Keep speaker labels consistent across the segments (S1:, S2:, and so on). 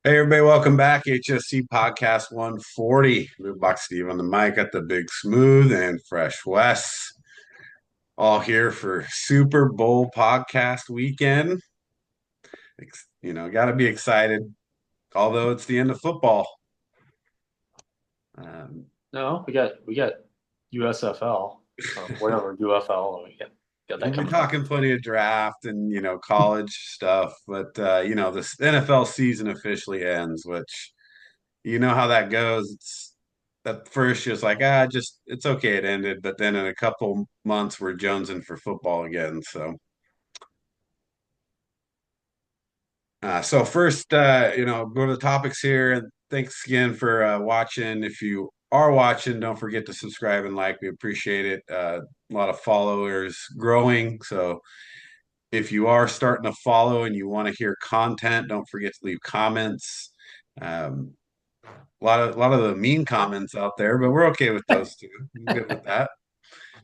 S1: Hey everybody, welcome back. HSC Podcast 140. Blue Box Steve on the mic at the Big Smooth and Fresh West. All here for Super Bowl podcast weekend. Got to be excited, although it's the end of football. Um,
S2: No, we got USFL or whatever UFL. We got
S1: we'll
S2: that
S1: be
S2: coming up.
S1: talking plenty of draft and college stuff, but this NFL season officially ends, which you know how that goes. It's at first just like just it's okay, it ended, but then in a couple months we're jonesing for football again. So first, go to the topics here, and thanks again for watching. If you are watching, don't forget to subscribe and like. We appreciate it. A lot of followers growing, so if you are starting to follow and you want to hear content, don't forget to leave comments. Um, a lot of the mean comments out there, but we're okay with those too. I'm good with that.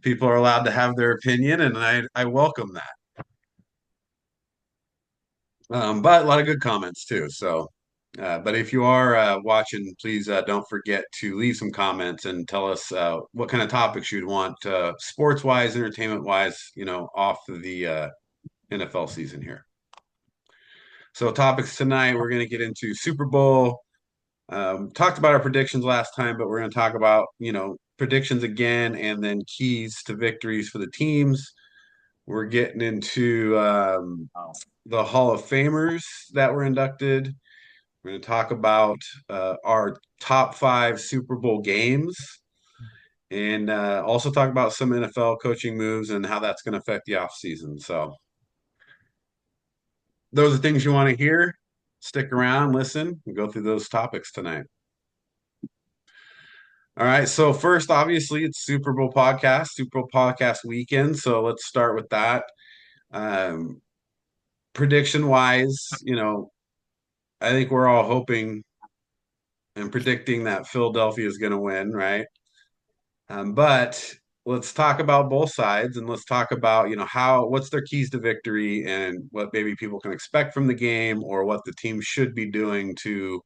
S1: People are allowed to have their opinion, and I welcome that. But a lot of good comments too. But if you are watching, please don't forget to leave some comments and tell us what kind of topics you'd want, sports wise, entertainment wise, off of the NFL season here. So topics tonight, we're going to get into Super Bowl. Talked about our predictions last time, but we're going to talk about, predictions again and then keys to victories for the teams. We're getting into the Hall of Famers that were inducted. We're going to talk about our top five Super Bowl games and also talk about some NFL coaching moves and how that's going to affect the offseason. So, those are things you want to hear. Stick around, listen, and go through those topics tonight. All right. So first, obviously, it's Super Bowl podcast weekend. So let's start with that. Um, Prediction wise, I think we're all hoping and predicting that Philadelphia is going to win, right? But let's talk about both sides and let's talk about, what's their keys to victory and what maybe people can expect from the game or what the team should be doing to,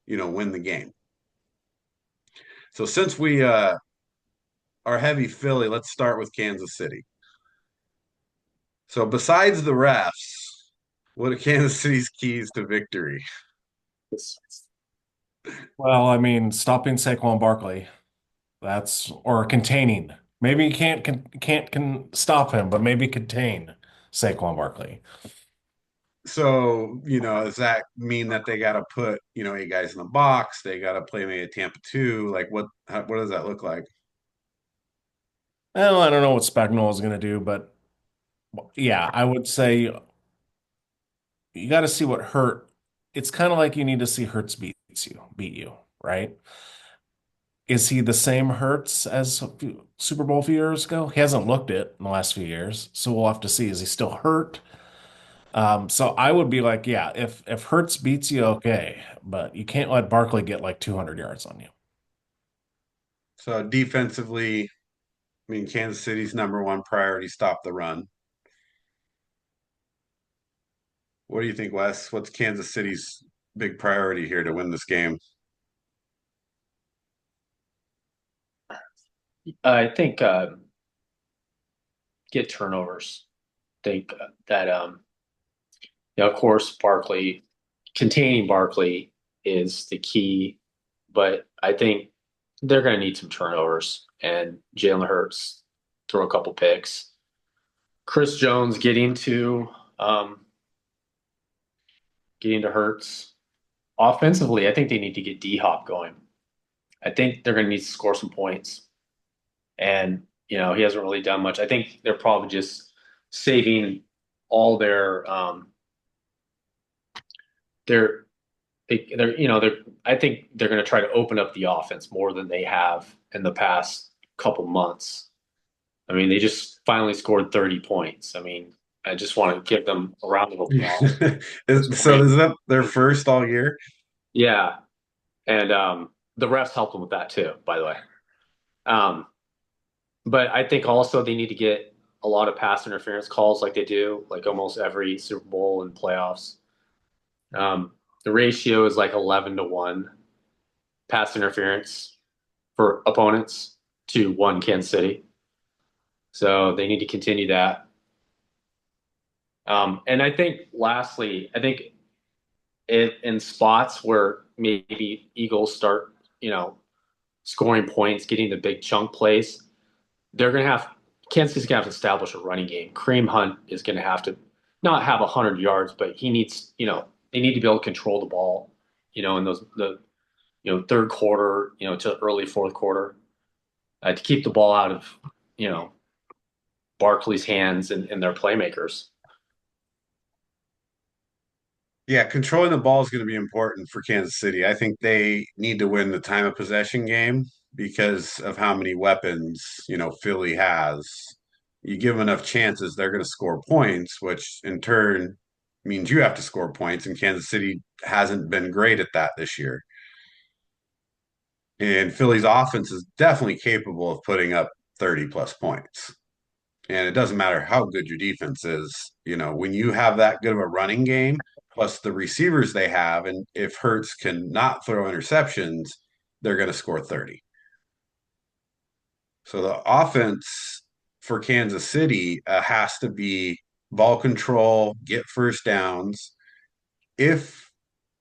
S1: win the game. So since we are heavy Philly, let's start with Kansas City. So besides the refs, what are Kansas City's keys to victory?
S3: Well, I mean, stopping Saquon Barkley, or containing. Maybe you can't stop him, but maybe contain Saquon Barkley.
S1: So, does that mean that they got to put, eight guys in the box? They got to play maybe a Tampa 2? Like what does that look like?
S3: Well, I don't know what Spagnuolo is going to do, but yeah, I would say you got to see what Hurt. It's kind of like you need to see Hurts beat you, right? Is he the same Hurts as Super Bowl a few years ago? He hasn't looked it in the last few years, so we'll have to see. Is he still hurt? So I would be like, yeah, if Hurts beats you, okay, but you can't let Barkley get like 200 yards on you.
S1: So defensively, I mean, Kansas City's number one priority, stop the run. What do you think, Wes? What's Kansas City's big priority here to win this game?
S2: I think get turnovers. Think that of course containing Barkley is the key, but I think they're going to need some turnovers and Jalen Hurts throw a couple picks. Chris Jones um, getting to Hurts. Offensively, I think they need to get D Hop going. I think they're going to need to score some points. And, he hasn't really done much. I think they're probably just saving all their, I think they're going to try to open up the offense more than they have in the past couple months. I mean, they just finally scored 30 points. I mean, I just want to give them a round of applause.
S1: So is that their first all year?
S2: Yeah. And the refs helped them with that too, by the way. Um, but I think also they need to get a lot of pass interference calls like they do, like almost every Super Bowl and playoffs. Um, The ratio is like 11-1 pass interference for opponents to 1 Kansas City. So they need to continue that. And I think lastly, I think in spots where maybe Eagles start, scoring points, getting the big chunk plays, they're going to have Kansas City's going to have to establish a running game. Kareem Hunt is going to have to not have 100 yards, but he needs, they need to be able to control the ball, in third quarter, to early fourth quarter, to keep the ball out of, Barkley's hands and their playmakers.
S1: Yeah, controlling the ball is going to be important for Kansas City. I think they need to win the time of possession game because of how many weapons, Philly has. You give them enough chances, they're going to score points, which in turn means you have to score points, and Kansas City hasn't been great at that this year. And Philly's offense is definitely capable of putting up 30 plus points. And it doesn't matter how good your defense is, when you have that good of a running game, plus the receivers they have, and if Hurts can not throw interceptions, they're going to score 30. So the offense for Kansas City has to be ball control, get first downs. If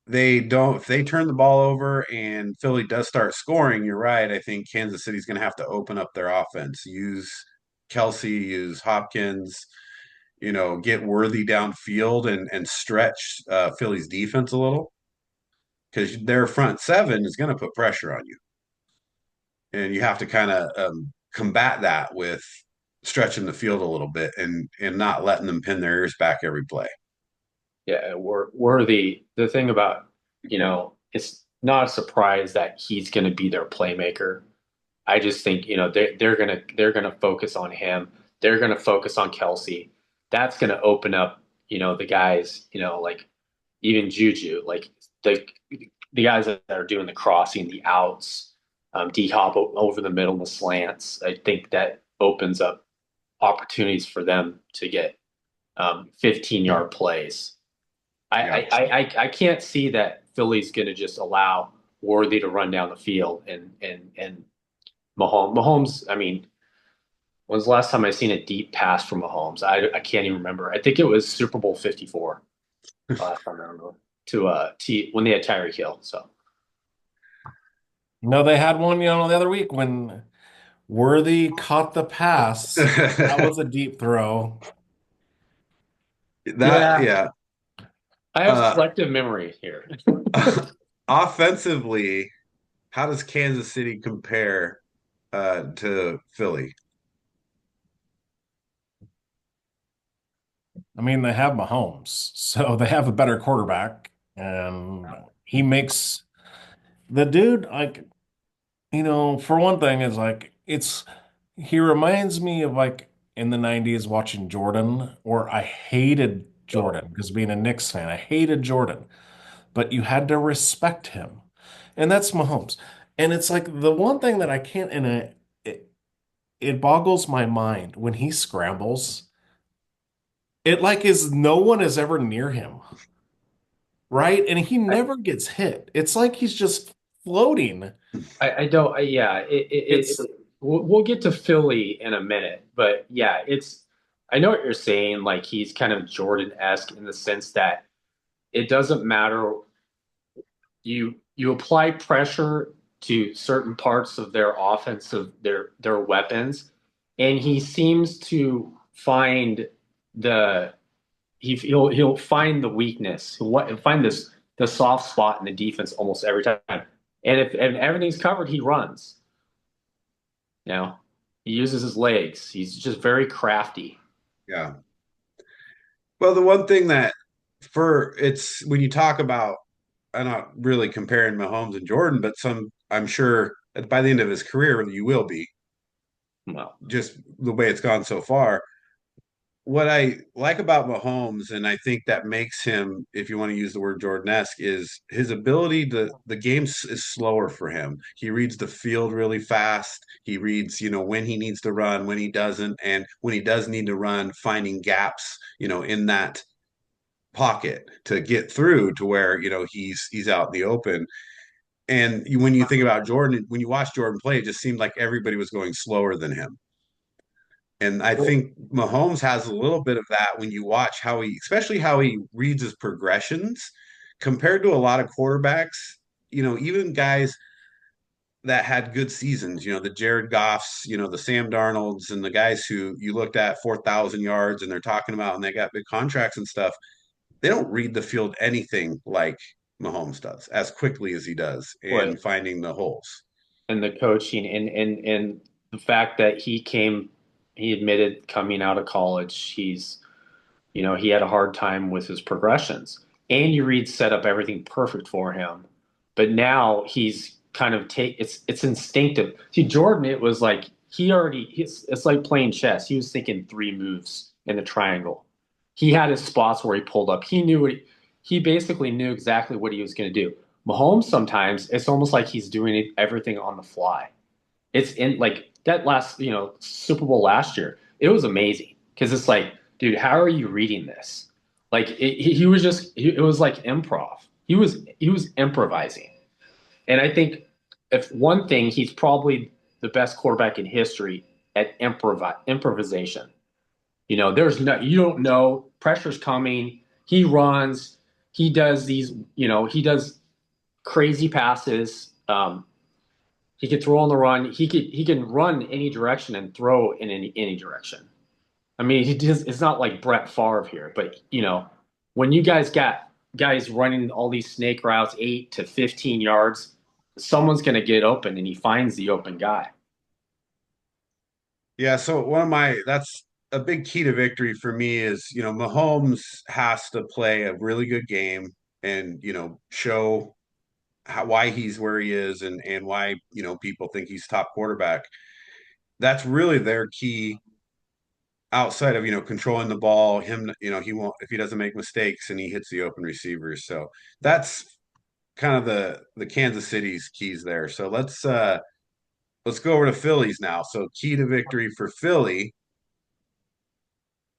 S1: if they turn the ball over and Philly does start scoring, you're right. I think Kansas City's going to have to open up their offense, use Kelsey, use Hopkins, get Worthy downfield and stretch Philly's defense a little because their front seven is going to put pressure on you. And you have to kind of combat that with stretching the field a little bit and not letting them pin their ears back every play.
S2: Yeah, Worthy. The thing about, it's not a surprise that he's going to be their playmaker. I just think, they're gonna focus on him. They're gonna focus on Kelsey. That's gonna open up, the guys, like even Juju, like the guys that are doing the crossing, the outs, D hop over the middle, the slants. I think that opens up opportunities for them to get 15-yard plays.
S1: Yeah.
S2: I can't see that Philly's going to just allow Worthy to run down the field and Mahomes. I mean, when's the last time I seen a deep pass from Mahomes? I can't even remember. I think it was Super Bowl 54. Last time I remember to when they had Tyreek Hill. So
S3: No, they had one, the other week when Worthy caught the pass. That was a deep throw.
S1: That, yeah.
S2: I have selective memory here.
S1: Offensively, how does Kansas City compare to Philly?
S3: I mean, they have Mahomes, so they have a better quarterback, and he makes the dude like, for one thing, is like he reminds me of like in the 90s watching Jordan, or I hated Jordan because being a Knicks fan, I hated Jordan, but you had to respect him. And that's Mahomes. And it's like the one thing that I can't, it boggles my mind when he scrambles. It like is no one is ever near him, right? And he never gets hit. It's like he's just floating.
S2: I don't. Yeah,
S3: It's
S2: we'll get to Philly in a minute, but yeah, I know what you're saying. Like he's kind of Jordan-esque in the sense that it doesn't matter. You apply pressure to certain parts of their offensive their weapons, and he seems to find the he'll find the weakness. He'll find the soft spot in the defense almost every time. And if everything's covered, he runs. He uses his legs. He's just very crafty.
S1: Yeah. Well, the one thing that it's when you talk about, I'm not really comparing Mahomes and Jordan, but I'm sure that by the end of his career, you will be
S2: Well,
S1: just the way it's gone so far. What I like about Mahomes, and I think that makes him, if you want to use the word Jordan-esque, is his ability the game is slower for him. He reads the field really fast. He reads, when he needs to run, when he doesn't, and when he does need to run, finding gaps, in that pocket to get through to where, he's out in the open. And when you think about Jordan, when you watch Jordan play, it just seemed like everybody was going slower than him. And I think Mahomes has a little bit of that when you watch especially how he reads his progressions compared to a lot of quarterbacks, even guys that had good seasons, the Jared Goffs, the Sam Darnolds, and the guys who you looked at 4,000 yards and they're talking about and they got big contracts and stuff. They don't read the field anything like Mahomes does as quickly as he does in
S2: What
S1: finding the holes.
S2: and the coaching and the fact that he admitted coming out of college, he had a hard time with his progressions. Andy Reid set up everything perfect for him, but now he's kind of it's instinctive. See, Jordan, it was like it's like playing chess. He was thinking three moves in the triangle. He had his spots where he pulled up. He basically knew exactly what he was going to do. Mahomes sometimes it's almost like he's doing everything on the fly. It's in like that last, Super Bowl last year. It was amazing because it's like, dude, how are you reading this? Like he was it was like improv. He was improvising. And I think if one thing, he's probably the best quarterback in history at improvisation. You don't know, pressure's coming. He runs, he does he does crazy passes. He could throw on the run. He can run any direction and throw in any direction. I mean, it's not like Brett Favre here, but when you guys got guys running all these snake routes, 8 to 15 yards, someone's going to get open, and he finds the open guy.
S1: Yeah, so that's a big key to victory for me is, Mahomes has to play a really good game and, show why he's where he is and why, people think he's top quarterback. That's really their key outside of, controlling the ball, him, he won't if he doesn't make mistakes and he hits the open receivers. So that's kind of the Kansas City's keys there. So let's go over to Phillies now. So key to victory for Philly,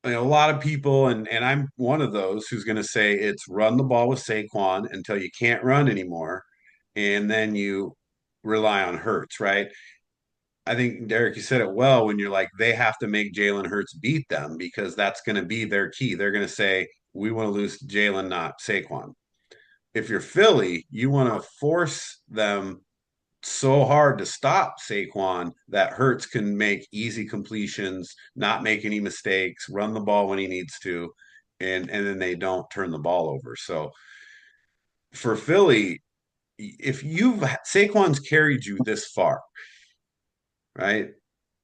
S1: a lot of people, and I'm one of those who's going to say it's run the ball with Saquon until you can't run anymore, and then you rely on Hurts, right? I think Derek, you said it well when you're like they have to make Jalen Hurts beat them because that's going to be their key. They're going to say we want to lose Jalen, not Saquon. If you're Philly, you want to force them so hard to stop Saquon that Hurts can make easy completions, not make any mistakes, run the ball when he needs to, and then they don't turn the ball over. So for Philly, if you've Saquon's carried you this far, right?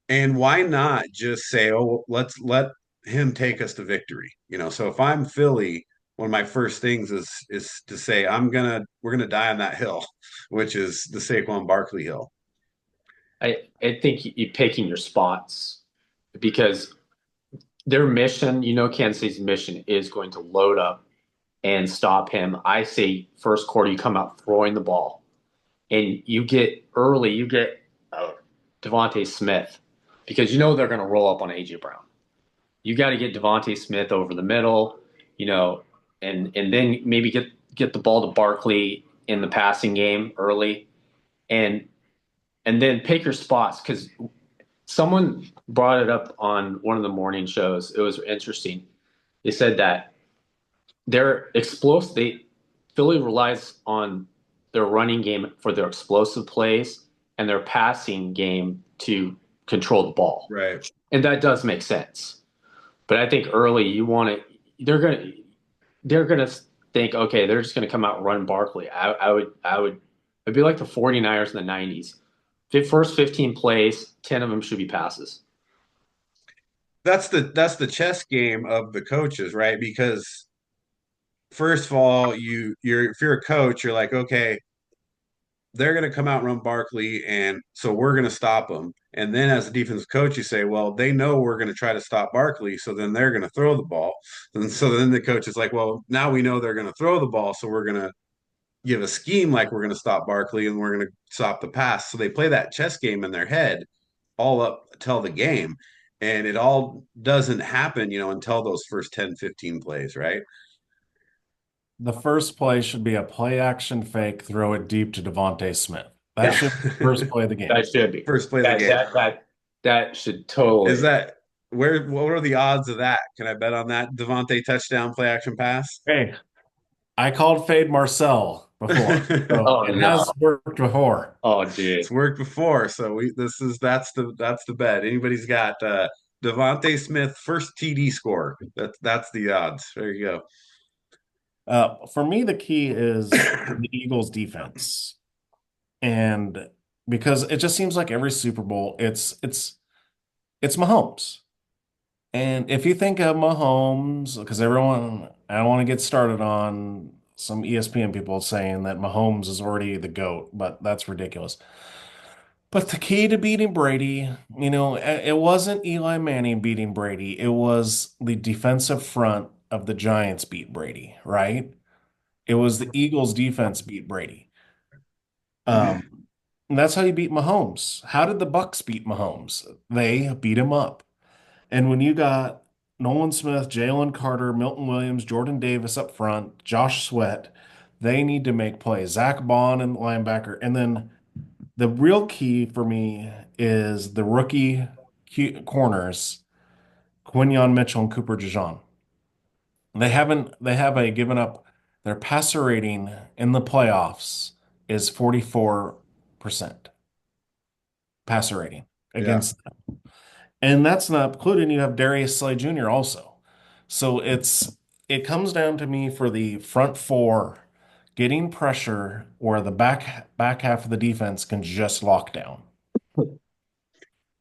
S1: And why not just say, oh, let's let him take us to victory? So if I'm Philly, one of my first things is to say we're gonna die on that hill, which is the Saquon Barkley hill.
S2: I think you're picking your spots because their mission, Kansas City's mission is going to load up and stop him. I say first quarter, you come out throwing the ball, and you get Devontae Smith because they're going to roll up on AJ Brown. You got to get Devontae Smith over the middle, and then maybe get the ball to Barkley in the passing game early, and then pick your spots because someone brought it up on one of the morning shows. It was interesting. They said that they're explosive. Philly relies on their running game for their explosive plays and their passing game to control the ball.
S1: Right.
S2: And that does make sense. But I think early they're gonna think, okay, they're just gonna come out and run Barkley. It'd be like the 49ers in the 90s. The first 15 plays, 10 of them should be passes.
S1: That's the chess game of the coaches, right? Because first of all, if you're a coach, you're like, okay, they're going to come out and run Barkley, and so we're going to stop them. And then as a defensive coach, you say, well, they know we're going to try to stop Barkley, so then they're going to throw the ball. And so then the coach is like, well, now we know they're going to throw the ball, so we're going to give a scheme like we're going to stop Barkley and we're going to stop the pass. So they play that chess game in their head all up till the game. And it all doesn't happen, until those first 10, 15 plays, right?
S3: The first play should be a play action fake, throw it deep to Devontae Smith. That
S1: Yeah.
S3: should be the first play of the game.
S2: That should be.
S1: First play of the
S2: That
S1: game.
S2: that that that should
S1: Is
S2: totally.
S1: that what are the odds of that? Can I bet on that Devontae touchdown play action pass?
S3: Hey, I called fade Marcel before, so
S2: Oh
S3: it
S2: no.
S3: has worked before.
S2: Oh
S1: It's
S2: dude.
S1: worked before, so that's the bet. Anybody's got Devontae Smith first TD score. That's the odds. There you go.
S3: For me, the key is the Eagles' defense, and because it just seems like every Super Bowl, it's Mahomes. And if you think of Mahomes, because everyone, I don't want to get started on some ESPN people saying that Mahomes is already the GOAT, but that's ridiculous. But the key to beating Brady, it wasn't Eli Manning beating Brady. It was the defensive front of the Giants beat Brady, right? It was the Eagles defense beat Brady. And that's how you beat Mahomes. How did the Bucks beat Mahomes? They beat him up. And when you got Nolan Smith, Jalen Carter, Milton Williams, Jordan Davis up front, Josh Sweat, they need to make plays. Zach Bond and linebacker. And then the real key for me is the rookie corners, Quinyon Mitchell and Cooper DeJean. They have a given up their passer rating in the playoffs is 44% passer rating
S1: Yeah.
S3: against them. And that's not including you have Darius Slay Jr. also. So it comes down to me for the front four getting pressure where the back half of the defense can just lock down.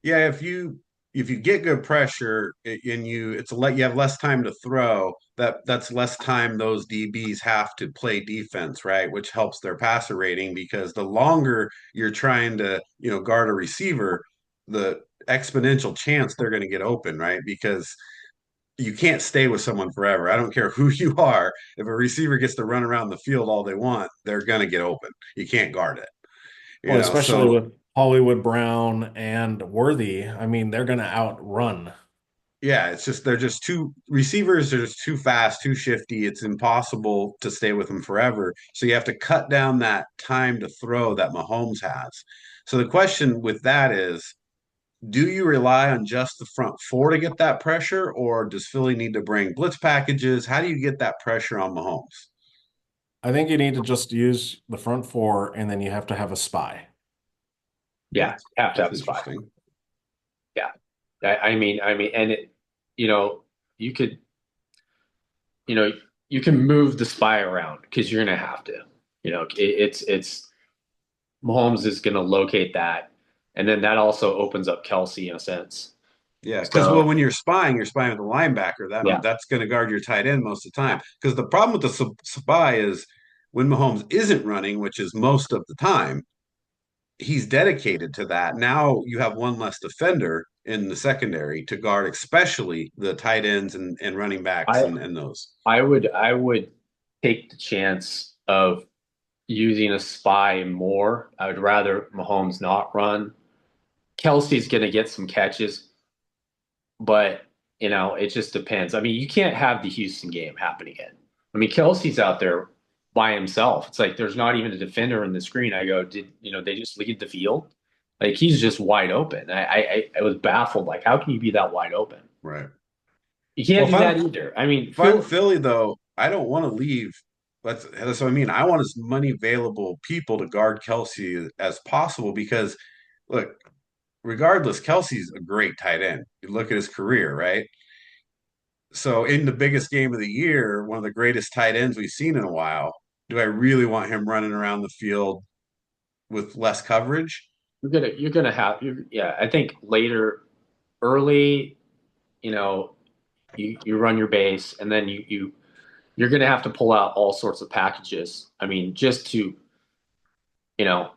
S1: Yeah, if you get good pressure and you have less time to throw, that's less time those DBs have to play defense, right? Which helps their passer rating because the longer you're trying to, guard a receiver, the exponential chance they're going to get open, right? Because you can't stay with someone forever. I don't care who you are. If a receiver gets to run around the field all they want, they're going to get open. You can't guard it,
S3: Well, especially
S1: So
S3: with Hollywood Brown and Worthy, I mean, they're going to outrun.
S1: yeah, it's just they're just too receivers are just too fast, too shifty. It's impossible to stay with them forever. So you have to cut down that time to throw that Mahomes has. So the question with that is, do you rely on just the front four to get that pressure, or does Philly need to bring blitz packages? How do you get that pressure on Mahomes?
S3: I think you need to just use the front four, and then you have to have a spy.
S2: Yeah, have to
S1: That's
S2: have a spy.
S1: interesting.
S2: Yeah. I mean, and you know, you could, you know, you can move the spy around because you're gonna have to. It's Mahomes is gonna locate that, and then that also opens up Kelsey in a sense.
S1: Yeah, because
S2: So
S1: when you're spying with a linebacker.
S2: yeah,
S1: That's going to guard your tight end most of the time. Because the problem with the spy is when Mahomes isn't running, which is most of the time, he's dedicated to that. Now you have one less defender in the secondary to guard, especially the tight ends and running backs
S2: I
S1: and those.
S2: I would take the chance of using a spy more. I would rather Mahomes not run. Kelsey's gonna get some catches, but it just depends. I mean, you can't have the Houston game happen again. I mean, Kelsey's out there by himself. It's like there's not even a defender in the screen. I go, did they just leave the field? Like he's just wide open. I was baffled. Like, how can you be that wide open?
S1: Right.
S2: You
S1: Well,
S2: can't do that either. I mean,
S1: if I'm Philly though, I don't want to leave. That's what I mean. I want as many available people to guard Kelsey as possible because look, regardless, Kelsey's a great tight end. You look at his career, right? So in the biggest game of the year, one of the greatest tight ends we've seen in a while, do I really want him running around the field with less coverage?
S2: you're gonna have yeah. I think later, early, you know, you run your base, and then you're gonna have to pull out all sorts of packages. I mean, just to you know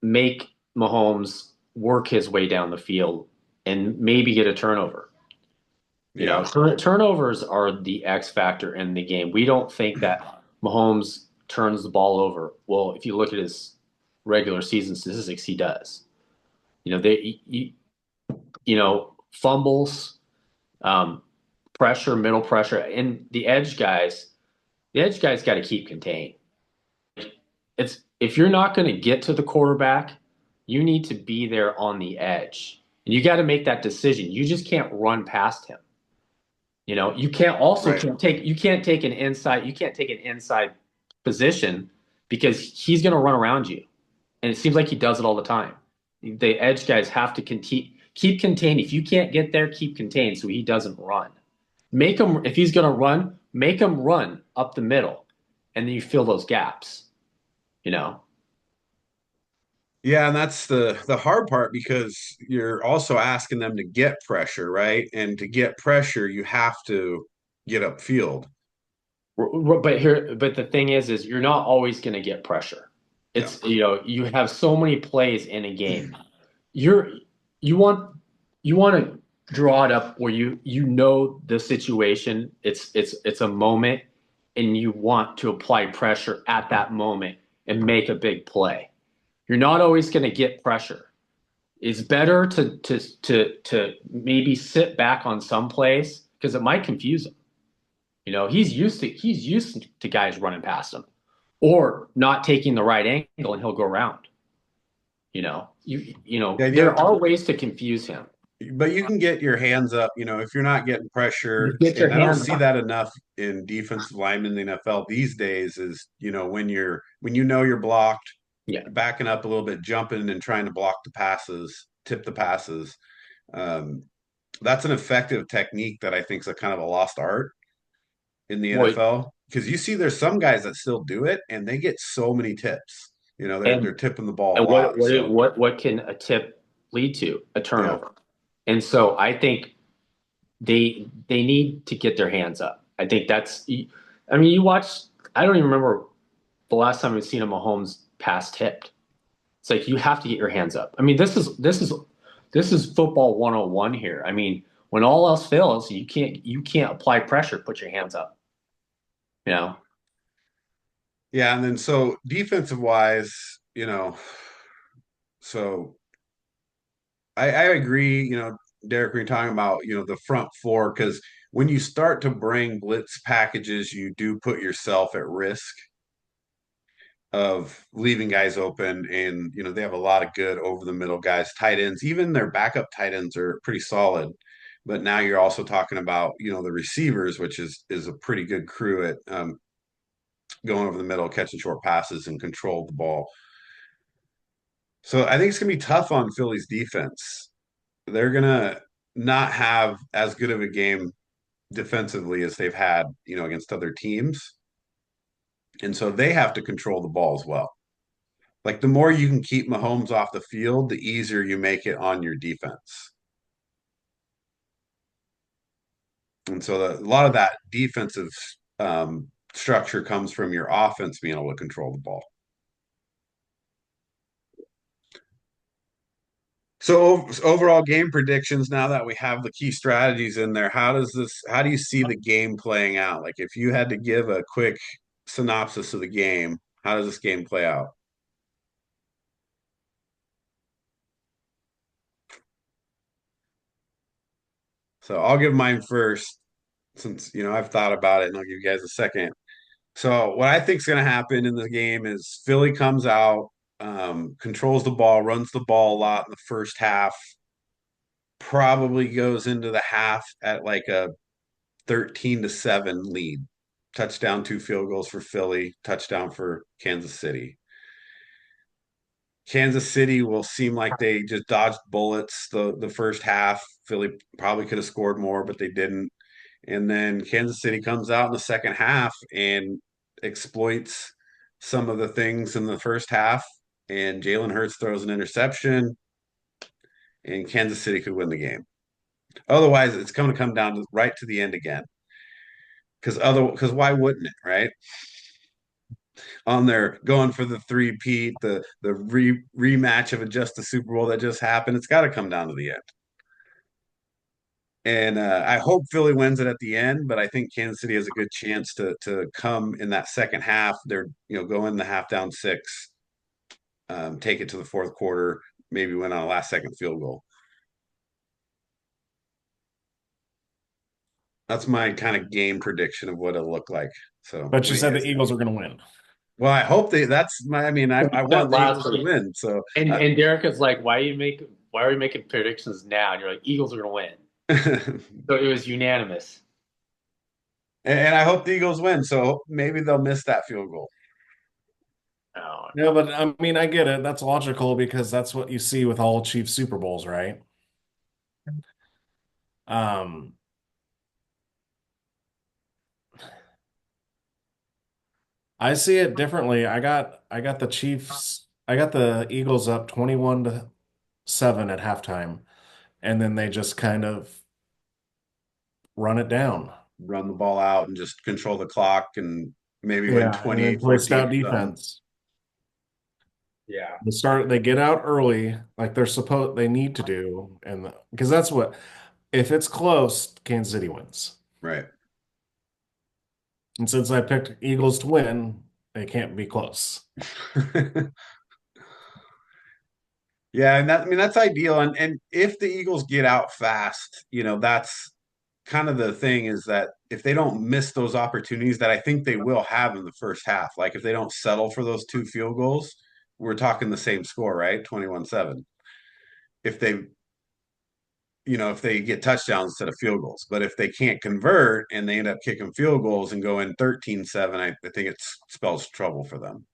S2: make Mahomes work his way down the field and maybe get a turnover.
S1: Yeah.
S2: Turnovers are the X factor in the game. We don't think that Mahomes turns the ball over. Well, if you look at his regular season statistics, he does. Fumbles, pressure, middle pressure, and the edge guys. The edge guy's got to keep contained. It's if you're not going to get to the quarterback, you need to be there on the edge. And you got to make that decision. You just can't run past him. You can't also
S1: Right.
S2: can't take you can't take an inside position because he's going to run around you. And it seems like he does it all the time. The edge guys have to keep contained. If you can't get there, keep contained so he doesn't run. Make him if he's going to run, make him run up the middle, and then you fill those gaps. You know.
S1: Yeah, and that's the hard part because you're also asking them to get pressure, right? And to get pressure, you have to get upfield.
S2: But the thing is you're not always going to get pressure.
S1: Yeah.
S2: You have so many plays in a game. You're you want you want to draw it up where you know the situation. It's a moment, and you want to apply pressure at that moment and make a big play. You're not always going to get pressure. It's better to maybe sit back on some plays because it might confuse him. He's used to guys running past him or not taking the right angle and he'll go around.
S1: Yeah, you
S2: There
S1: have to,
S2: are ways to confuse him.
S1: but you can get your hands up, if you're not getting
S2: You
S1: pressure,
S2: get your
S1: and I don't
S2: hands
S1: see
S2: up.
S1: that enough in defensive linemen in the NFL these days, is, when you're blocked,
S2: Yeah.
S1: backing up a little bit, jumping and trying to block the passes, tip the passes. Um, that's an effective technique that I think is a kind of a lost art in the
S2: Well,
S1: NFL because you see there's some guys that still do it and they get so many tips. They're
S2: and
S1: tipping the ball a
S2: and
S1: lot. So
S2: what can a tip lead to? A
S1: yeah,
S2: turnover. And so I think they need to get their hands up. I think that's. I mean, you watch. I don't even remember the last time I've seen a Mahomes pass tipped. It's like you have to get your hands up. I mean, this is football 101 here. I mean, when all else fails, you can't apply pressure. Put your hands up. You know.
S1: yeah, and then so defensive wise, so I agree. Derek, when you're talking about the front four, because when you start to bring blitz packages, you do put yourself at risk of leaving guys open. And, they have a lot of good over the middle guys, tight ends, even their backup tight ends are pretty solid. But now you're also talking about, the receivers, which is a pretty good crew at going over the middle, catching short passes and control the ball. So I think it's going to be tough on Philly's defense. They're going to not have as good of a game defensively as they've had, against other teams. And so they have to control the ball as well. Like the more you can keep Mahomes off the field, the easier you make it on your defense. And so a lot of that defensive structure comes from your offense being able to control the ball. So overall game predictions, now that we have the key strategies in there, how do you see the game playing out? Like if you had to give a quick synopsis of the game, how does this game play out? So I'll give mine first since, I've thought about it and I'll give you guys a second. So what I think is going to happen in the game is Philly comes out, controls the ball, runs the ball a lot in the first half, probably goes into the half at like a 13-7 lead. Touchdown, two field goals for Philly, touchdown for Kansas City. Kansas City will seem like they just dodged bullets the first half. Philly probably could have scored more, but they didn't. And then Kansas City comes out in the second half and exploits some of the things in the first half. And Jalen Hurts throws an interception, and Kansas City could win the game. Otherwise, it's going to come down to right to the end again. Because why wouldn't it, right? On there going for the three-peat, the rematch of just the Super Bowl that just happened. It's got to come down to the end. And I hope Philly wins it at the end, but I think Kansas City has a good chance to come in that second half. They're go in the half down six, take it to the fourth quarter, maybe win on a last second field goal. That's my kind of game prediction of what it'll look like. So
S3: But
S1: what
S3: you
S1: do you
S3: said the
S1: guys think?
S3: Eagles are going to win.
S1: Well, I hope that's my. I mean, I
S2: Said
S1: want the
S2: last
S1: Eagles to
S2: week.
S1: win. So,
S2: And Derek is like, why are you making predictions now? And you're like, Eagles are gonna win.
S1: and
S2: So it was unanimous.
S1: I hope the Eagles win. So maybe they'll miss that field goal.
S2: Oh,
S3: No, but I mean, I get it. That's logical because that's what you see with all Chiefs Super Bowls, right? Um, I see it differently. I got the Chiefs, I got the Eagles up 21-7 at halftime, and then they just kind of run it down.
S1: Run the ball out and just control the clock and maybe win
S3: Yeah, and then play
S1: 28-14
S3: stout
S1: or something.
S3: defense.
S2: yeah.
S3: They get out early like they need to do, and because that's what if it's close, Kansas City wins.
S1: Right.
S3: And since I picked Eagles to win, they can't be close.
S1: Yeah, and that I mean that's ideal. And if the Eagles get out fast, that's kind of the thing is that if they don't miss those opportunities that I think they will have in the first half, like if they don't settle for those two field goals, we're talking the same score, right? 21-7. If they get touchdowns instead of field goals. But if they can't convert and they end up kicking field goals and go in 13-7, I think it spells trouble for them.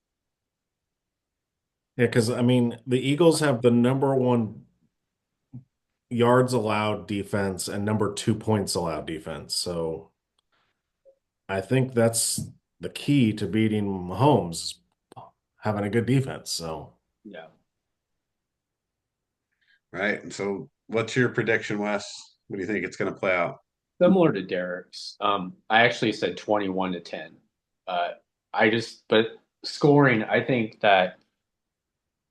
S3: Yeah, because I mean, the Eagles have the number one yards allowed defense and number 2 points allowed defense. So I think that's the key to beating Mahomes, having a good defense. So
S2: Yeah.
S1: Right. And so what's your prediction, Wes? What do you think it's going to play out?
S2: Similar to Derek's. I actually said 21-10. Uh, but scoring, I think that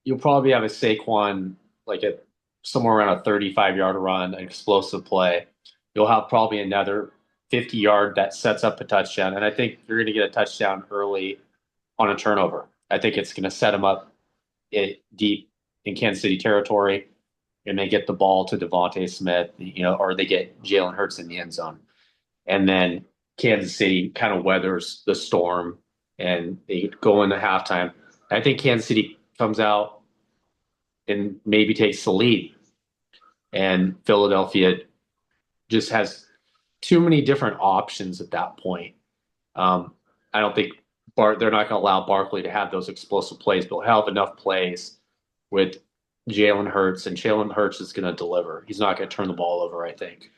S2: you'll probably have a Saquon like a somewhere around a 35-yard run, an explosive play. You'll have probably another 50-yard that sets up a touchdown, and I think you're going to get a touchdown early on a turnover. I think it's going to set them up deep in Kansas City territory, and they get the ball to Devontae Smith, or they get Jalen Hurts in the end zone, and then Kansas City kind of weathers the storm, and they go into halftime. I think Kansas City comes out and maybe takes the lead, and Philadelphia just has too many different options at that point. I don't think they're not going to allow Barkley to have those explosive plays, but he'll have enough plays with Jalen Hurts, and Jalen Hurts is going to deliver. He's not going to turn the ball over, I think.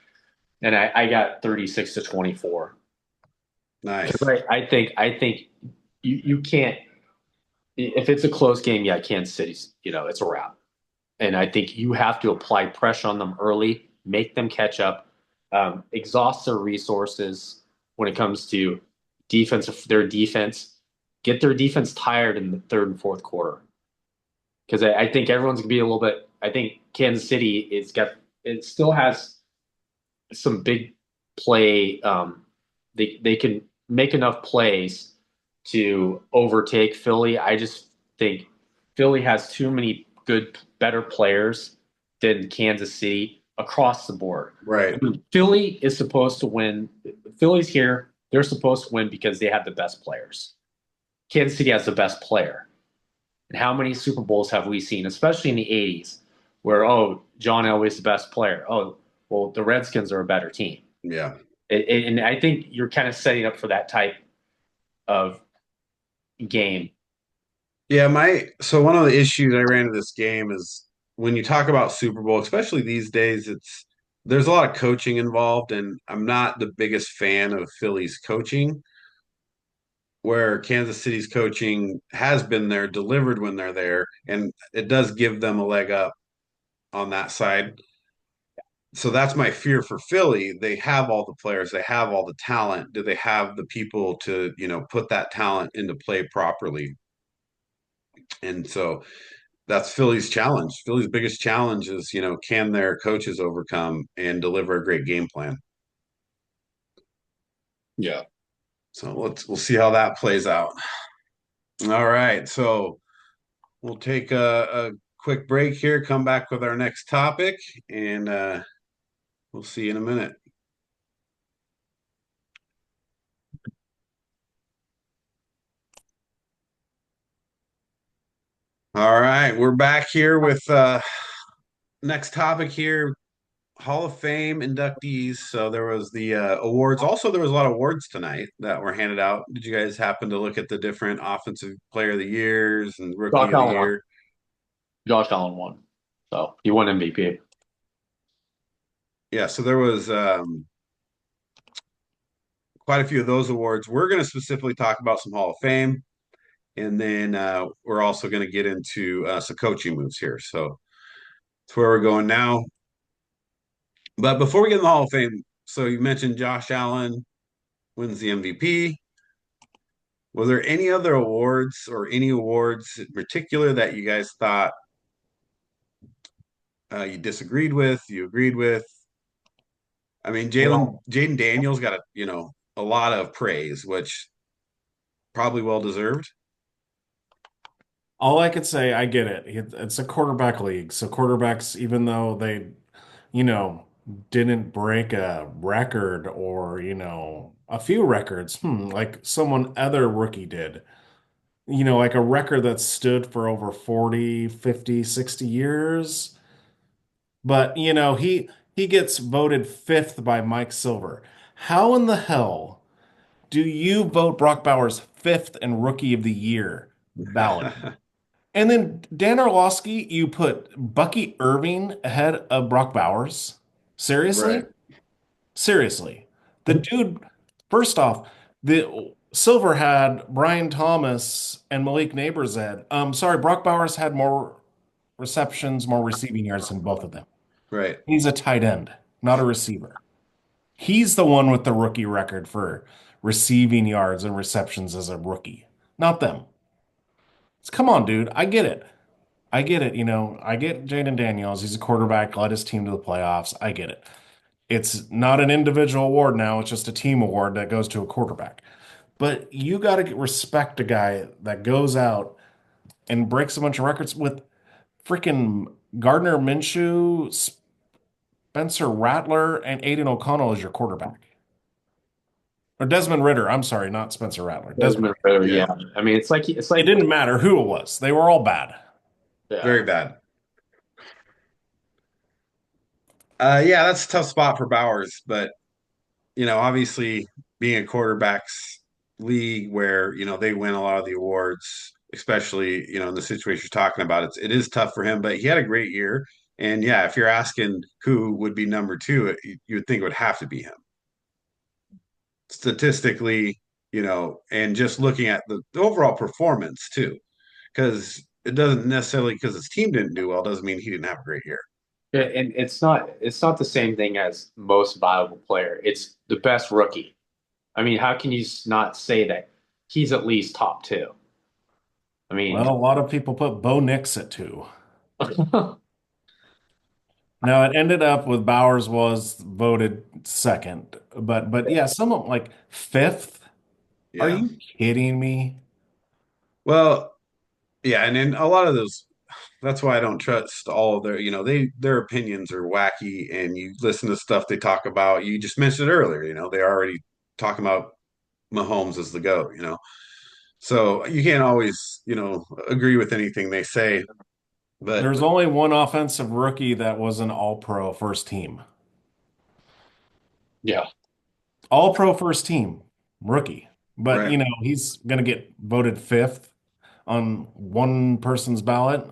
S2: And I got 36-24.
S1: Nice.
S2: I think you can't if it's a close game. Yeah, Kansas City's it's a wrap, and I think you have to apply pressure on them early, make them catch up, exhaust their resources when it comes to their defense, get their defense tired in the third and fourth quarter. Because I think everyone's gonna be a little bit. I think Kansas City it still has some big play. They can make enough plays to overtake Philly. I just think Philly has too many better players than Kansas City across the board.
S1: Right.
S2: I mean, Philly is supposed to win. Philly's here. They're supposed to win because they have the best players. Kansas City has the best player. And how many Super Bowls have we seen, especially in the 80s, where, John Elway's the best player. Oh, well, the Redskins are a better team.
S1: Yeah.
S2: And I think you're kind of setting up for that type of game.
S1: Yeah, so one of the issues I ran into this game is when you talk about Super Bowl, especially these days, there's a lot of coaching involved, and I'm not the biggest fan of Philly's coaching, where Kansas City's coaching has been there, delivered when they're there, and it does give them a leg up on that side. So that's my fear for Philly. They have all the players, they have all the talent. Do they have the people to, put that talent into play properly? And so that's Philly's challenge. Philly's biggest challenge is, can their coaches overcome and deliver a great game plan?
S2: Yeah.
S1: So we'll see how that plays out. All right. So we'll take a quick break here, come back with our next topic, and we'll see you in a minute. All right, we're back here with next topic here, Hall of Fame inductees. So there was the awards. Also, there was a lot of awards tonight that were handed out. Did you guys happen to look at the different offensive player of the years and rookie
S2: Josh
S1: of the
S2: Allen won.
S1: year?
S2: Josh Allen won. So he won MVP.
S1: Yeah, so there was quite a few of those awards. We're going to specifically talk about some Hall of Fame, and then we're also going to get into some coaching moves here. So that's where we're going now. But before we get in the Hall of Fame, so you mentioned Josh Allen wins the MVP. Was there any other awards or any awards in particular that you guys thought you disagreed with, you agreed with? I mean,
S3: Well,
S1: Jaden Daniels got a lot of praise, which probably well deserved.
S3: all I could say, I get it. It's a quarterback league. So quarterbacks, even though they, you know, didn't break a record or, a few records, like someone other rookie did, like a record that stood for over 40, 50, 60 years. But, he gets voted fifth by Mike Silver. How in the hell do you vote Brock Bowers fifth and rookie of the year ballot? And then Dan Orlovsky, you put Bucky Irving ahead of Brock Bowers?
S1: Right.
S3: Seriously? Seriously. The dude, first off, the Silver had Brian Thomas and Malik Neighborshead. Sorry, Brock Bowers had more receptions, more receiving yards than both of them.
S1: Right.
S3: He's a tight end, not a receiver. He's the one with the rookie record for receiving yards and receptions as a rookie, not them. Come on, dude. I get it. I get it. I get Jaden Daniels. He's a quarterback, led his team to the playoffs. I get it. It's not an individual award now. It's just a team award that goes to a quarterback. But you got to respect a guy that goes out and breaks a bunch of records with freaking Gardner Minshew, Spencer Rattler, and Aiden O'Connell as your quarterback. Or Desmond Ritter. I'm sorry, not Spencer Rattler. Desmond
S2: Desmond
S3: Ritter.
S2: Ritter,
S1: Yeah.
S2: yeah. I mean, it's
S3: It
S2: like
S3: didn't matter who it was. They were all bad.
S2: yeah.
S1: Very bad. Yeah, that's a tough spot for Bowers, but obviously being a quarterbacks league where, they win a lot of the awards, especially, in the situation you're talking about, it is tough for him, but he had a great year. And yeah, if you're asking who would be number two, you would think it would have to be him. Statistically, and just looking at the overall performance too, because it doesn't necessarily because his team didn't do well doesn't mean he didn't have a great year.
S2: Yeah, and it's not the same thing as most valuable player. It's the best rookie. I mean, how can you not say that he's at least top two? I mean,
S3: Well, a lot of people put Bo Nix at two. Now it ended up with Bowers was voted second, but yeah, someone like fifth. Are
S1: Yeah.
S3: you kidding me?
S1: Well, yeah, and then a lot of those that's why I don't trust all of their opinions are wacky and you listen to stuff they talk about. You just mentioned it earlier, they're already talking about Mahomes as the GOAT. So you can't always, agree with anything they say. But
S3: There's only one offensive rookie that was an all-pro first team.
S2: yeah,
S3: All-pro first team rookie. But
S1: right.
S3: he's gonna get voted fifth on one person's ballot.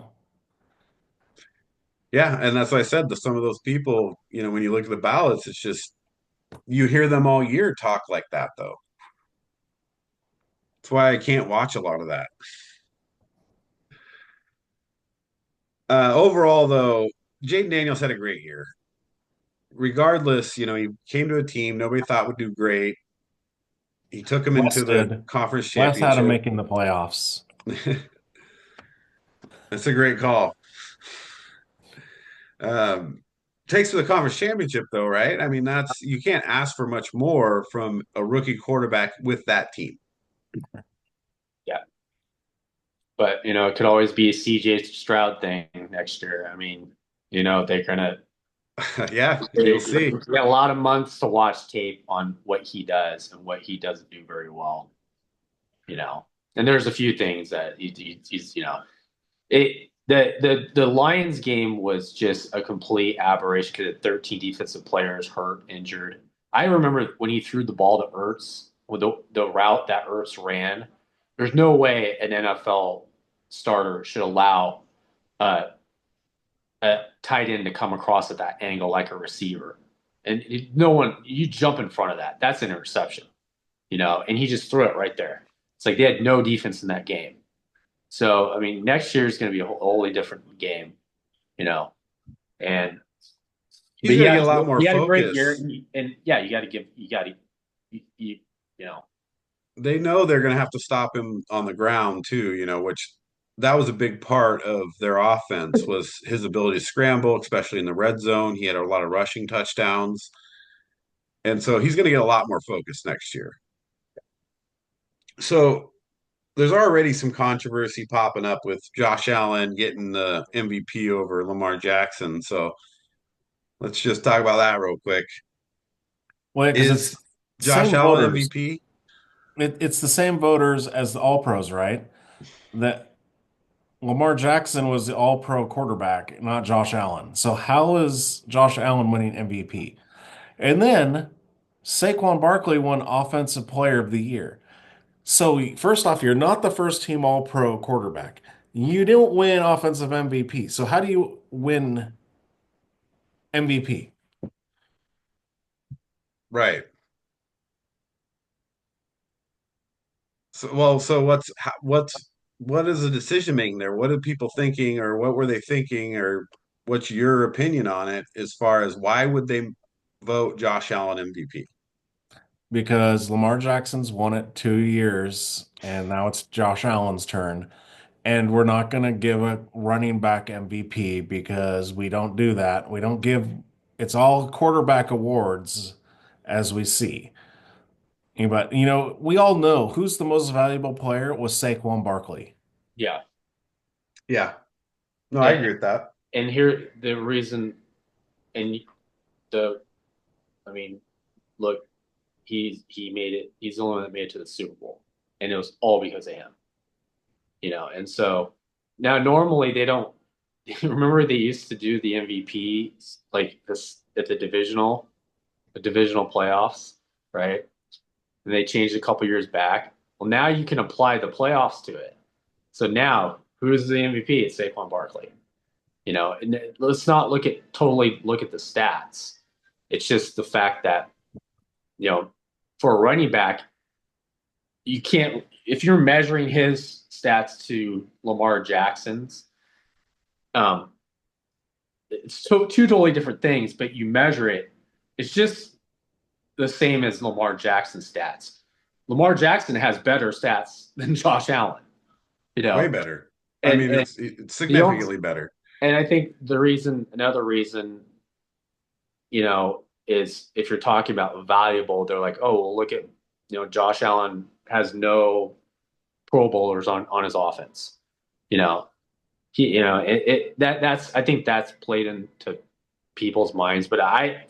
S1: Yeah, and that's why I said to some of those people, when you look at the ballots, it's just you hear them all year talk like that though. That's why I can't watch a lot of that. Overall, though, Jaden Daniels had a great year. Regardless, he came to a team nobody thought would do great. He took him into
S3: West
S1: the
S3: did.
S1: conference
S3: West had him
S1: championship.
S3: making the playoffs.
S1: That's a great call. Um, takes to the conference championship, though, right? I mean, that's you can't ask for much more from a rookie quarterback with that team.
S2: yeah. But it could always be a CJ Stroud thing next year. I mean, they're gonna
S1: Yeah, you'll
S2: they
S1: see.
S2: get a lot of months to watch tape on what he does and what he doesn't do very well. And there's a few things that he's The Lions game was just a complete aberration because 13 defensive players hurt, injured. I remember when he threw the ball to Ertz with the route that Ertz ran. There's no way an NFL starter should allow uh, a tight end to come across at that angle like a receiver. And no one, you jump in front of that. That's an interception, and he just threw it right there. It's like they had no defense in that game. So, I mean, next year is going to be a wholly different game, you know. And but
S1: He's going to get a lot more
S2: he had a great year,
S1: focus.
S2: and yeah, you know,
S1: They know they're going to have to stop him on the ground too, which that was a big part of their offense was his ability to scramble, especially in the red zone. He had a lot of rushing touchdowns. And so he's going to get a lot more focus next year. So there's already some controversy popping up with Josh Allen getting the MVP over Lamar Jackson. So let's just talk about that real quick.
S3: Well, because
S1: Is
S3: it's the
S1: Josh
S3: same
S1: Allen
S3: voters.
S1: MVP?
S3: It's the same voters as the All Pros, right? That Lamar Jackson was the All Pro quarterback, not Josh Allen. So how is Josh Allen winning MVP? And then Saquon Barkley won Offensive Player of the Year. So first off, you're not the first team All Pro quarterback. You don't win Offensive MVP. So how do you win MVP?
S1: Right. So what is the decision making there? What are people thinking, or what were they thinking, or what's your opinion on it as far as why would they vote Josh Allen MVP?
S3: Because Lamar Jackson's won it 2 years, and now it's Josh Allen's turn. And we're not going to give a running back MVP because we don't do that. We don't give, it's all quarterback awards as we see. But, we all know who's the most valuable player was Saquon Barkley.
S2: yeah.
S1: Yeah. No, I
S2: And,
S1: agree with that.
S2: and here the reason, and the, I mean, look, he made it. He's the only one that made it to the Super Bowl, and it was all because of him, And so now normally they don't. Remember they used to do the MVP like this at the divisional playoffs, right? And they changed a couple years back. Well, now you can apply the playoffs to it. So now, who's the MVP? It's Saquon Barkley. And let's not look at the stats. It's just the fact that for a running back, you can't if you're measuring his stats to Lamar Jackson's. Um, it's two totally different things, but you measure it. It's just the same as Lamar Jackson's stats. Lamar Jackson has better stats than Josh Allen,
S1: Way better. I
S2: and
S1: mean,
S2: and
S1: it's
S2: the only,
S1: significantly better.
S2: and I think another reason, is if you're talking about valuable, they're like, oh, well, look at, Josh Allen has no Pro Bowlers on his offense. You know, that's I think that's played into people's minds. But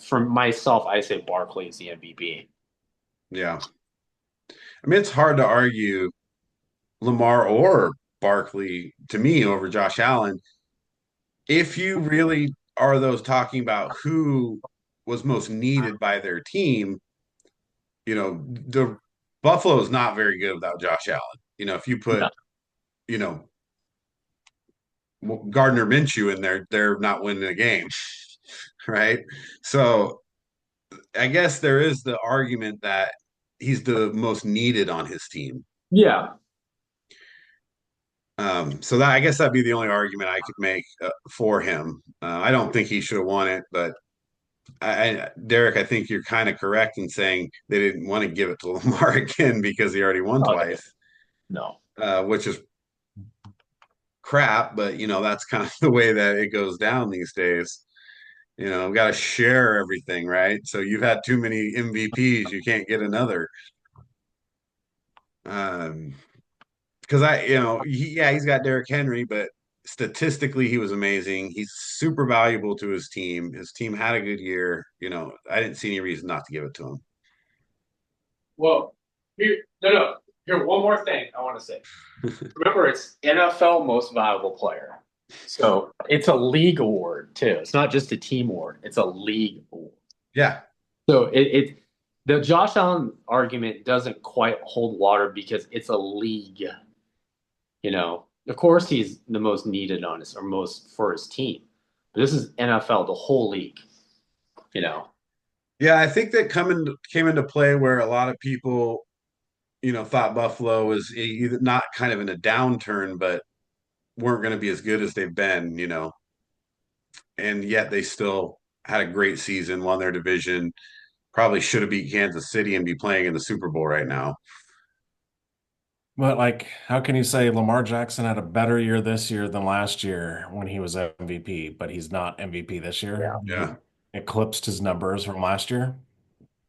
S2: for myself, I say Barkley is the MVP.
S1: Yeah. I mean, it's hard to argue Lamar or Barkley to me over Josh Allen. If you really are those talking about who was most needed by their team, the Buffalo is not very good without Josh Allen. If you put,
S2: No.
S1: you know, Gardner Minshew in there, they're not winning a game, right? So I guess there is the argument that he's the most needed on his team.
S2: Yeah.
S1: So that I guess that'd be the only argument I could make for him. I don't think he should have won it, but Derek, I think you're kind of correct in saying they didn't want to give it to Lamar again because he already won
S2: Oh,
S1: twice,
S2: no.
S1: which is crap. But that's kind of the way that it goes down these days. Got to share everything, right? So you've had too many MVPs, you can't get another. Um, because he's got Derrick Henry, but statistically he was amazing. He's super valuable to his team. His team had a good year. I didn't see any reason not to give it to him.
S2: Well, here, no, no. Here, one more thing I want to say. Remember, it's NFL Most Valuable Player. So it's a league award too. It's not just a team award. It's a league award.
S1: Yeah.
S2: So the Josh Allen argument doesn't quite hold water because it's a league. Of course he's the most needed on his or most for his team. But this is NFL, the whole league. You know.
S1: Yeah, I think that came into play where a lot of people, thought Buffalo was either not kind of in a downturn, but weren't going to be as good as they've been, and yet they still had a great season, won their division, probably should have beat Kansas City and be playing in the Super Bowl right now.
S3: But like, how can you say Lamar Jackson had a better year this year than last year when he was MVP, but he's not MVP this year?
S2: Yeah.
S1: Yeah.
S3: He eclipsed his numbers from last year.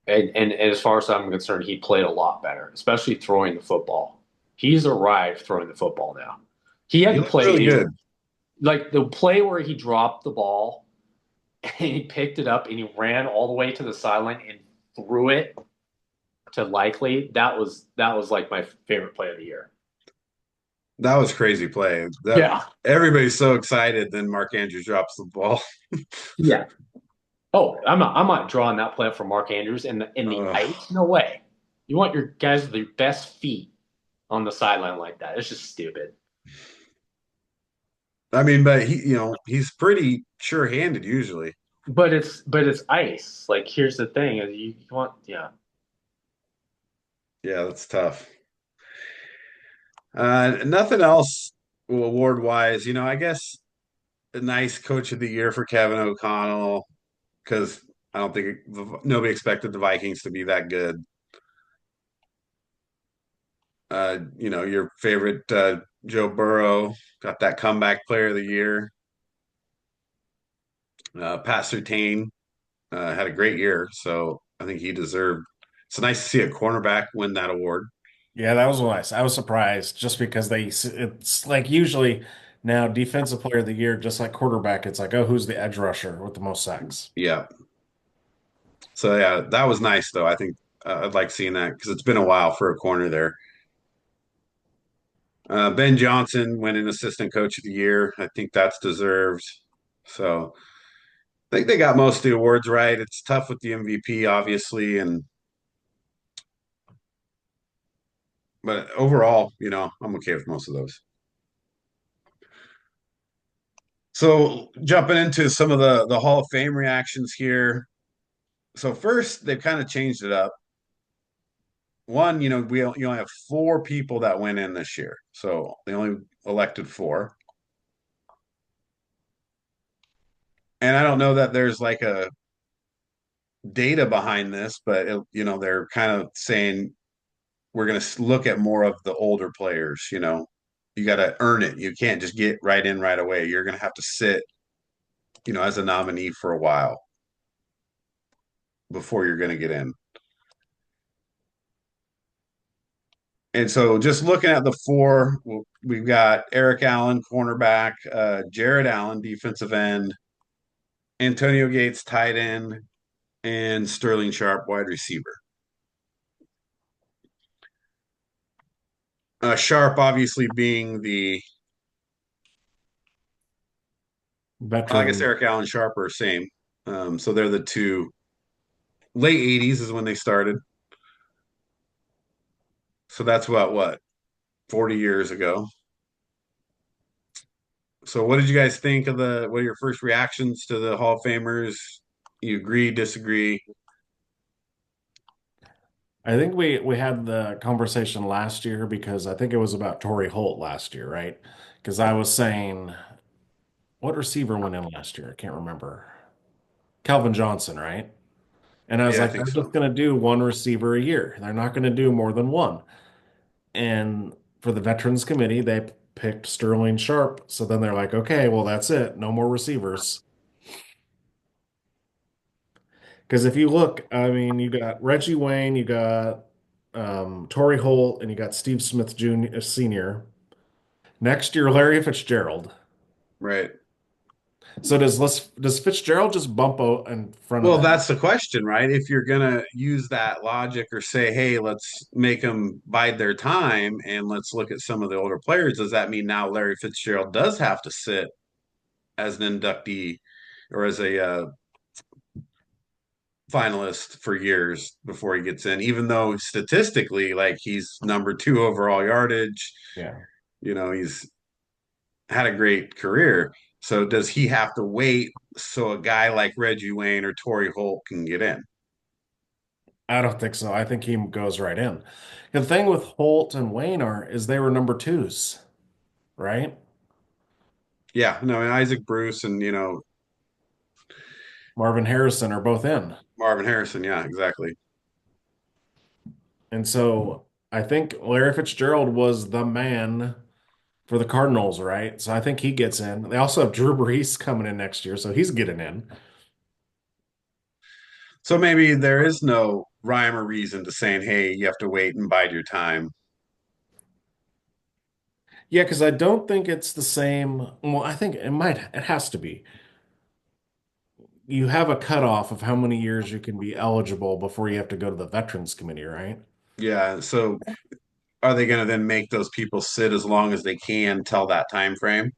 S2: And as far as I'm concerned, he played a lot better, especially throwing the football. He's arrived throwing the football now. He
S1: He
S2: hadn't
S1: looked
S2: played
S1: really good.
S2: like the play where he dropped the ball and he picked it up and he ran all the way to the sideline and threw it to Likely. That was like my favorite play of the year.
S1: That was crazy play.
S2: Yeah.
S1: Everybody's so excited, then Mark Andrews drops the ball.
S2: Yeah. Oh, I'm not drawing that play up for Mark Andrews in the ice. No way. You want your guys with their best feet on the sideline like that. It's just stupid.
S1: I mean, but he's pretty sure-handed usually.
S2: But it's ice. Like here's the thing: is you want
S1: Yeah, that's tough. Nothing else award wise. I guess a nice coach of the year for Kevin O'Connell because I don't think nobody expected the Vikings to be that good. Your favorite Joe Burrow got that comeback player of the year. Pat Surtain had a great year, so I think he deserved. It's nice to see a cornerback win that award.
S3: Yeah, that was nice. I was surprised just because it's like usually now defensive player of the year, just like quarterback, it's like, oh, who's the edge rusher with the most sacks?
S1: Yeah. So yeah, that was nice though. I think I'd like seeing that because it's been a while for a corner there. Ben Johnson winning assistant coach of the year. I think that's deserved. So I think they got most of the awards right. It's tough with the MVP, obviously, but overall, I'm okay with most of those. So jumping into some of the Hall of Fame reactions here. So first, they've kind of changed it up. One, you only have four people that went in this year, so they only elected four. And I don't know that there's like a data behind this, but they're kind of saying we're going to look at more of the older players. You got to earn it. You can't just get right in right away. You're going to have to sit, as a nominee for a while before you're going to get in. And so just looking at the four, we've got Eric Allen, cornerback, Jared Allen, defensive end, Antonio Gates, tight end, and Sterling Sharp, wide receiver. Sharp obviously being I guess
S3: Veteran.
S1: Eric Allen, Sharp are same. So they're the two. Late 80s is when they started. So that's what, 40 years ago. So what did you guys think of what are your first reactions to the Hall of Famers? You agree, disagree?
S3: I think we had the conversation last year because I think it was about Torrey Holt last year, right? Because I was saying, what receiver went in last year? I can't remember. Calvin Johnson, right? And I was
S1: Yeah, I
S3: like,
S1: think
S3: they're
S1: so.
S3: just going to do one receiver a year. They're not going to do more than one. And for the Veterans Committee, they picked Sterling Sharp. So then they're like, okay, well, that's it. No more receivers. Because if you look, I mean, you got Reggie Wayne, you got Torrey Holt, and you got Steve Smith Jr. Sr. Next year, Larry Fitzgerald.
S1: Right.
S3: So does Fitzgerald just bump out in front of
S1: Well,
S3: them?
S1: that's the question, right? If you're gonna use that logic or say, hey, let's make them bide their time and let's look at some of the older players, does that mean now Larry Fitzgerald does have to sit as an inductee or as a finalist for years before he gets in, even though statistically, like he's number two overall yardage,
S3: Yeah.
S1: he's had a great career. So does he have to wait so a guy like Reggie Wayne or Torrey Holt can get in?
S3: I don't think so. I think he goes right in. The thing with Holt and Wayner is they were number twos, right?
S1: Yeah, no, and Isaac Bruce and
S3: Marvin Harrison are both in.
S1: Marvin Harrison. Yeah, exactly.
S3: And so I think Larry Fitzgerald was the man for the Cardinals, right? So I think he gets in. They also have Drew Brees coming in next year, so he's getting in.
S1: So maybe there is no rhyme or reason to saying, hey, you have to wait and bide your time.
S3: Yeah, because I don't think it's the same. Well, I think it has to be. You have a cutoff of how many years you can be eligible before you have to go to the Veterans Committee, right?
S1: Yeah. So are they going to then make those people sit as long as they can till that time frame?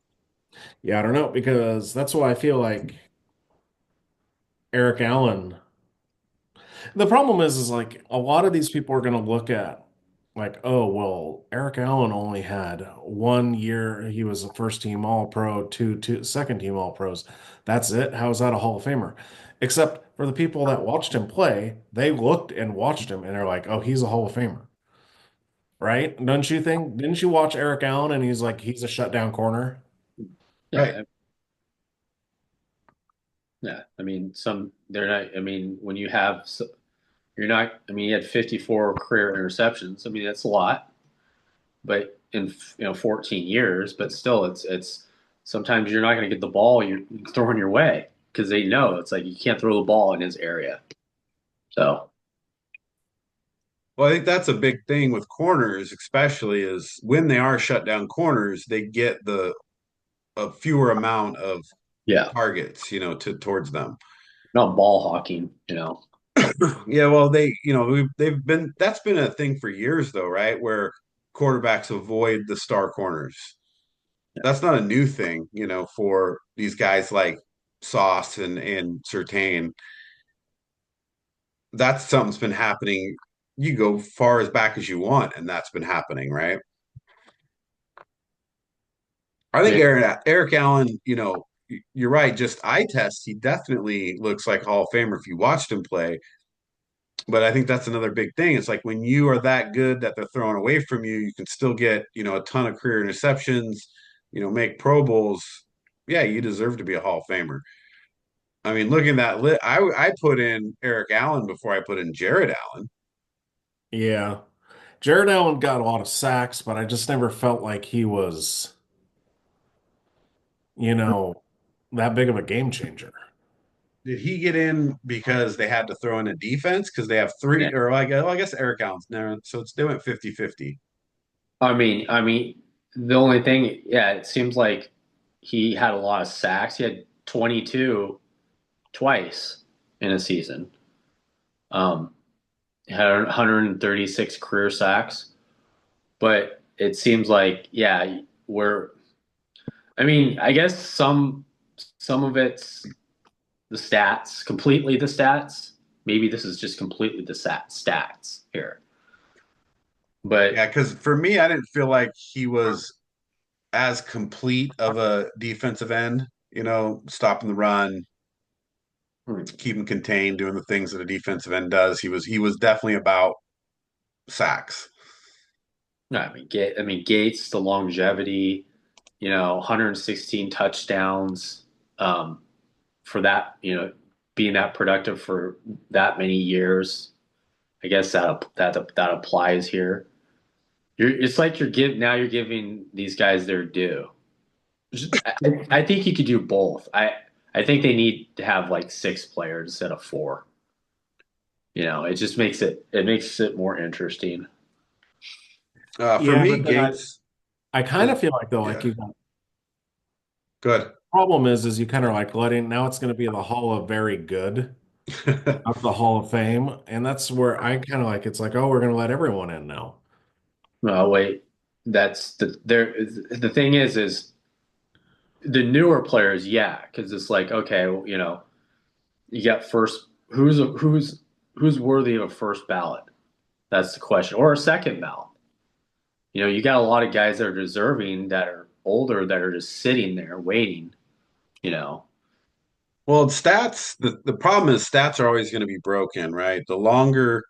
S3: Yeah, I don't know, because that's why I feel like Eric Allen. The problem is like a lot of these people are going to look at like, oh, well, Eric Allen only had 1 year. He was a first team All Pro, second team All Pros. That's it. How is that a Hall of Famer? Except for the people that watched him play, they looked and watched him and they're like, oh, he's a Hall of Famer, right? Don't you think? Didn't you watch Eric Allen and he's like, he's a shutdown corner?
S1: Right.
S2: Yeah, yeah. I mean, they're not. I mean, when you have, you're not. I mean, he had 54 career interceptions. I mean, that's a lot, but in 14 years, but still, it's sometimes you're not going to get the ball you're throwing your way because they know it's like you can't throw the ball in his area. So
S1: Well, I think that's a big thing with corners, especially is when they are shut down corners, they get the a fewer amount of
S2: yeah,
S1: targets, towards them.
S2: not ball hawking.
S1: Yeah, well, they've been that's been a thing for years though, right? Where quarterbacks avoid the star corners. That's not a new thing, for these guys like Sauce and Surtain. That's something that's been happening. You go far as back as you want, and that's been happening, right? I think
S2: Yeah,
S1: Eric Allen, you're right. Just eye test, he definitely looks like Hall of Famer if you watched him play. But I think that's another big thing. It's like when you are that good that they're throwing away from you, you can still get, a ton of career interceptions, make Pro Bowls. Yeah, you deserve to be a Hall of Famer. I mean, looking at that lit, I put in Eric Allen before I put in Jared Allen.
S3: Yeah. Jared Allen got a lot of sacks, but I just never felt like he was, you know, that big of a game changer.
S1: Did he get in because they had to throw in a defense? Because they have
S2: yeah.
S1: three, or like, well, I guess Eric Allen's there. So they went 50-50.
S2: I mean, the only thing, yeah, it seems like he had a lot of sacks. He had 22 twice in a season. He had 136 career sacks, but it seems like, yeah, I mean, I guess some of it's the stats, completely the stats. Maybe this is just completely the stats here.
S1: Yeah,
S2: But
S1: because for me, I didn't feel like he was as complete of a defensive end, stopping the run, keeping contained, doing the things that a defensive end does. He was definitely about sacks.
S2: no, I mean Gates, the longevity, 116 touchdowns, for that, being that productive for that many years. I guess that applies here. It's like you're giving these guys their due. I think you could do both. I think they need to have like six players instead of four. It just makes it more interesting.
S1: For
S3: Yeah,
S1: me,
S3: but then
S1: Gates
S3: I kind
S1: is
S3: of feel like though, like
S1: yeah,
S3: you got
S1: good.
S3: problem is you kind of like letting now it's going to be the Hall of Very Good, not the Hall of Fame, and that's where I kind of like it's like, oh, we're going to let everyone in now.
S2: No, wait. That's the thing is the newer players, yeah, because it's like, okay, well, you got first who's worthy of a first ballot? That's the question. Or a second ballot. You got a lot of guys that are deserving that are older that are just sitting there waiting, you know.
S1: Well, stats, the problem is stats are always going to be broken, right? The longer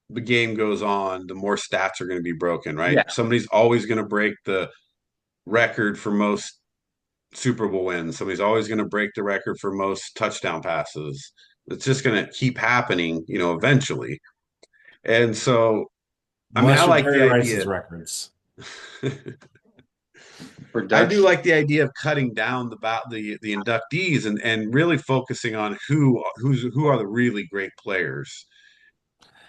S1: the game goes on, the more stats are going to be broken, right?
S2: Yeah.
S1: Somebody's always going to break the record for most Super Bowl wins. Somebody's always going to break the record for most touchdown passes. It's just going to keep happening, eventually. And so, I mean, I
S3: Unless you're
S1: like the
S3: Jerry
S1: idea.
S3: Rice's records.
S1: I do
S2: Production.
S1: like the idea of cutting down the inductees and really focusing on who are the really great players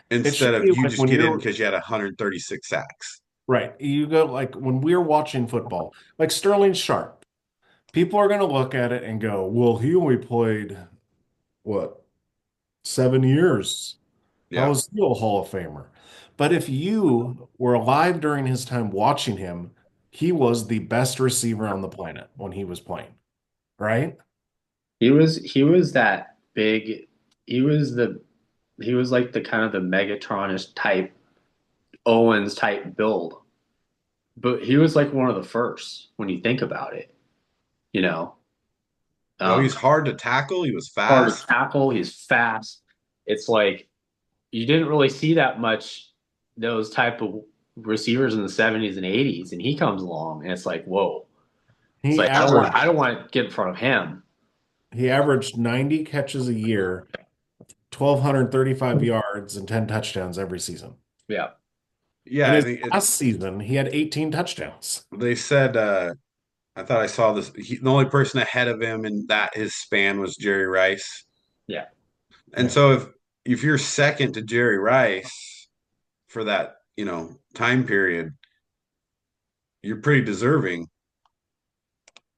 S3: It
S1: instead
S3: should
S1: of
S3: be
S1: you
S3: like
S1: just
S3: when
S1: get in
S3: you're
S1: because you had 136 sacks.
S3: right. You go like when we're watching football, like Sterling Sharp. People are going to look at it and go, well, he only played what, 7 years? How
S1: Yeah.
S3: is he a Hall of Famer? But if you were alive during his time watching him, he was the best receiver on the planet when he was playing, right?
S2: He was that big. He was the he was like the kind of the Megatronish type, Owens type build. But he was like one of the first when you think about it, you know.
S1: Oh, he's
S2: Um,
S1: hard to tackle. He was
S2: hard to
S1: fast.
S2: tackle, he's fast. It's like you didn't really see that much those type of receivers in the 70s and 80s, and he comes along and it's like, whoa. It's
S3: He
S2: like I don't want to get in front of him.
S3: he averaged 90 catches a year, 1,235 yards, and 10 touchdowns every season.
S2: Yeah.
S1: Yeah,
S3: In
S1: I
S3: his
S1: think
S3: last season, he had 18 touchdowns.
S1: they said. I thought I saw this. The only person ahead of him in that his span was Jerry Rice.
S2: Yeah.
S1: And
S3: Yeah.
S1: so if you're second to Jerry Rice for that time period, you're pretty deserving.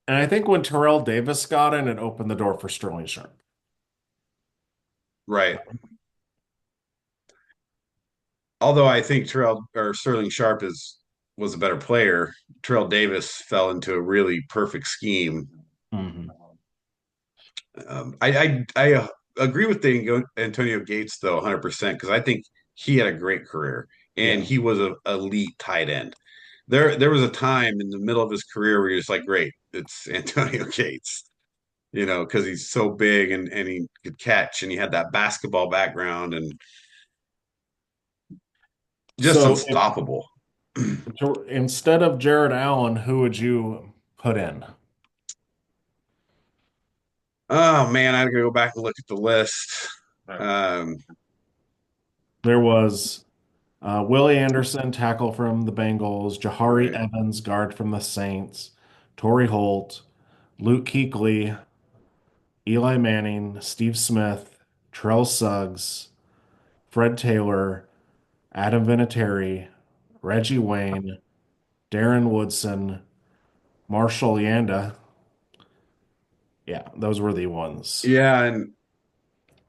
S3: And I think when Terrell Davis got in, it opened the door for Sterling Sharp.
S1: Right. Although I think Terrell or Sterling Sharp was a better player, Terrell Davis fell into a really perfect scheme.
S3: Mhm.
S1: I agree with the Antonio Gates though 100% because I think he had a great career and
S3: Yeah.
S1: he was a elite tight end. There was a time in the middle of his career where he was like, great, it's Antonio Gates, because he's so big and he could catch and he had that basketball background and just
S3: So
S1: unstoppable.
S3: instead of Jared Allen, who would you put in?
S1: Oh man, I gotta go back and look at the list. Um,
S3: There was Willie Anderson, tackle from the Bengals, Jahari
S1: right.
S3: Evans, guard from the Saints, Torrey Holt, Luke Kuechly, Eli Manning, Steve Smith, Terrell Suggs, Fred Taylor, Adam Vinatieri, Reggie Wayne, Darren Woodson, Marshall Yanda. Yeah, those were the ones.
S1: Yeah, and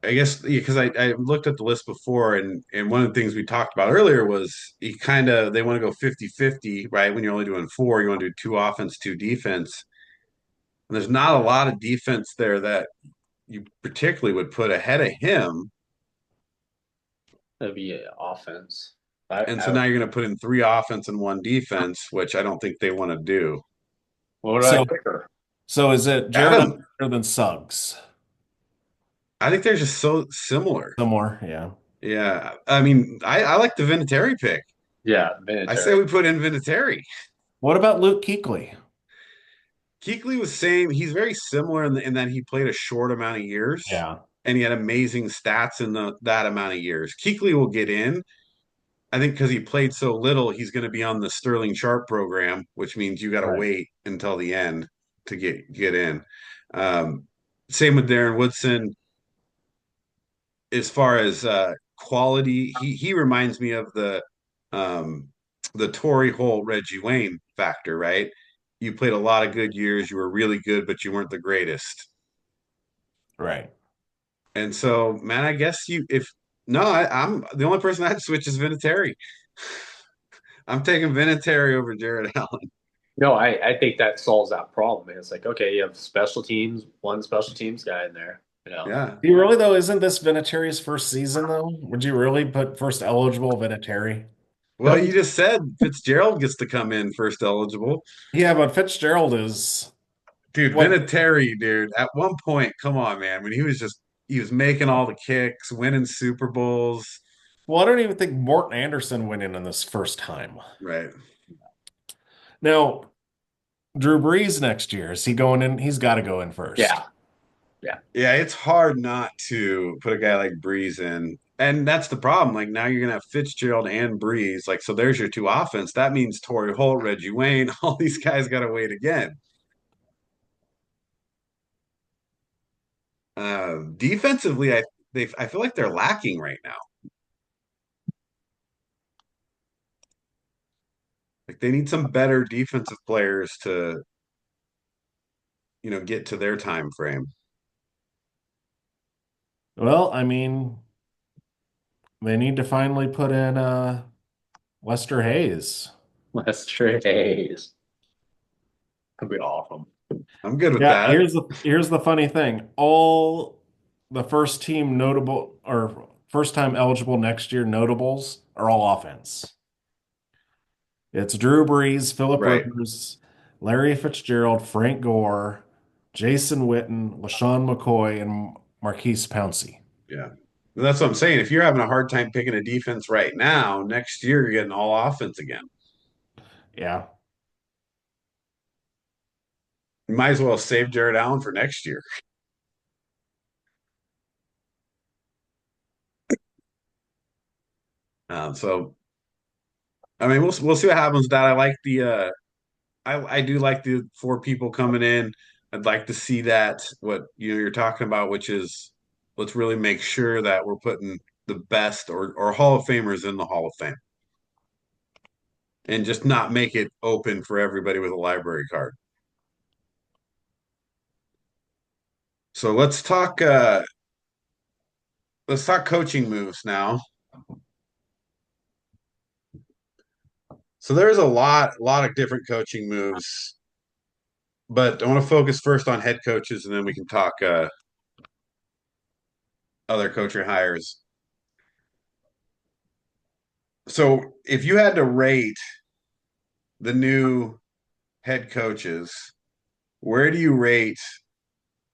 S1: I guess because I looked at the list before and one of the things we talked about earlier was they want to go 50-50, right? When you're only doing four, you want to do two offense, two defense. And there's not a lot of defense there that you particularly would put ahead of him.
S2: That'd be an offense. I,
S1: And so
S2: I
S1: now you're going to put in three offense and one defense, which I don't think they want to do.
S2: what would I
S3: So,
S2: pick her?
S3: so is it Jared Allen
S1: Adam,
S3: better than Suggs?
S1: I think they're just so similar.
S3: Somewhere, yeah.
S1: Yeah. I mean, I like the Vinatieri pick.
S2: Yeah,
S1: I say
S2: military.
S1: we put in Vinatieri.
S3: What about Luke Kuechly?
S1: Kuechly was same. He's very similar in that he played a short amount of years
S3: Yeah,
S1: and he had amazing stats in that amount of years. Kuechly will get in. I think because he played so little, he's going to be on the Sterling Sharp program, which means you got to
S3: right.
S1: wait until the end to get in. Um, Same with Darren Woodson. As far as quality, he reminds me of um, the Torrey Holt Reggie Wayne factor, right? you played a lot of good years. You were really good, but you weren't the greatest.
S3: Right.
S1: And so, man, I guess you if no, I'm the only person I'd switch is Vinatieri. I'm taking Vinatieri over Jared Allen.
S2: No, I think that solves that problem. And it's like, okay, you have special teams, one special teams guy in there, you know.
S1: Yeah.
S3: You really though, isn't this Vinatieri's first season though? Would you really put first eligible Vinatieri?
S1: Well, you just said Fitzgerald gets to come in first eligible.
S3: Yeah, but Fitzgerald is
S1: Dude,
S3: what?
S1: Vinatieri, dude, at one point, come on, man, when he was making all the kicks, winning Super Bowls.
S3: Well, I don't even think Morton Anderson went in this first time.
S1: Right.
S3: Now, Drew Brees next year, is he going in? He's got to go in first.
S2: Yeah. Yeah.
S1: Yeah, it's hard not to put a guy like Breeze in. And that's the problem. Like now you're gonna have Fitzgerald and Breeze. Like, so there's your two offense. That means Torrey Holt, Reggie Wayne, all these guys gotta wait again. Defensively, I feel like they're lacking right now. Like they need some better defensive players to, get to their time frame.
S3: Well, I mean, they need to finally put in Lester Hayes.
S2: Lester Hayes. That'd be awesome.
S1: I'm good with
S3: Yeah,
S1: that.
S3: here's the funny thing. All the first team notable or first time eligible next year notables are all offense. It's Drew Brees, Philip
S1: Right.
S3: Rivers, Larry Fitzgerald, Frank Gore, Jason Witten, LaShawn McCoy, and Marquise Pouncey.
S1: Yeah. That's what I'm saying. If you're having a hard time picking a defense right now, next year you're getting all offense again.
S3: Yeah.
S1: You might as well save Jared Allen for next year. So I mean, we'll see what happens with that. I like the I do like the four people coming in. I'd like to see that what you're talking about, which is let's really make sure that we're putting the best or Hall of Famers in the Hall of Fame, and just not make it open for everybody with a library card. So let's talk coaching moves now. So there's a lot of different coaching moves, but I want to focus first on head coaches, and then we can talk other coaching hires. So if you had to rate the new head coaches, where do you rate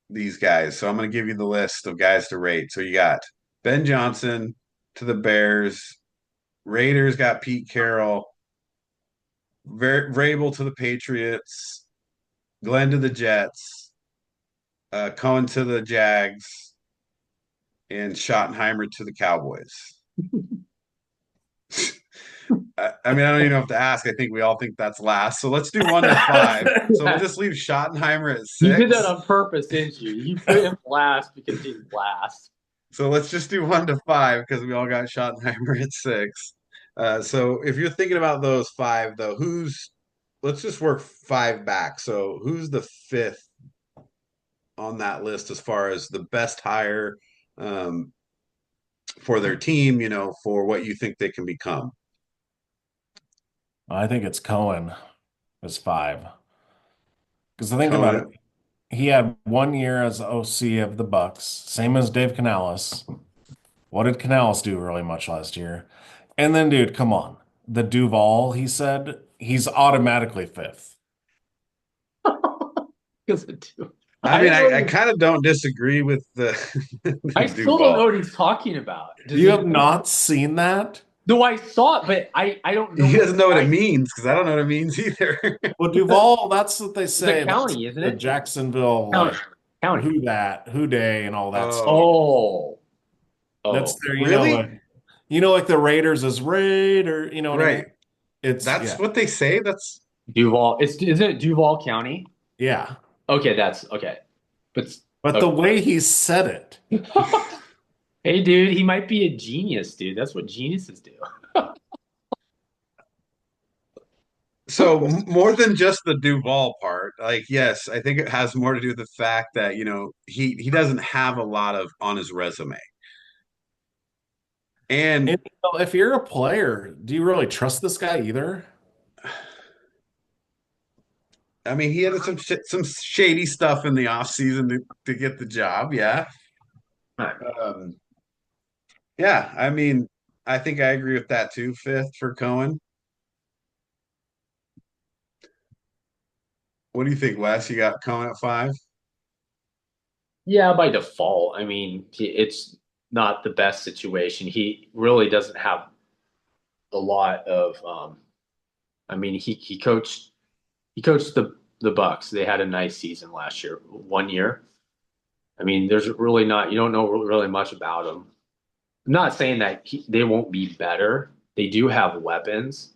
S1: these guys? So I'm going to give you the list of guys to rate. So you got Ben Johnson to the Bears, Raiders got Pete Carroll, Vrabel to the Patriots, Glenn to the Jets, Cohen to the Jags, and Schottenheimer to the Cowboys. I mean, I don't even have to ask. I think we all think that's last. So let's do 1 to 5. So we'll just leave Schottenheimer at 6.
S2: You did that on purpose, didn't you? You put him last because he's last.
S1: So let's just do 1 to 5 because we all got Schottenheimer at 6. So if you're thinking about those five, though, let's just work five back. So who's the fifth on that list as far as the best hire um, for their team, for what you think they can become?
S3: I think it's Cohen as 5. Because think about it.
S1: Cohen,
S3: He had 1 year as OC of the Bucks, same as Dave Canales. What did Canales do really much last year? And then, dude, come on. The Duval, he said, he's automatically 5th.
S2: Because of two.
S1: I mean, I kind of don't disagree with the
S2: I still don't know what he's talking about.
S3: You have not seen that?
S2: No, I saw it, but I don't know.
S1: He doesn't know what it means because I don't know what it means either.
S3: Well, Duval, that's what they say.
S2: It's a county, isn't
S3: The
S2: it?
S3: Jacksonville,
S2: County.
S3: who that, who day, and all that
S1: Oh.
S3: stuff.
S2: Oh.
S3: That's their,
S1: Really?
S3: Like the Raiders is Raider, you know what I mean?
S1: Right.
S3: That's
S1: what they say. That's
S2: Duval. Isn't it Duval County?
S3: yeah.
S2: Okay, that's okay. But
S3: the way he said it.
S2: Hey, dude, he might be a genius, dude. That's what geniuses do.
S1: So more than just the Duval part, like yes, I think it has more to do with the fact that he doesn't have a lot of on his resume, and
S3: And if you're a player, do you really trust this guy either?
S1: I mean he had some shady stuff in the offseason to get the job. Yeah, um, yeah. I mean I think I agree with that too. Fifth for Cohen. What do you think, Wes? You got Cohen at five?
S2: Yeah, by default. I mean, it's not the best situation. He really doesn't have a lot of. I mean, he coached the Bucks. They had a nice season last year, 1 year. I mean, there's really not. You don't know really much about them. I'm not saying that they won't be better. They do have weapons,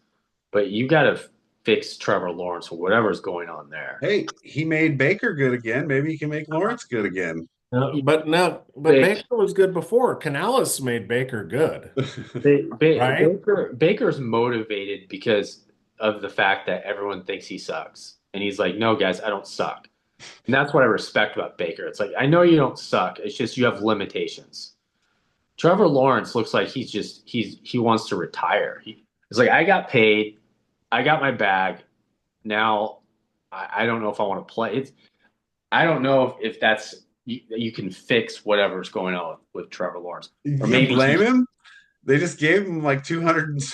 S2: but you got to fix Trevor Lawrence or whatever's going on there.
S1: Hey, he made Baker good again. Maybe he can make Lawrence good again.
S3: But
S2: They,
S3: Baker was good before. Canales made Baker good, right?
S2: Baker's motivated because of the fact that everyone thinks he sucks. And he's like, no, guys, I don't suck. And that's what I respect about Baker. It's like, I know you don't suck. It's just you have limitations. Trevor Lawrence looks like he wants to retire. It's like, I got paid. I got my bag. Now I don't know if I want to play. I don't know if that's you can fix whatever's going on with Trevor Lawrence.
S1: You
S2: Or
S1: can
S2: maybe
S1: blame him. They just gave him like $250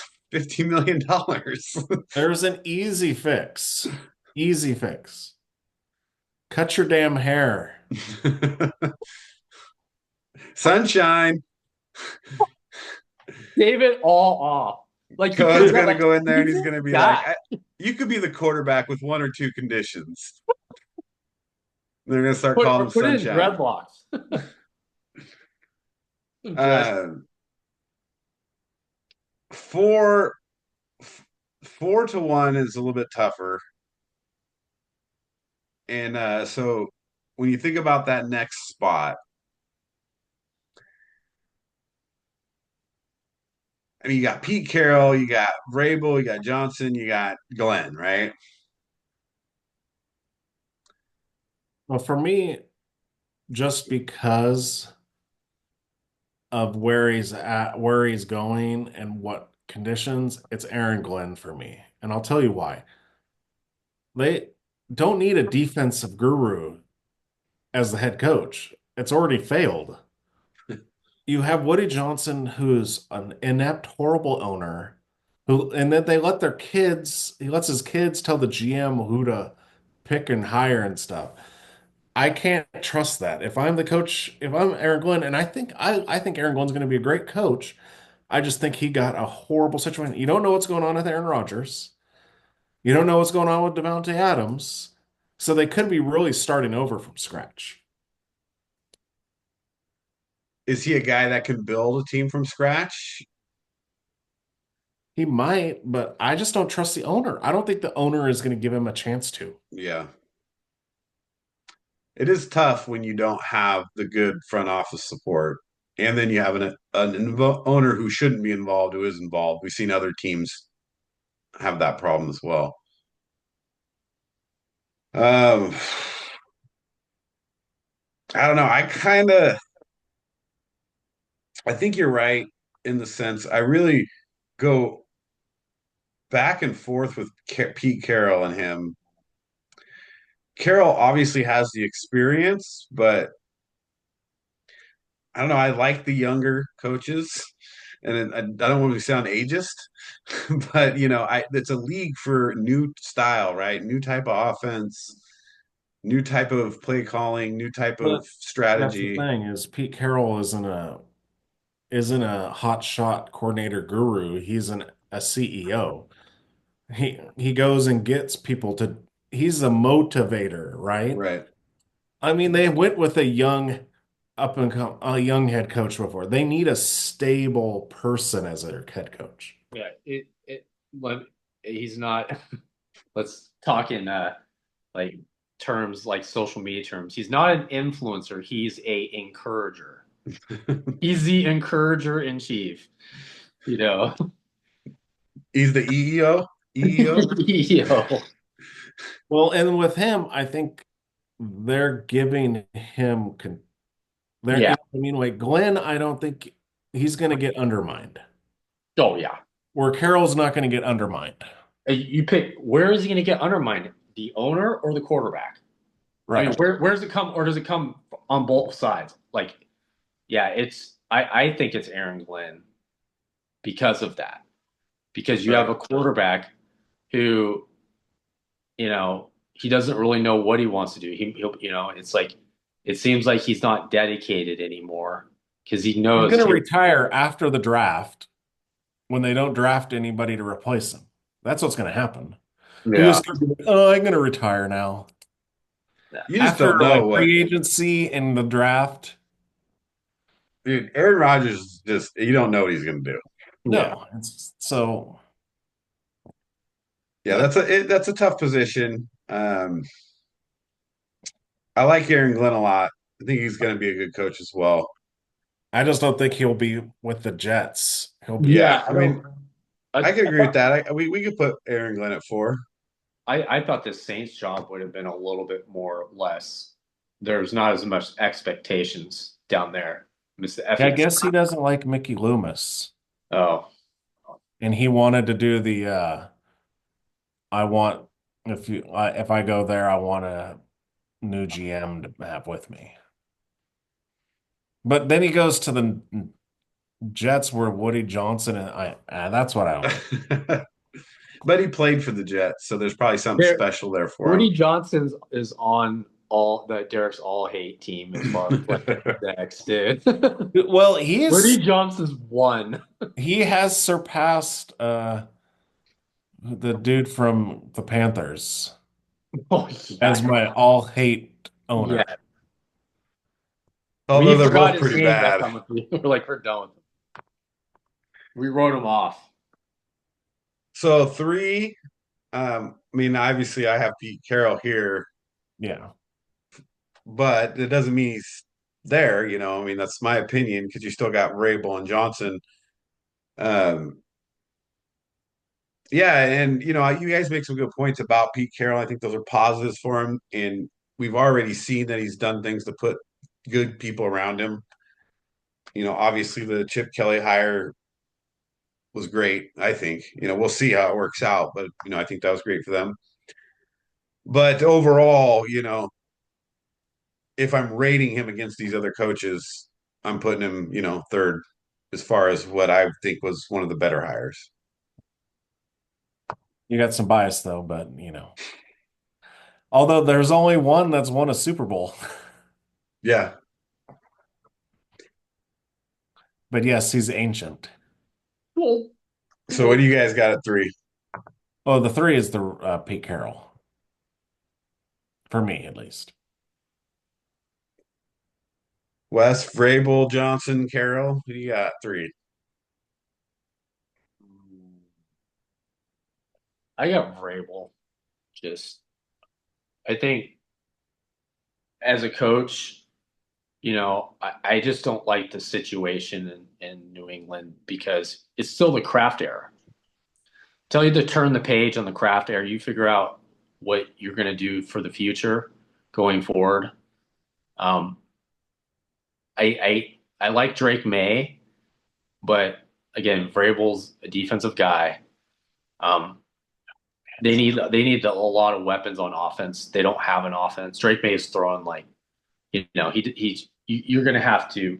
S1: million.
S3: There's an easy fix. Easy fix. Cut your damn hair.
S1: Sunshine.
S2: save it all off. Like you could
S1: Cohen's
S2: have
S1: gonna
S2: like
S1: go in there and
S2: he's
S1: he's
S2: this
S1: gonna be like,
S2: guy.
S1: "You could be the quarterback with one or two conditions." They're gonna start calling him
S2: Put it in
S1: Sunshine.
S2: dreadlocks. Just
S1: Uh, four, 4-1 is a little bit tougher, and so when you think about that next spot, I mean, you got Pete Carroll, you got Vrabel, you got Johnson, you got Glenn, right?
S3: Well, for me, just because of where he's at, where he's going, and what conditions, it's Aaron Glenn for me. And I'll tell you why. They don't need a defensive guru as the head coach. It's already failed. You have Woody Johnson, who's an inept, horrible owner, and then they let their kids, he lets his kids tell the GM who to pick and hire and stuff. I can't trust that. If I'm the coach, if I'm Aaron Glenn, and I think Aaron Glenn's going to be a great coach. I just think he got a horrible situation. You don't know what's going on with Aaron Rodgers. You don't know what's going on with Devontae Adams. So they could be really starting over from scratch.
S1: Is he a guy that can build a team from scratch?
S3: He might, but I just don't trust the owner. I don't think the owner is going to give him a chance to.
S1: Yeah. It is tough when you don't have the good front office support, and then you have an owner who shouldn't be involved who is involved. We've seen other teams have that problem as well. Um, I don't know. I think you're right in the sense I really go back and forth with Pete Carroll and him. Carroll obviously has the experience, but I don't know. I like the younger coaches, and I don't want to sound ageist, but it's a league for new style, right? New type of offense, new type of play calling, new type of
S3: But that's the
S1: strategy.
S3: thing is Pete Carroll isn't a hot shot coordinator guru. He's a CEO. He goes and gets people to he's a motivator, right?
S1: Right.
S3: I mean, they went with a young a young head coach before. They need a stable person as their head coach.
S2: yeah, when he's not. Let's talk in like terms like social media terms. He's not an influencer. He's a encourager. He's the encourager in chief. You know,
S1: He's the EEO. EO.
S2: Yo.
S3: Well, and with him, I think they're giving him they're
S2: Yeah.
S3: I mean, like Glenn, I don't think he's going to get undermined.
S2: Oh yeah.
S3: Where Carroll's not going to get undermined.
S2: You pick where is he going to get undermined? The owner or the quarterback? I mean,
S3: Right.
S2: where does it come, or does it come on both sides? Like, yeah, I think it's Aaron Glenn because of that. Because you have
S1: Right.
S2: a quarterback who, he doesn't really know what he wants to do. He'll, it's like it seems like he's not dedicated anymore because he
S3: He's
S2: knows
S3: going to
S2: he,
S3: retire after the draft when they don't draft anybody to replace him. That's what's going to happen. He
S2: yeah.
S3: just going to be like, oh, I'm going to retire now.
S1: You just
S3: After
S1: don't know
S3: like
S1: what,
S3: free agency and the draft,
S1: dude. Aaron Rodgers just you don't know what he's going to do.
S2: Yeah.
S3: no. So
S1: Yeah, that's a tough position. I like Aaron Glenn a lot. I think he's going to be a good coach as well.
S3: I just don't think he'll be with the Jets. He'll be,
S1: Yeah,
S2: Yeah,
S1: I mean, I could
S2: I
S1: agree with
S2: thought
S1: that. We could put Aaron Glenn at 4.
S2: I thought the Saints job would have been a little bit more less. There's not as much expectations down there. Mr.
S3: I
S2: Effie.
S3: guess he doesn't like Mickey Loomis.
S2: Oh,
S3: And he wanted to do the I want if I go there, I want a new GM to have with me. But then he goes to the Jets where Woody Johnson and that's what I don't like.
S1: But he played for the Jets, so there's probably something
S2: there.
S1: special there for him.
S2: Woody Johnson's is on all the Derek's all hate team as far as like next, dude.
S3: Well,
S2: Woody Johnson's won.
S3: he has surpassed the dude from the Panthers
S2: Oh
S3: as
S2: yeah,
S3: my all hate owner.
S2: yeah.
S1: Although
S2: We
S1: they're
S2: forgot
S1: both
S2: his
S1: pretty
S2: name that
S1: bad.
S2: time. We're like we're done with him. We wrote him off.
S1: So 3, I mean, obviously I have Pete Carroll here,
S3: Yeah.
S1: but it doesn't mean he's there, you know. I mean, that's my opinion because you still got Rabel and Johnson. Um, yeah, and you guys make some good points about Pete Carroll. I think those are positives for him, and we've already seen that he's done things to put good people around him. Obviously the Chip Kelly hire was great. I think, we'll see how it works out, but I think that was great for them. But overall, if I'm rating him against these other coaches, I'm putting him, third as far as what I think was one of the better hires.
S3: You got some bias though, but although there's only one that's won a Super Bowl.
S1: Yeah.
S3: But yes, he's ancient.
S2: Well,
S1: So what do you guys got at 3?
S3: Oh, the 3 is the Pete Carroll. For me, at least.
S1: Wes, Vrabel, Johnson, Carroll. Who do you got 3?
S2: I got Vrabel. Just, I think as a coach, I just don't like the situation in New England because it's still the Kraft era. Tell you to turn the page on the Kraft era, you figure out what you're going to do for the future going forward. Um, I like Drake May, but again, Vrabel's a defensive guy. Um, they need a lot of weapons on offense. They don't have an offense. Drake May is throwing like, you're going to have to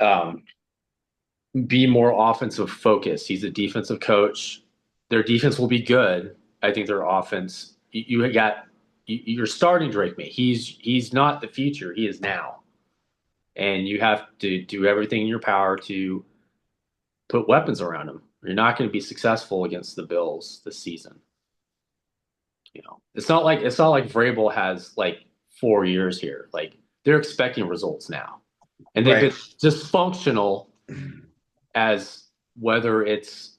S2: um, be more offensive focused. He's a defensive coach. Their defense will be good. I think their offense. You're starting Drake May. He's not the future. He is now, and you have to do everything in your power to put weapons around him. You're not going to be successful against the Bills this season. It's not like Vrabel has like 4 years here. Like they're expecting results now, and they've been
S1: Right.
S2: dysfunctional as whether it's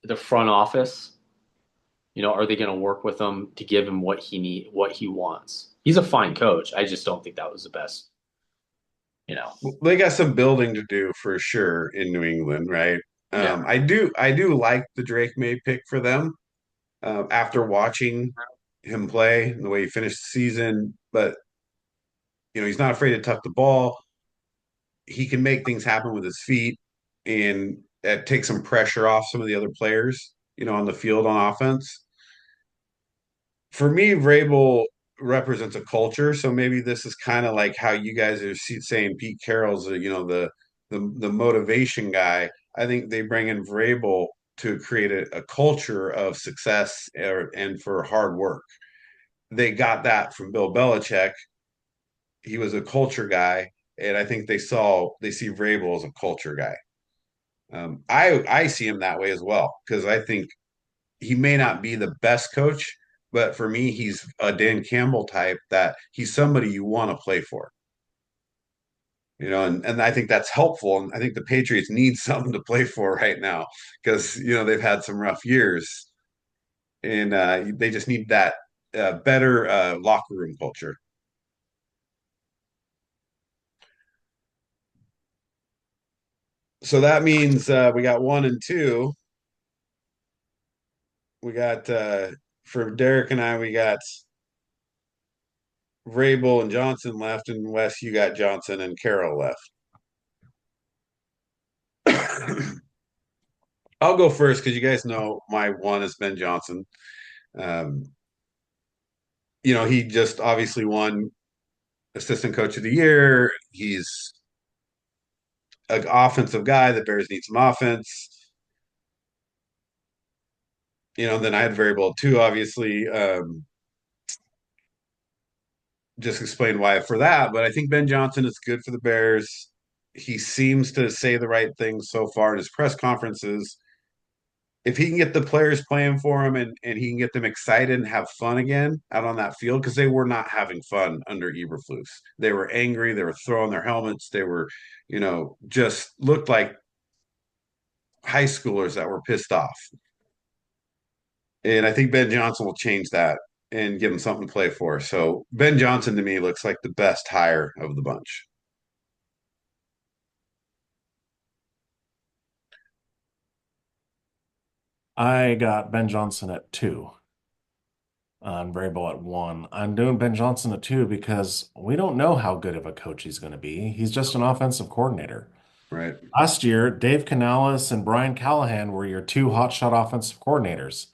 S2: the front office. Are they going to work with him to give him what he wants? He's a fine coach. I just don't think that was the best.
S1: They got some building to do for sure in New England, right?
S2: Yeah.
S1: I do like the Drake May pick for them after watching him play and the way he finished the season. But he's not afraid to tuck the ball. He can make things happen with his feet, and that takes some pressure off some of the other players, on the field on offense. For me, Vrabel represents a culture. So maybe this is kind of like how you guys are saying Pete Carroll's, the motivation guy. I think they bring in Vrabel to create a culture of success and for hard work. They got that from Bill Belichick. He was a culture guy, and I think they see Vrabel as a culture guy. I see him that way as well because I think he may not be the best coach, but for me, he's a Dan Campbell type that he's somebody you want to play for. And I think that's helpful. And I think the Patriots need something to play for right now because they've had some rough years, and they just need that better locker room culture. So that means we got 1 and 2. We got for Derek and I, we got Vrabel and Johnson left, and Wes, you got Johnson and Carroll left. I'll go first because you guys know my one is Ben Johnson. Um, he just obviously won assistant coach of the year. He's an offensive guy. The Bears need some offense. Then I had variable two, obviously. Just explain why for that, but I think Ben Johnson is good for the Bears. He seems to say the right things so far in his press conferences. If he can get the players playing for him and he can get them excited and have fun again out on that field, because they were not having fun under Eberflus. They were angry. They were throwing their helmets. They were, just looked like high schoolers that were pissed off. And I think Ben Johnson will change that and give them something to play for. So Ben Johnson to me looks like the best hire of the bunch.
S3: I got Ben Johnson at 2 and Vrabel at 1. I'm doing Ben Johnson at 2 because we don't know how good of a coach he's going to be. He's just an offensive coordinator.
S1: Right.
S3: Last year, Dave Canales and Brian Callahan were your two hotshot offensive coordinators.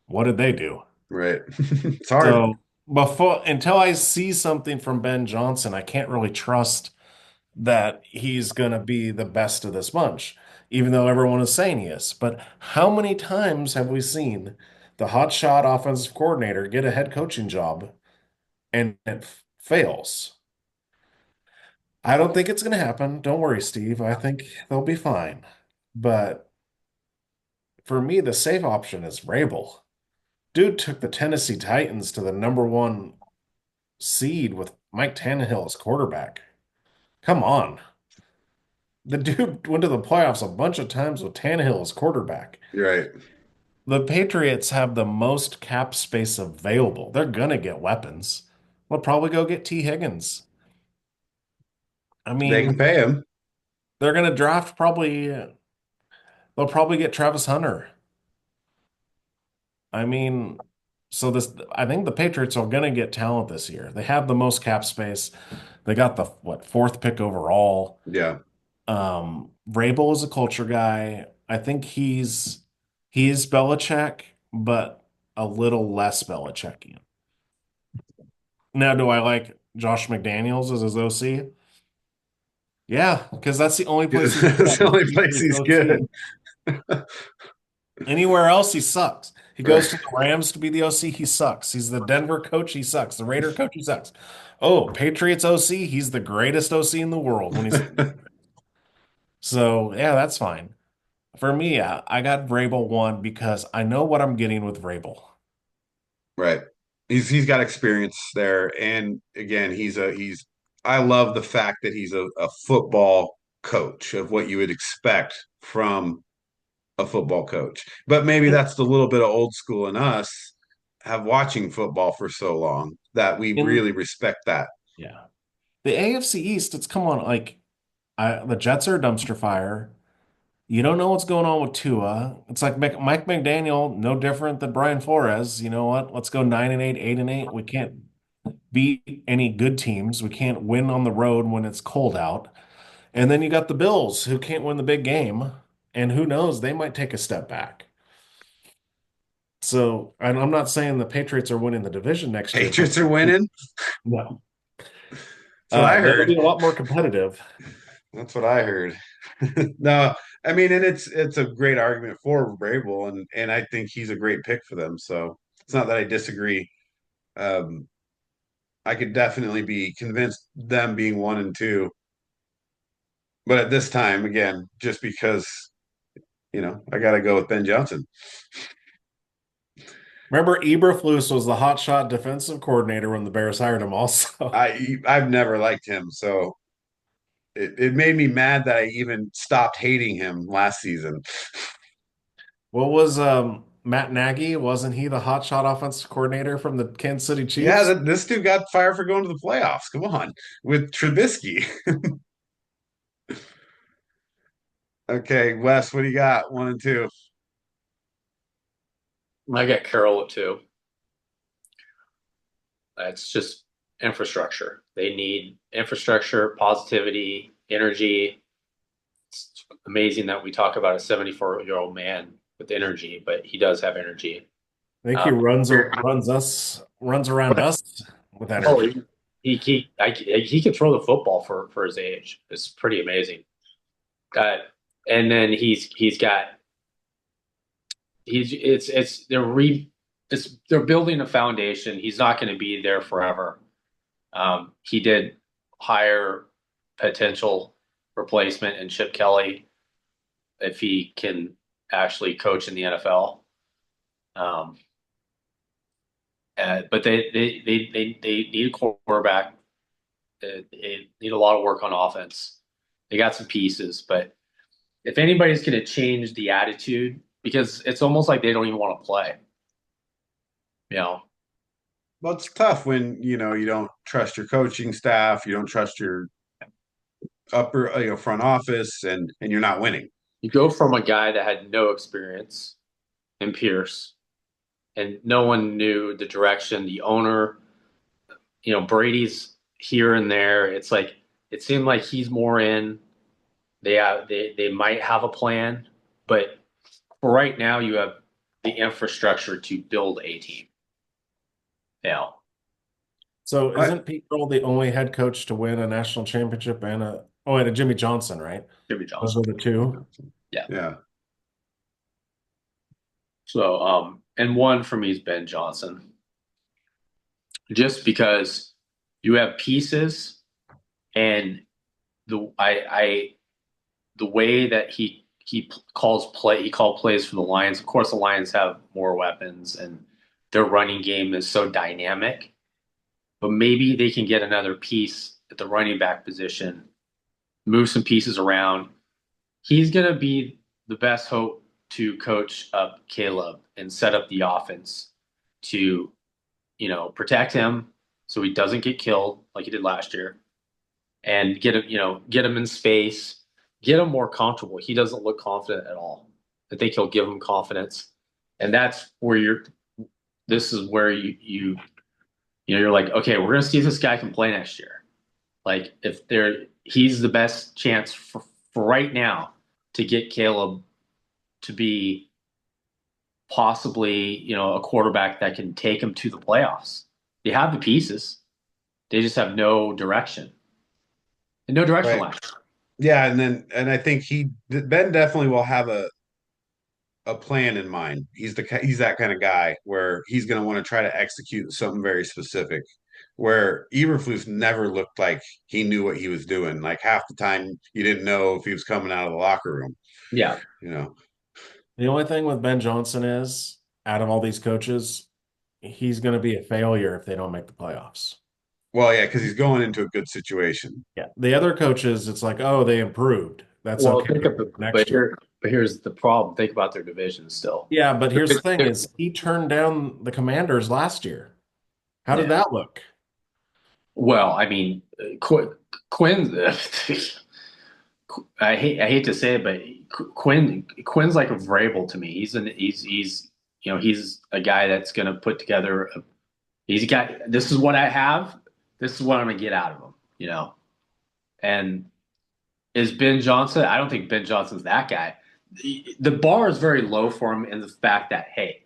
S3: What did they do?
S1: Right. It's hard.
S3: So until I see something from Ben Johnson, I can't really trust that he's going to be the best of this bunch, even though everyone is saying he is. But how many times have we seen the hotshot offensive coordinator get a head coaching job and it fails? I don't think it's going to happen. Don't worry, Steve. I think they'll be fine. But for me, the safe option is Vrabel. Dude took the Tennessee Titans to the number 1 seed with Mike Tannehill as quarterback. Come on. The dude went to the playoffs a bunch of times with Tannehill as quarterback.
S1: You're right.
S3: The Patriots have the most cap space available. They're gonna get weapons. We'll probably go get T. Higgins. I
S1: They
S3: mean,
S1: can pay him.
S3: they're gonna draft they'll probably get Travis Hunter. I mean, I think the Patriots are gonna get talent this year. They have the most cap space. They got the fourth pick overall.
S1: Yeah.
S3: Vrabel is a culture guy. I think he's Belichick, but a little less Belichickian. Now, do I like Josh McDaniels as his OC? Yeah, because that's the only place he's good
S1: It's
S3: at
S1: the
S3: is
S1: only
S3: being
S1: place
S3: his
S1: he's good.
S3: OC. Anywhere else, he sucks. He
S1: Right.
S3: goes to the Rams to be the OC, he sucks. He's the Denver coach, he sucks. The Raider coach, he sucks. Oh, Patriots OC, he's the greatest OC in the world when he's so yeah, that's fine. For me, yeah, I got Vrabel 1 because I know what I'm getting with Vrabel.
S1: Right. He's got experience there. And again, he's I love the fact that he's a football coach of what you would expect from a football coach. But maybe that's the little bit of old school in us have watching football for so long that we
S3: In
S1: really respect that.
S3: Yeah. The AFC East, it's come on, like the Jets are a dumpster fire. You don't know what's going on with Tua. It's like Mike McDaniel, no different than Brian Flores. You know what? Let's go 9-8, 8-8. We can't beat any good teams. We can't win on the road when it's cold out. And then you got the Bills who can't win the big game. And who knows, they might take a step back. So, and I'm not saying the Patriots are winning the division next year, but
S1: Patriots are winning.
S3: no.
S1: That's what I
S3: They'll
S1: heard.
S3: be a lot more competitive.
S1: That's what I heard. No, I mean, and it's a great argument for Vrabel, and I think he's a great pick for them. So it's not that I disagree. Um, I could definitely be convinced them being 1 and 2, but at this time, again, just because I got to go with Ben Johnson.
S3: Remember, Eberflus was the hotshot defensive coordinator when the Bears hired him also.
S1: I've never liked him, so it made me mad that I even stopped hating him last season.
S3: What was Matt Nagy? Wasn't he the hotshot offensive coordinator from the Kansas City
S1: Yeah,
S3: Chiefs?
S1: this dude got fired for going to the playoffs. Come on, with Trubisky. Okay, Wes, what do you got? 1 and 2.
S2: I got Carroll at 2. It's just infrastructure. They need infrastructure, positivity, energy. It's amazing that we talk about a 74-year-old man with energy, but he does have energy.
S3: I think he runs around us with
S2: Oh,
S3: energy.
S2: he can throw the football for his age. It's pretty amazing. Uh, and then he's got it's they're building a foundation. He's not going to be there forever. He did hire potential replacement in Chip Kelly if he can actually coach in the NFL. Um, but they need a quarterback. They need a lot of work on offense. They got some pieces, but if anybody's going to change the attitude, because it's almost like they don't even want to play. You know,
S1: Well, it's tough when you don't trust your coaching staff, you don't trust your upper front office, and you're not winning.
S2: you go from a guy that had no experience in Pierce, and no one knew the direction. The owner, Brady's here and there. It's like it seemed like he's more in. They might have a plan, but for right now, you have the infrastructure to build a team. Yeah.
S3: So
S1: I,
S3: isn't Pete Carroll the only head coach to win a national championship and a Jimmy Johnson, right?
S2: Jimmy
S3: Those
S2: Johnson.
S3: are the two.
S2: Yeah.
S1: yeah.
S2: So, and one for me is Ben Johnson, just because you have pieces and the way that he called plays for the Lions. Of course, the Lions have more weapons and their running game is so dynamic, but maybe they can get another piece at the running back position, move some pieces around. He's going to be the best hope to coach up Caleb and set up the offense to, protect him so he doesn't get killed like he did last year, and get him in space, get him more comfortable. He doesn't look confident at all. I think he'll give him confidence, and that's where this is where you're like, okay, we're gonna see if this guy can play next year. Like he's the best chance for right now to get Caleb to be possibly, a quarterback that can take him to the playoffs. They have the pieces. They just have no direction. And no direction
S1: Right.
S2: left.
S1: Yeah, and I think Ben definitely will have a plan in mind. He's that kind of guy where he's going to want to try to execute something very specific. Where Eberflus never looked like he knew what he was doing. Like half the time, you didn't know if he was coming out of the locker room.
S2: Yeah.
S1: You know.
S3: The only thing with Ben Johnson is, out of all these coaches, he's going to be a failure if they don't make the playoffs.
S1: Well, yeah, because he's going into a good situation.
S3: Yeah. The other coaches, it's like, oh, they improved. That's
S2: Well,
S3: okay next
S2: but
S3: year.
S2: here's the problem. Think about their division still.
S3: Yeah, but here's the thing is he turned down the Commanders last year. How did
S2: Yeah.
S3: that look?
S2: Well, I mean, Quinn. I hate to say it, but Quinn's like a Vrabel to me. He's a guy that's going to put together. He's got this is what I have. This is what I'm going to get out of him. And is Ben Johnson? I don't think Ben Johnson's that guy. The bar is very low for him in the fact that, hey,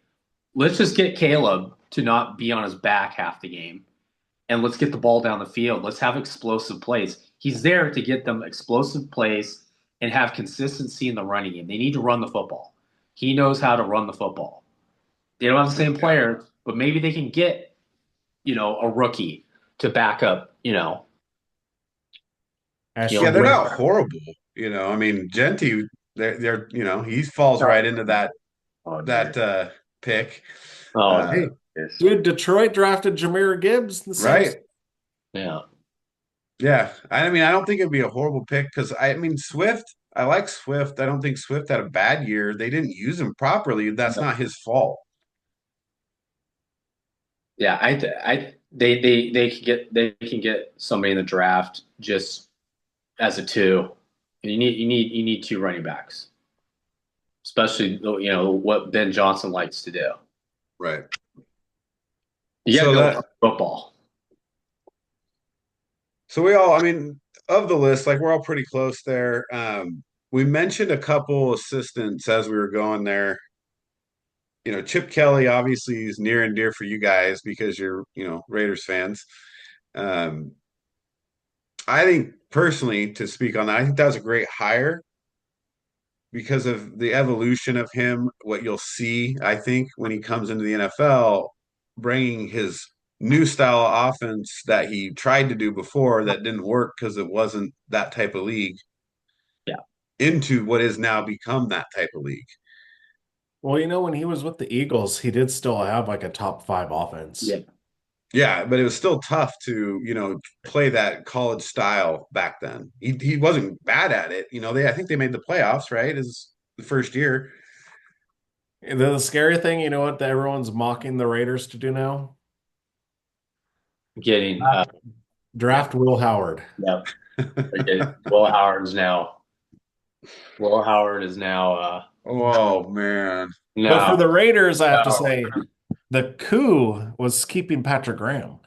S2: let's just get Caleb to not be on his back half the game, and let's get the ball down the field. Let's have explosive plays. He's there to get them explosive plays and have consistency in the running game. They need to run the football. He knows how to run the football. They don't have the same player, but maybe they can get, a rookie to back up,
S1: Yeah, they're not horrible. I mean, Genty, they're he falls right into that pick.
S3: Hey, dude, Detroit drafted Jahmyr Gibbs.
S1: Right.
S2: Yeah.
S1: Yeah. I mean, I don't think it'd be a horrible pick because Swift, I like Swift. I don't think Swift had a bad year. They didn't use him properly. That's not his fault.
S2: Yeah, they can get somebody in the draft just as a two. And you need two running backs, especially what Ben Johnson likes to do.
S1: Right.
S2: You got to go for football.
S1: So of the list, like we're all pretty close there. We mentioned a couple assistants as we were going there. Chip Kelly obviously is near and dear for you guys because you're, Raiders fans. I think personally, to speak on that, I think that was a great hire because of the evolution of him. What you'll see, I think, when he comes into the NFL, bringing his new style of offense that he tried to do before that didn't work because it wasn't that type of league.
S2: Yeah.
S1: Into what is now become that type of league.
S3: Well, when he was with the Eagles, he did still have like a top 5 offense.
S2: Yeah.
S1: Yeah, but it was still tough to, play that college style back then. He wasn't bad at it. I think they made the playoffs, right? Is the first year.
S3: The scary thing, you know what everyone's mocking the Raiders to do now?
S2: Getting
S3: draft Will Howard.
S2: Yeah. Will Howard is now
S1: oh man.
S3: No. But for the Raiders, I have to say the coup was keeping Patrick Graham.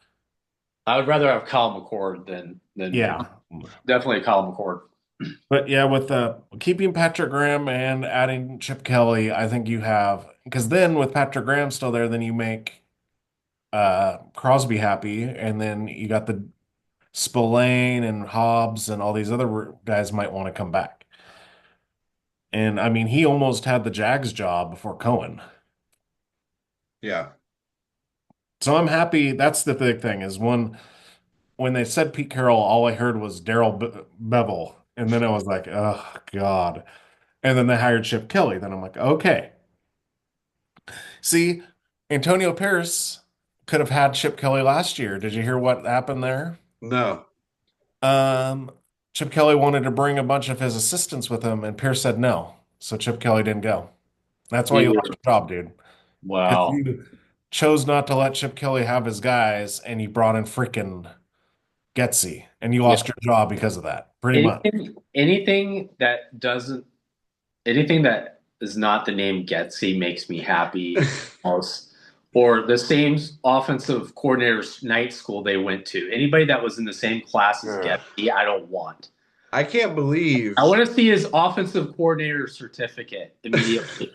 S2: I would rather have Kyle McCord than
S3: yeah.
S2: Definitely Kyle McCord.
S3: But yeah, with keeping Patrick Graham and adding Chip Kelly, I think you have, because then with Patrick Graham still there, then you make Crosby happy, and then you got the Spillane and Hobbs and all these other guys might want to come back. And I mean, he almost had the Jags job before Cohen.
S1: Yeah.
S3: So I'm happy. That's the big thing is when they said Pete Carroll, all I heard was Daryl Bevel. And then I was like, oh, God. And then they hired Chip Kelly. Then I'm like, okay. See, Antonio Pierce could have had Chip Kelly last year. Did you hear what happened there?
S1: No.
S3: Chip Kelly wanted to bring a bunch of his assistants with him, and Pierce said no. So Chip Kelly didn't go. That's why you lost your job, dude.
S2: Wow.
S3: You chose not to let Chip Kelly have his guys, and you brought in freaking Getsy, and you lost your job because of that, pretty much.
S2: Anything that is not the name Getsy makes me happy most. Or the same offensive coordinator's night school they went to. Anybody that was in the same class as Getsy, I don't want.
S1: I can't believe.
S2: I want to see his offensive coordinator certificate immediately.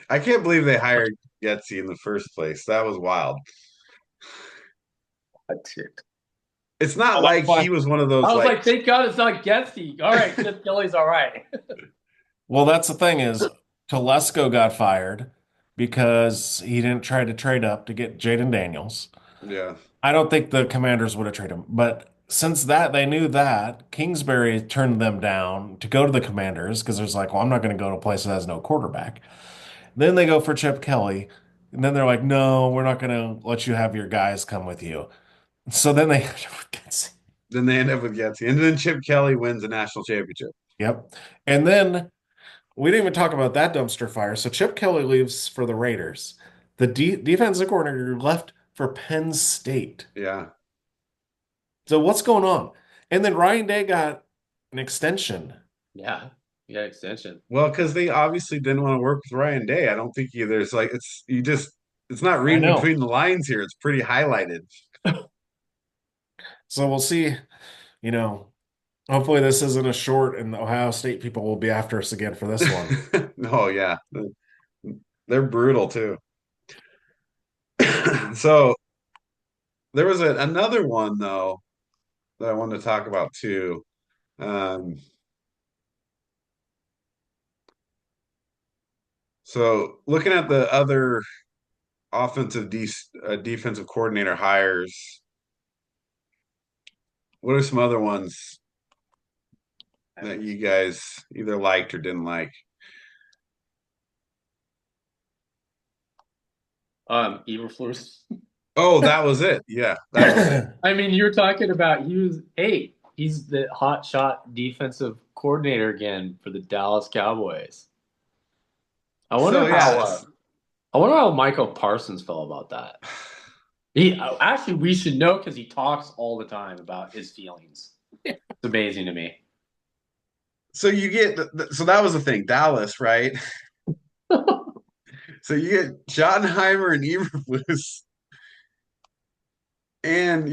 S1: I can't believe they hired Getsy in the first place. That was wild.
S2: That's it.
S1: It's not like he was one of those.
S2: I was like, thank God it's not Getsy. All right, Chip Kelly's all right.
S3: Well, that's the thing is Telesco got fired because he didn't try to trade up to get Jaden Daniels.
S1: Yeah.
S3: I don't think the Commanders would have traded him. But since they knew that, Kingsbury turned them down to go to the Commanders because there's like, well, I'm not going to go to a place that has no quarterback. Then they go for Chip Kelly. And then they're like, no, we're not going to let you have your guys come with you. So then they end up with Getsy.
S1: Then they end up with Getsy. And then Chip Kelly wins a national championship.
S3: Yep. And then we didn't even talk about that dumpster fire. So Chip Kelly leaves for the Raiders. The defensive coordinator left for Penn State.
S1: Yeah.
S3: So what's going on? And then Ryan Day got an extension.
S2: Yeah. You got extension.
S1: Well, because they obviously didn't want to work with Ryan Day. I don't think there's like it's not
S3: I
S1: reading
S3: know.
S1: between the lines here. It's pretty highlighted.
S3: So we'll see, you know, hopefully this isn't a short and the Ohio State people will be after us again for this one.
S1: Oh yeah, they're brutal too. So there was another one though that I wanted to talk about too. Um, so looking at the other defensive coordinator hires, what are some other ones that you guys either liked or didn't like?
S2: Eberflus.
S1: Oh, that was it. Yeah, that was it.
S2: I mean, you're talking about he's the hot shot defensive coordinator again for the Dallas Cowboys. I
S1: So
S2: wonder how
S1: yeah,
S2: I wonder how Michael Parsons felt about that. He actually we should know because he talks all the time about his feelings. It's amazing to me.
S1: so you get so that was the thing, Dallas, right? So you get Schottenheimer and Eberflus, and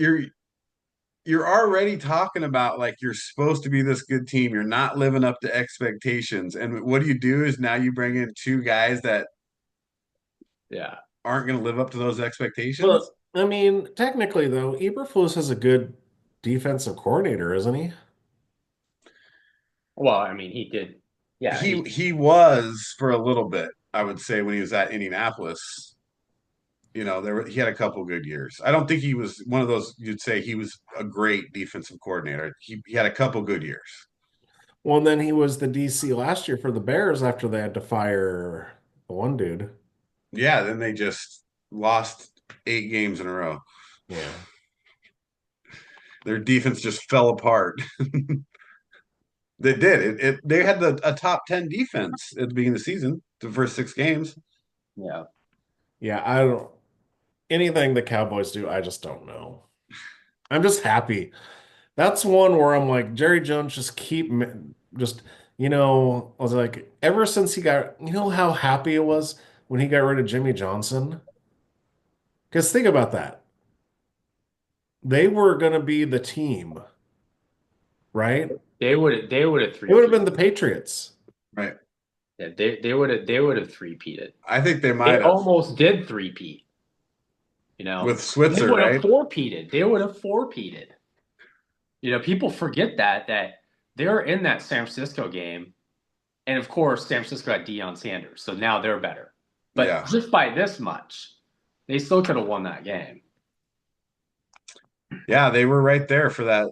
S1: you're already talking about like you're supposed to be this good team. You're not living up to expectations. And what do is now you bring in two guys that
S2: Yeah.
S1: aren't going to live up to those
S3: Well,
S1: expectations.
S3: I mean, technically though, Eberflus is a good defensive coordinator, isn't he?
S2: Well, I mean, he did. Yeah,
S1: He was for a little bit, I would say, when he was at Indianapolis. He had a couple good years. I don't think he was one of those you'd say he was a great defensive coordinator. He had a couple good years.
S3: Well, and then he was the DC last year for the Bears after they had to fire the one dude.
S1: Yeah, then they just lost 8 games in a row.
S3: Yeah.
S1: Their defense just fell apart. They did. They had a top 10 defense at the beginning of the season, the first 6 games.
S2: yeah.
S3: Yeah, I don't anything the Cowboys do, I just don't know. I'm just happy. That's one where I'm like, Jerry Jones, just, I was like, ever since he got, how happy it was when he got rid of Jimmy Johnson? Because think about that. They were going to be the team, right?
S2: They would have
S3: It would have
S2: three.
S3: been the Patriots.
S1: Right.
S2: Yeah, they would have three-peated.
S1: I think they
S2: They
S1: might have
S2: almost did three-peat.
S1: with
S2: They
S1: Switzer,
S2: would have
S1: right?
S2: four-peated. They would have four-peated. People forget that they're in that San Francisco game, and of course, San Francisco got Deion Sanders, so now they're better. But
S1: Yeah.
S2: just by this much, they still could have won that game.
S1: Yeah, they were right there for that.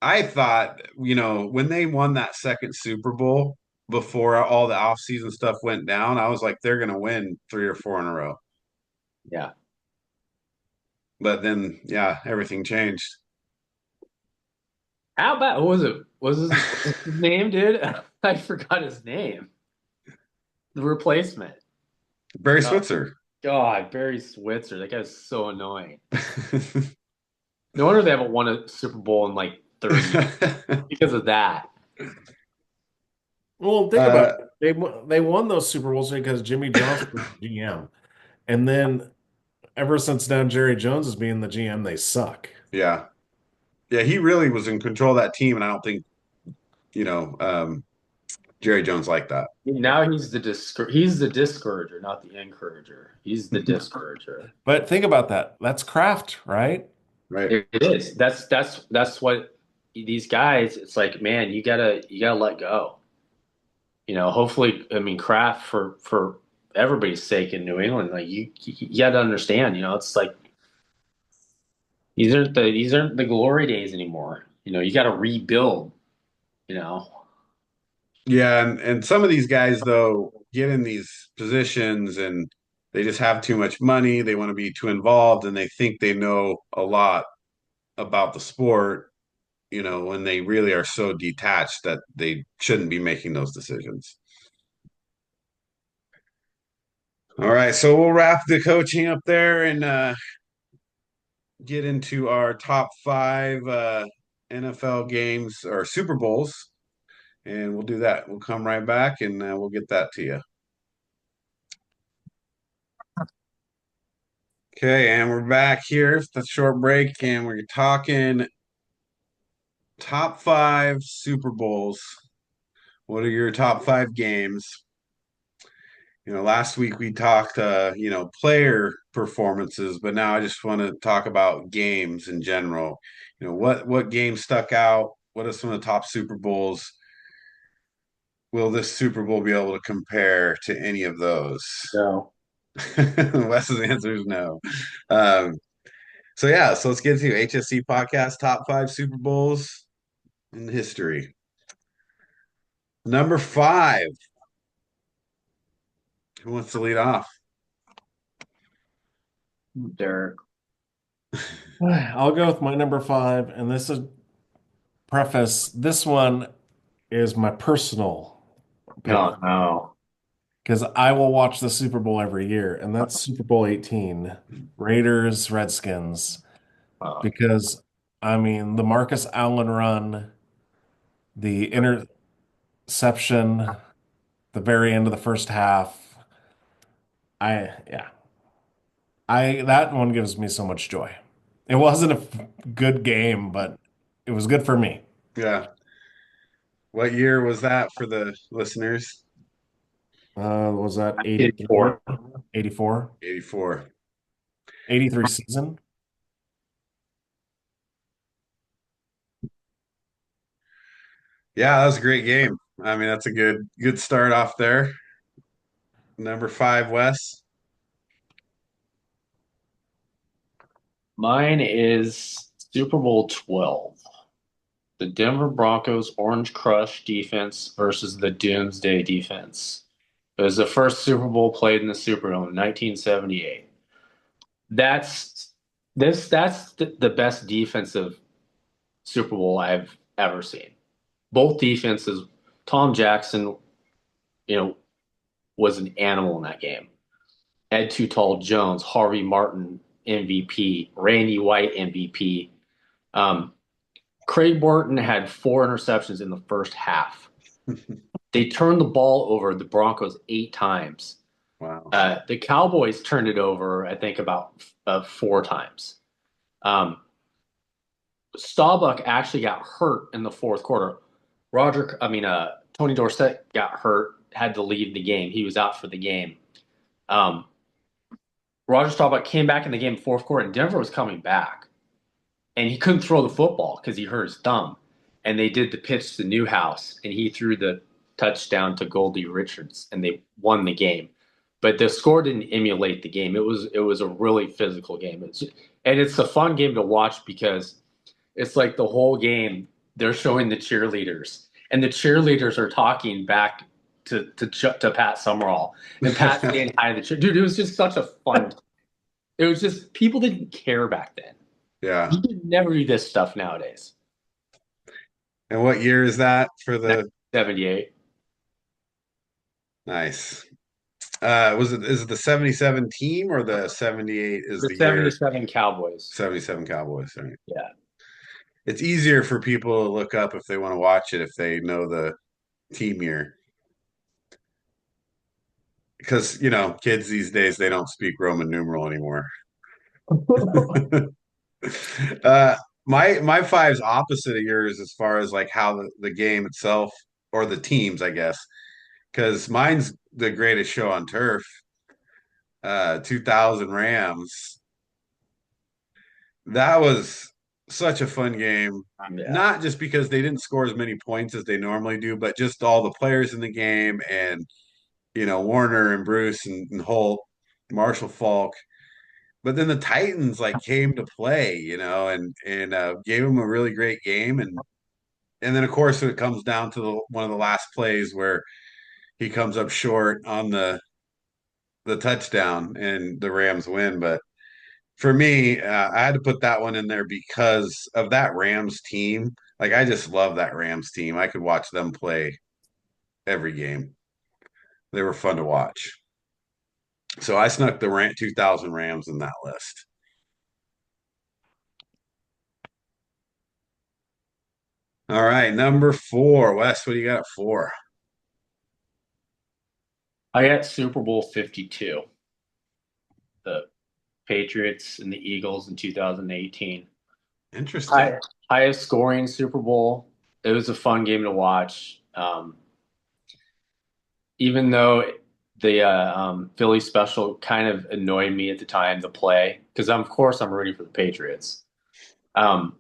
S1: I thought, when they won that second Super Bowl before all the offseason stuff went down, I was like, they're going to win 3 or 4 in a row.
S2: Yeah.
S1: But then, yeah, everything changed.
S2: How about what was it? What's his name, dude? I forgot his name. The replacement.
S1: Barry
S2: God,
S1: Switzer.
S2: God, Barry Switzer. That guy's so annoying. No wonder they haven't won a Super Bowl in like 30 years because of that.
S3: Well, think about it. They won those Super Bowls because Jimmy Johnson was the GM. And then ever since now Jerry Jones is being the GM, they suck.
S1: Yeah. Yeah, he really was in control of that team, and I don't think, you know, um, Jerry Jones liked that.
S2: Now he's the discourager, not the encourager. He's the discourager.
S3: But think about that. That's craft, right?
S1: Right.
S2: It is. That's what these guys. It's like, man, you gotta let go. Hopefully, I mean, Kraft for everybody's sake in New England, like you got to understand. It's like these aren't the glory days anymore. You got to rebuild. You know,
S1: Yeah, and some of these guys though get in these positions and they just have too much money, they want to be too involved, and they think they know a lot about the sport, when they really are so detached that they shouldn't be making those decisions. All right, so we'll wrap the coaching up there and get into our top 5 NFL games or Super Bowls. and we'll do that. We'll come right back and we'll get that to you. Okay, and we're back here. It's a short break, and we're talking top five Super Bowls. What are your top five games? Last week we talked, player performances, but now I just want to talk about games in general. What games stuck out? What are some of the top Super Bowls? Will this Super Bowl be able to compare to any of those?
S2: No.
S1: Wes's answer is no. Um, so let's get to HSC Podcast top five Super Bowls in history. Number five. Who wants to lead off?
S2: Derek.
S3: I'll go with my number five, and this is preface. This one is my personal pick
S2: No, no.
S3: because I will watch the Super Bowl every year, and that's Super Bowl 18, Raiders, Redskins.
S2: Uh,
S3: Because, the Marcus Allen run, the interception, the very end of the first half, yeah, that one gives me so much joy. It wasn't a good game, but it was good for me.
S1: Yeah. What year was that for the listeners?
S3: Was that
S2: 84.
S3: 84? 84?
S1: 84.
S3: 83 season?
S1: Yeah, that was a great game. That's a good start off there. Number five, Wes.
S2: Mine is Super Bowl 12. The Denver Broncos Orange Crush defense versus the Doomsday defense. It was the first Super Bowl played in the Superdome in 1978. That's the best defensive Super Bowl I've ever seen. Both defenses, Tom Jackson, you know, was an animal in that game. Ed Too Tall Jones, Harvey Martin MVP, Randy White MVP. Um, Craig Morton had 4 interceptions in the first half. They turned the ball over the Broncos 8 times.
S1: Wow.
S2: The Cowboys turned it over, I think, about 4 times. Um, Staubach actually got hurt in the fourth quarter. Tony Dorsett got hurt, had to leave the game. He was out for the game. Um, Roger Staubach came back in the game fourth quarter, and Denver was coming back, and he couldn't throw the football because he hurt his thumb. And they did the pitch to Newhouse, and he threw the touchdown to Goldie Richards, and they won the game. But the score didn't emulate the game. It was a really physical game. It's a fun game to watch because it's like the whole game they're showing the cheerleaders, and the cheerleaders are talking back to Pat Summerall, and Pat saying hi to the cheer. Dude, it was just such a fun. It was just people didn't care back then.
S1: Yeah.
S2: You could never do this stuff nowadays.
S1: And what year is that for the
S2: 78?
S1: nice? Is it the 77 team or the 78 is
S2: The
S1: the year?
S2: 77 Cowboys.
S1: 77 Cowboys, right?
S2: Yeah.
S1: It's easier for people to look up if they want to watch it if they know the team year. Because, kids these days they don't speak Roman numeral anymore. uh my five's opposite of yours as far as like how the game itself or the teams, I guess. Because mine's the greatest show on turf. 2000 Rams. That was such a fun game.
S2: Yeah.
S1: Not just because they didn't score as many points as they normally do, but just all the players in the game and Warner and Bruce and Holt, Marshall Falk. But then the Titans like came to play, and gave them a really great game. And then of course it comes down to one of the last plays where he comes up short on the touchdown and the Rams win. But for me, I had to put that one in there because of that Rams team. Like I just love that Rams team. I could watch them play every game. They were fun to watch. So I snuck the 2000 Rams in that list. All right, number four. Wes, what do you got at four?
S2: I got Super Bowl 52, the Patriots and the Eagles in 2018.
S1: Interesting.
S2: High, highest scoring Super Bowl. It was a fun game to watch. Even though the Philly special kind of annoyed me at the time to play, because of course I'm rooting for the Patriots. Um,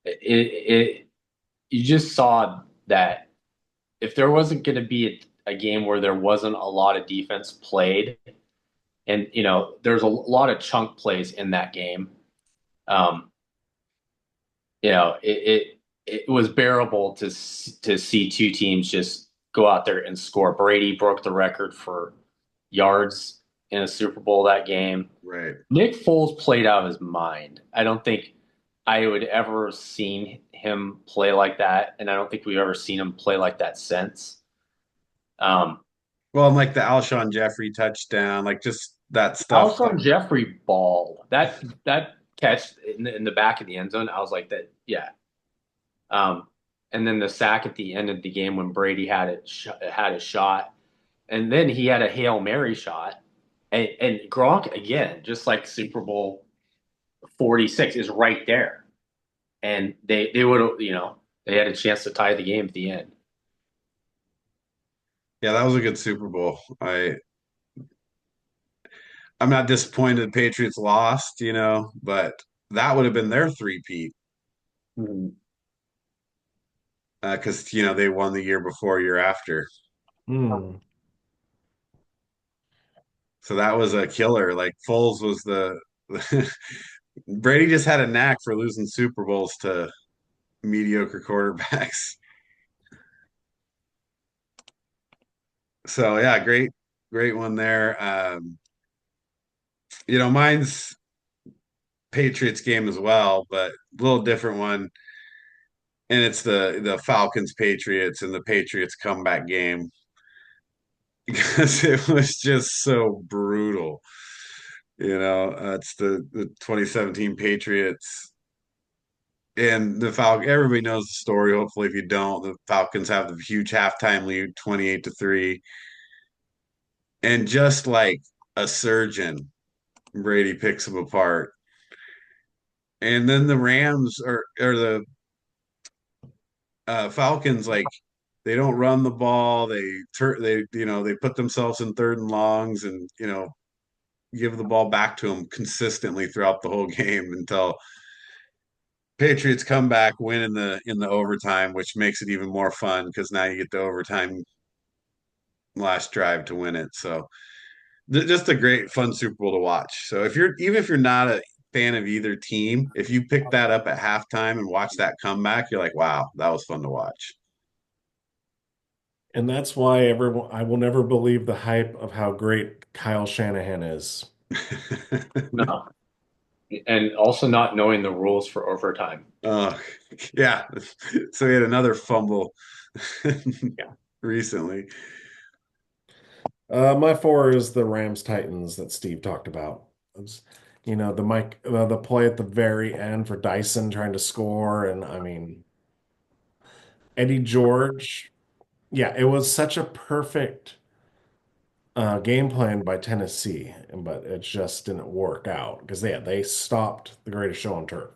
S2: it you just saw that if there wasn't going to be a game where there wasn't a lot of defense played, and there's a lot of chunk plays in that game. Um, it was bearable to see two teams just go out there and score. Brady broke the record for yards in a Super Bowl that game.
S1: Right.
S2: Nick Foles played out of his mind. I don't think I would ever seen him play like that, and I don't think we've ever seen him play like that since. Um,
S1: Well, and like the Alshon Jeffrey touchdown, like just that stuff.
S2: Alshon Jeffrey ball that catch in the back of the end zone. I was like that, yeah. Um, and then the sack at the end of the game when Brady had a shot, and then he had a Hail Mary shot, and Gronk again, just like Super Bowl 46, is right there, and they would have they had a chance to tie the game at the end.
S1: Yeah, that was a good Super Bowl. I'm not disappointed Patriots lost, but that would have been their three-peat
S2: Mhm.
S1: because they won the year before, year after.
S3: Hmm.
S1: So that was a killer. Like Foles was the Brady just had a knack for losing Super Bowls to mediocre quarterbacks. So yeah, great one there. Mine's Patriots game as well, but a little different one. And it's the Falcons Patriots and the Patriots comeback game because it was just so brutal. It's the 2017 Patriots and the Falcons. Everybody knows the story. Hopefully, if you don't, the Falcons have the huge halftime lead, 28-3, and just like a surgeon, Brady picks them apart. And then the Rams or the Falcons, like they don't run the ball. They put themselves in third and longs and give the ball back to them consistently throughout the whole game until Patriots come back, win in the overtime, which makes it even more fun because now you get the overtime last drive to win it. So just a great fun Super Bowl to watch. So if you're not a fan of either team, if you pick that up at halftime and watch that comeback, you're like, wow, that was fun to watch.
S3: And that's why everyone, I will never believe the hype of how great Kyle Shanahan is.
S2: No, and also not knowing the rules for overtime.
S1: Oh, yeah. So he had another fumble
S2: Yeah.
S1: recently.
S3: My four is the Rams Titans that Steve talked about. It's, the play at the very end for Dyson trying to score, and I mean Eddie George. Yeah, it was such a perfect game plan by Tennessee, but it just didn't work out because they stopped the greatest show on turf.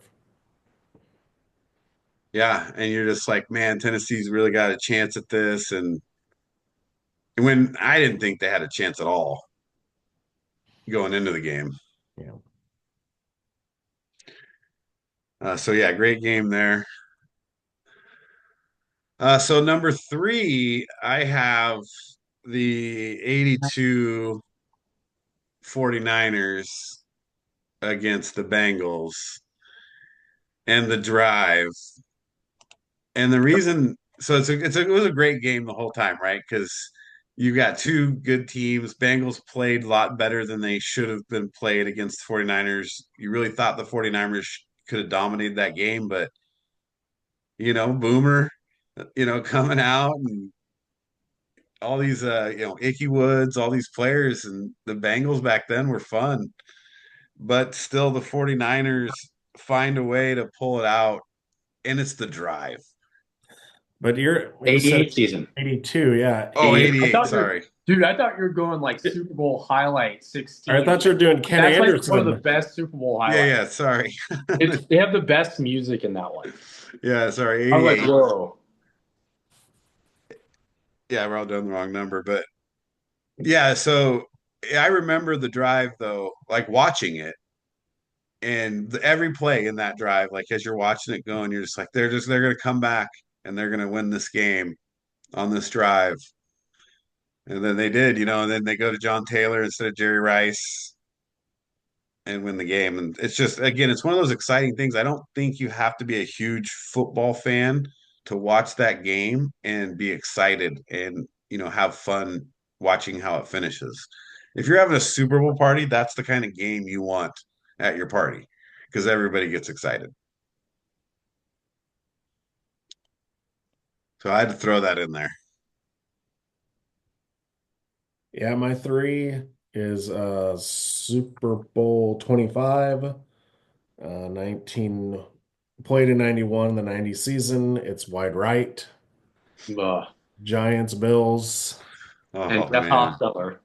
S1: Yeah, and you're just like, man, Tennessee's really got a chance at this, and when I didn't think they had a chance at all going into the game.
S3: Yeah.
S1: So yeah, great game there. So number three, I have the 82 49ers against the Bengals and the drive. And the reason, so it was a great game the whole time, right? Because you got two good teams. Bengals played a lot better than they should have been played against the 49ers. You really thought the 49ers could have dominated that game, but Boomer, coming out and all these Icky Woods, all these players and the Bengals back then were fun. But still the 49ers find a way to pull it out and it's the drive.
S3: But you said
S2: 88 season.
S3: 82, yeah.
S1: Oh,
S3: 80.
S2: I
S1: 88,
S2: thought you're,
S1: sorry.
S2: dude, I thought you were going like Super Bowl highlight
S3: I
S2: 16.
S3: thought you were doing Ken
S2: That's like one of the
S3: Anderson.
S2: best Super Bowl
S1: Yeah,
S2: highlights.
S1: yeah, sorry.
S2: They have the best music in that one.
S1: Yeah, sorry,
S2: I was like,
S1: 88.
S2: whoa.
S1: Yeah, we're all doing the wrong number, but yeah, so I remember the drive though, like watching it and every play in that drive, like as you're watching it go, and you're just like, they're gonna come back and they're gonna win this game on this drive. And then they did, and then they go to John Taylor instead of Jerry Rice and win the game. And it's just, again, it's one of those exciting things. I don't think you have to be a huge football fan to watch that game and be excited and, have fun watching how it finishes. If you're having a Super Bowl party, that's the kind of game you want at your party because everybody gets excited. So I had to throw that in there.
S3: Yeah, my three is Super Bowl 25, 19 played in 91, the 90 season. It's wide right.
S2: Ugh.
S3: Giants, Bills.
S2: And
S1: Oh,
S2: Jeff
S1: man.
S2: Hostetler.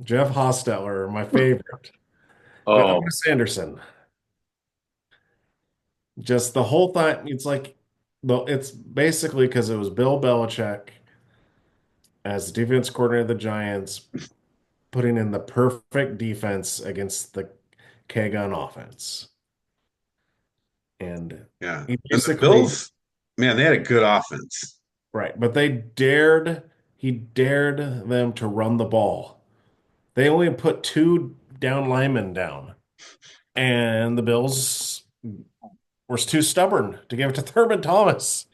S3: Jeff Hostetler, my favorite. But
S2: Oh,
S3: Otis Anderson. Just the whole thing, it's basically because it was Bill Belichick as the defense coordinator of the Giants putting in the perfect defense against the K-Gun offense. And
S1: Yeah.
S3: he
S1: And the
S3: basically,
S1: Bills, man, they had a good offense.
S3: right, but he dared them to run the ball. They only put two down linemen down, and the Bills were too stubborn to give it to Thurman Thomas.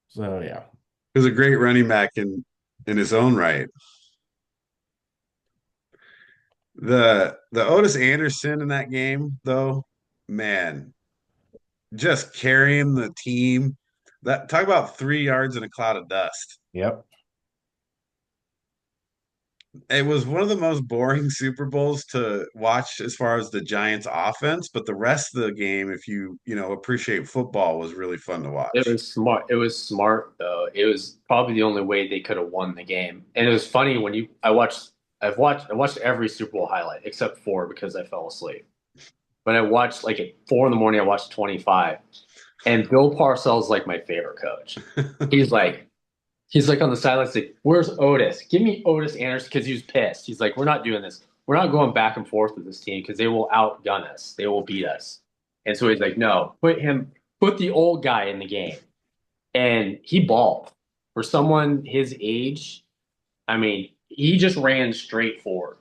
S3: So yeah.
S1: He was a great running back in his own right. The Otis Anderson in that game, though, man, just carrying the team. That talk about 3 yards in a cloud of dust.
S3: Yep.
S1: It was one of the most boring Super Bowls to watch as far as the Giants offense, but the rest of the game, if you appreciate football, was really fun to
S2: it
S1: watch.
S2: was smart. It was smart though. It was probably the only way they could have won the game. And it was funny when I watched every Super Bowl highlight except four because I fell asleep. But I watched like at 4 in the morning, I watched 25. And Bill Parcells like my favorite coach. He's like, He's like on the sidelines, like, "Where's Otis? Give me Otis Anderson," because he was pissed. He's like, "We're not doing this. We're not going back and forth with this team because they will outgun us. They will beat us." And so he's like, "No, put the old guy in the game." And he balled for someone his age. I mean, he just ran straight forward,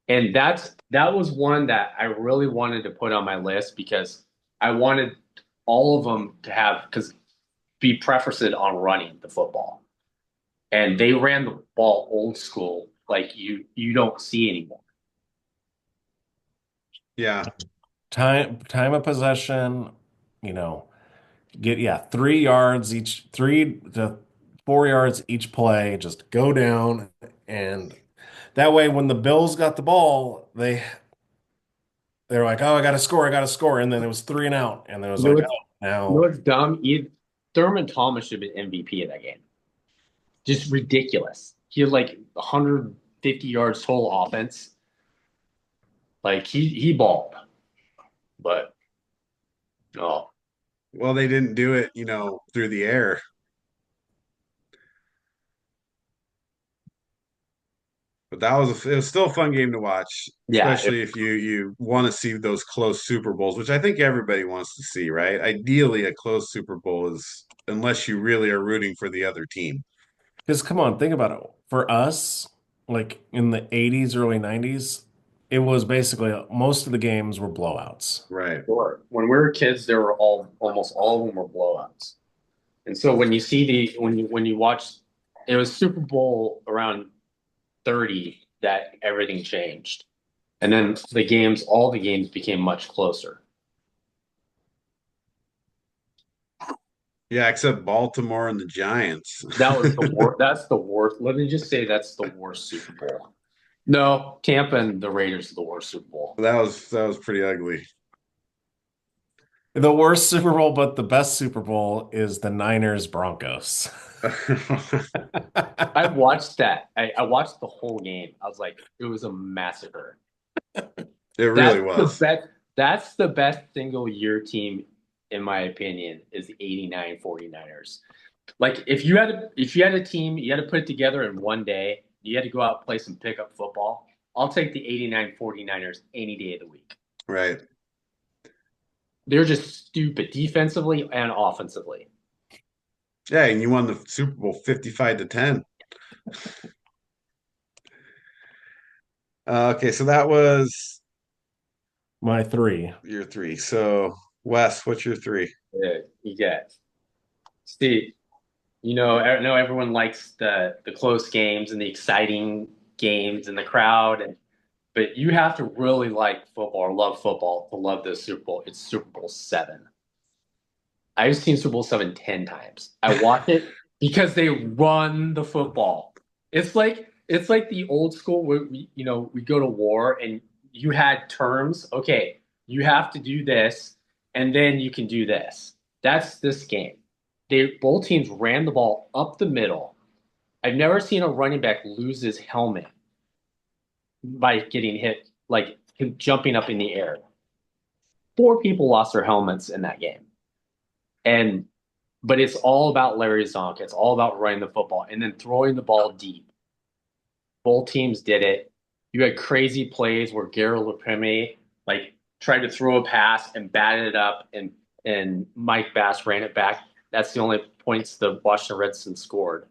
S2: and that was one that I really wanted to put on my list because I wanted all of them to have because be preferenced on running the football. And they ran the ball old school like you don't see anymore.
S1: Yeah.
S3: Time of possession, you know, get 3 yards each, 3 to 4 yards each play, just go down. And that way when the Bills got the ball, they're like, "Oh, I gotta score." And then it was three and out. And then it was
S2: You know
S3: like,
S2: what's
S3: "Oh,
S2: you know
S3: now."
S2: what's dumb? Thurman Thomas should have been MVP of that game. Just ridiculous. He had like 150 yards total offense. Like he balled, but oh
S1: Well, they didn't do it, through the air. But it was still a fun game to watch,
S2: yeah,
S1: especially if you want to see those close Super Bowls, which I think everybody wants to see, right? Ideally, a close Super Bowl is unless you really are rooting for the other team.
S3: Because come on, think about it. For us, like in the 80s, early 90s, it was basically most of the games were blowouts.
S1: Right.
S2: sure. When we were kids, there were almost all of them were blowouts. And so when you see when you watch, it was Super Bowl around 30 that everything changed. And then all the games became much closer.
S1: Yeah, except Baltimore and the Giants.
S2: That was the worst. That's the worst. Let me just say that's the worst Super Bowl. No, Tampa and the Raiders are the worst Super Bowl.
S1: That was pretty ugly.
S3: The worst Super Bowl, but the best Super Bowl is the Niners Broncos.
S2: I watched that. I watched the whole game. I was like, it was a massacre.
S1: It really
S2: That's the
S1: was.
S2: best. That's the best single year team, in my opinion, is the 89 49ers. Like if you had a team, you had to put it together in one day, you had to go out and play some pickup football. I'll take the 89 49ers any day of the week.
S1: Right.
S2: They're just stupid defensively and offensively.
S1: Yeah, and you won the Super Bowl 55-10. Okay, so that was
S3: My three.
S1: your three. So, Wes, what's your three?
S2: Yeah, you get. Steve, I know everyone likes the close games and the exciting games and the crowd, but you have to really like football or love football to love the Super Bowl. It's Super Bowl VII. I've seen Super Bowl VII 10 times. I watch it because they run the football. It's like the old school where we go to war and you had terms. Okay, you have to do this, and then you can do this. That's this game. They both teams ran the ball up the middle. I've never seen a running back lose his helmet by getting hit, like jumping up in the air. Four people lost their helmets in that game. And but it's all about Larry Zonk. It's all about running the football and then throwing the ball deep. Both teams did it. You had crazy plays where Garrett LePremier like tried to throw a pass and batted it up, and Mike Bass ran it back. That's the only points the Washington Redskins scored.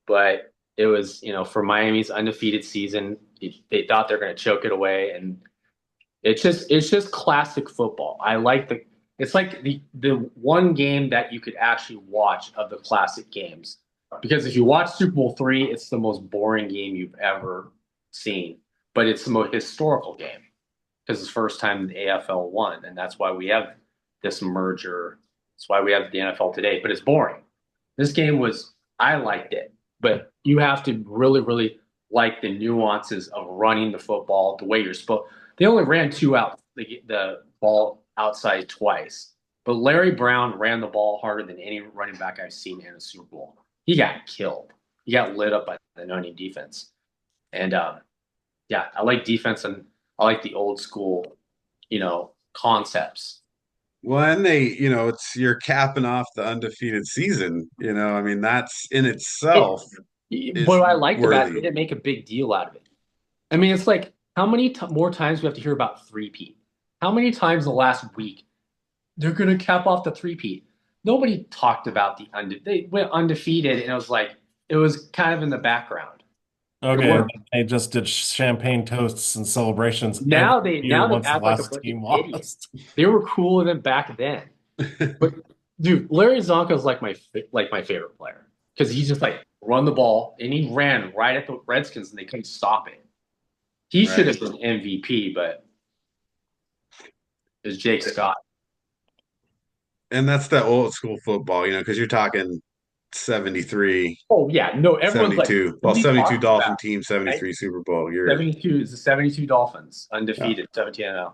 S2: But it was, for Miami's undefeated season, they thought they're going to choke it away, and it's just classic football. It's like the one game that you could actually watch of the classic games. Because if you watch Super Bowl III, it's the most boring game you've ever seen. But it's the most historical game because it's the first time the AFL won, and that's why we have this merger. That's why we have the NFL today. But it's boring. This game I liked it, but you have to really, really like the nuances of running the football the way you're supposed. They only ran two out the ball outside twice, but Larry Brown ran the ball harder than any running back I've seen in a Super Bowl. He got killed. He got lit up by the Noni defense, and yeah, I like defense and I like the old school, concepts.
S1: Well, and you're capping off the undefeated season. I mean, that's in
S2: It,
S1: itself is
S2: what I liked about it, they
S1: worthy.
S2: didn't make a big deal out of it. I mean, it's like how many more times we have to hear about three-peat? How many times the last week they're going to cap off the three-peat? Nobody talked about they went undefeated, and it was kind of in the background. It
S3: Okay, and
S2: was
S3: they just did champagne toasts and celebrations every
S2: now
S3: year
S2: they
S3: once the
S2: act like a
S3: last
S2: bunch of
S3: team
S2: idiots.
S3: lost.
S2: They were cooler than back then. But dude, Larry Zonka is like my favorite player because he's just like run the ball and he ran right at the Redskins and they couldn't stop it. He should
S1: Right.
S2: have been MVP, but it's Jake Scott.
S1: And that's the old school football, because you're talking 73,
S2: Oh yeah, no, everyone's like
S1: 72. Well,
S2: nobody
S1: 72
S2: talks
S1: Dolphin
S2: about
S1: team,
S2: it, right?
S1: 73 Super Bowl. You're
S2: 72 is the 72 Dolphins,
S1: yeah.
S2: undefeated, 17-0.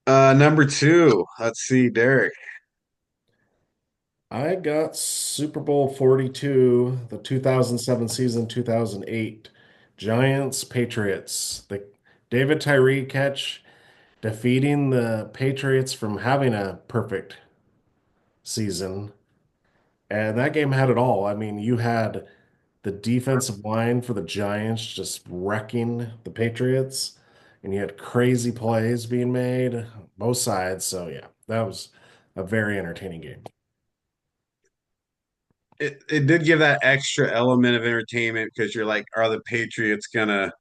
S1: Number two. Let's see, Derek.
S3: I got Super Bowl 42, the 2007 season, 2008. Giants, Patriots. The David Tyree catch defeating the Patriots from having a perfect season. And that game had it all. I mean, you had the defensive line for the Giants just wrecking the Patriots, and you had crazy plays being made both sides. So yeah, that was a very entertaining game.
S1: It did give that extra element of entertainment because you're like, are the Patriots gonna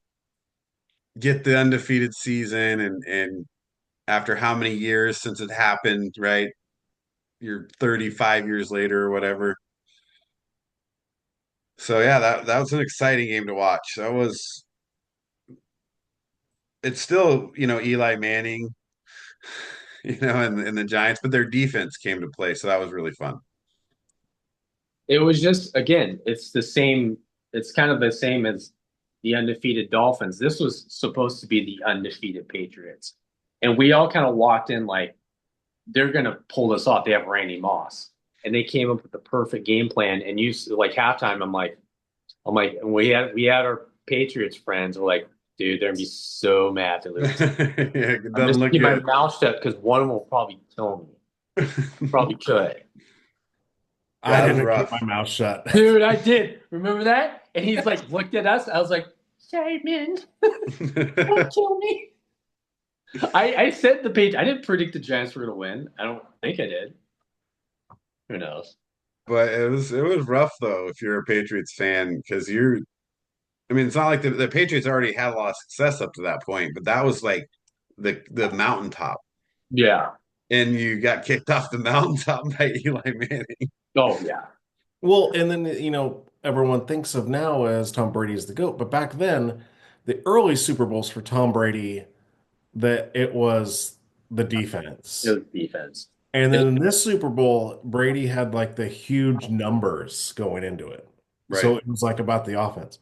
S1: get the undefeated season? And after how many years since it happened, right? You're 35 years later or whatever. So yeah, that was an exciting game to watch. It's still, Eli Manning, and the Giants, but their defense came to play, so that was really fun.
S2: It was just again, it's the same. It's kind of the same as the undefeated Dolphins. This was supposed to be the undefeated Patriots. And we all kind of walked in like they're gonna pull this off. They have Randy Moss, and they came up with the perfect game plan. And you like halftime, and we had our Patriots friends. We're like, dude, they're gonna be so mad to lose.
S1: Yeah, it
S2: I'm
S1: doesn't
S2: just
S1: look
S2: keep my
S1: good.
S2: mouth shut because one of them will probably kill me. Probably could.
S3: I
S1: That was
S3: didn't keep
S1: rough.
S3: my mouth shut.
S2: Dude, I did. Remember that? And he's like looked at us. I was like, Simon, don't kill me. I said the page. I didn't predict the Giants were gonna win. I don't think I did. Who knows?
S1: But it was rough though if you're a Patriots fan because I mean it's not like the Patriots already had a lot of success up to that point, but that was like the mountaintop.
S2: Yeah.
S1: And you got kicked off the mountaintop by Eli Manning.
S2: Oh yeah.
S3: Well, and then, everyone thinks of now as Tom Brady is the GOAT, but back then, the early Super Bowls for Tom Brady, that it was the
S2: It
S3: defense.
S2: was defense.
S3: And then in this Super Bowl, Brady had like the huge numbers going into it.
S1: Right.
S3: So it was like about the offense.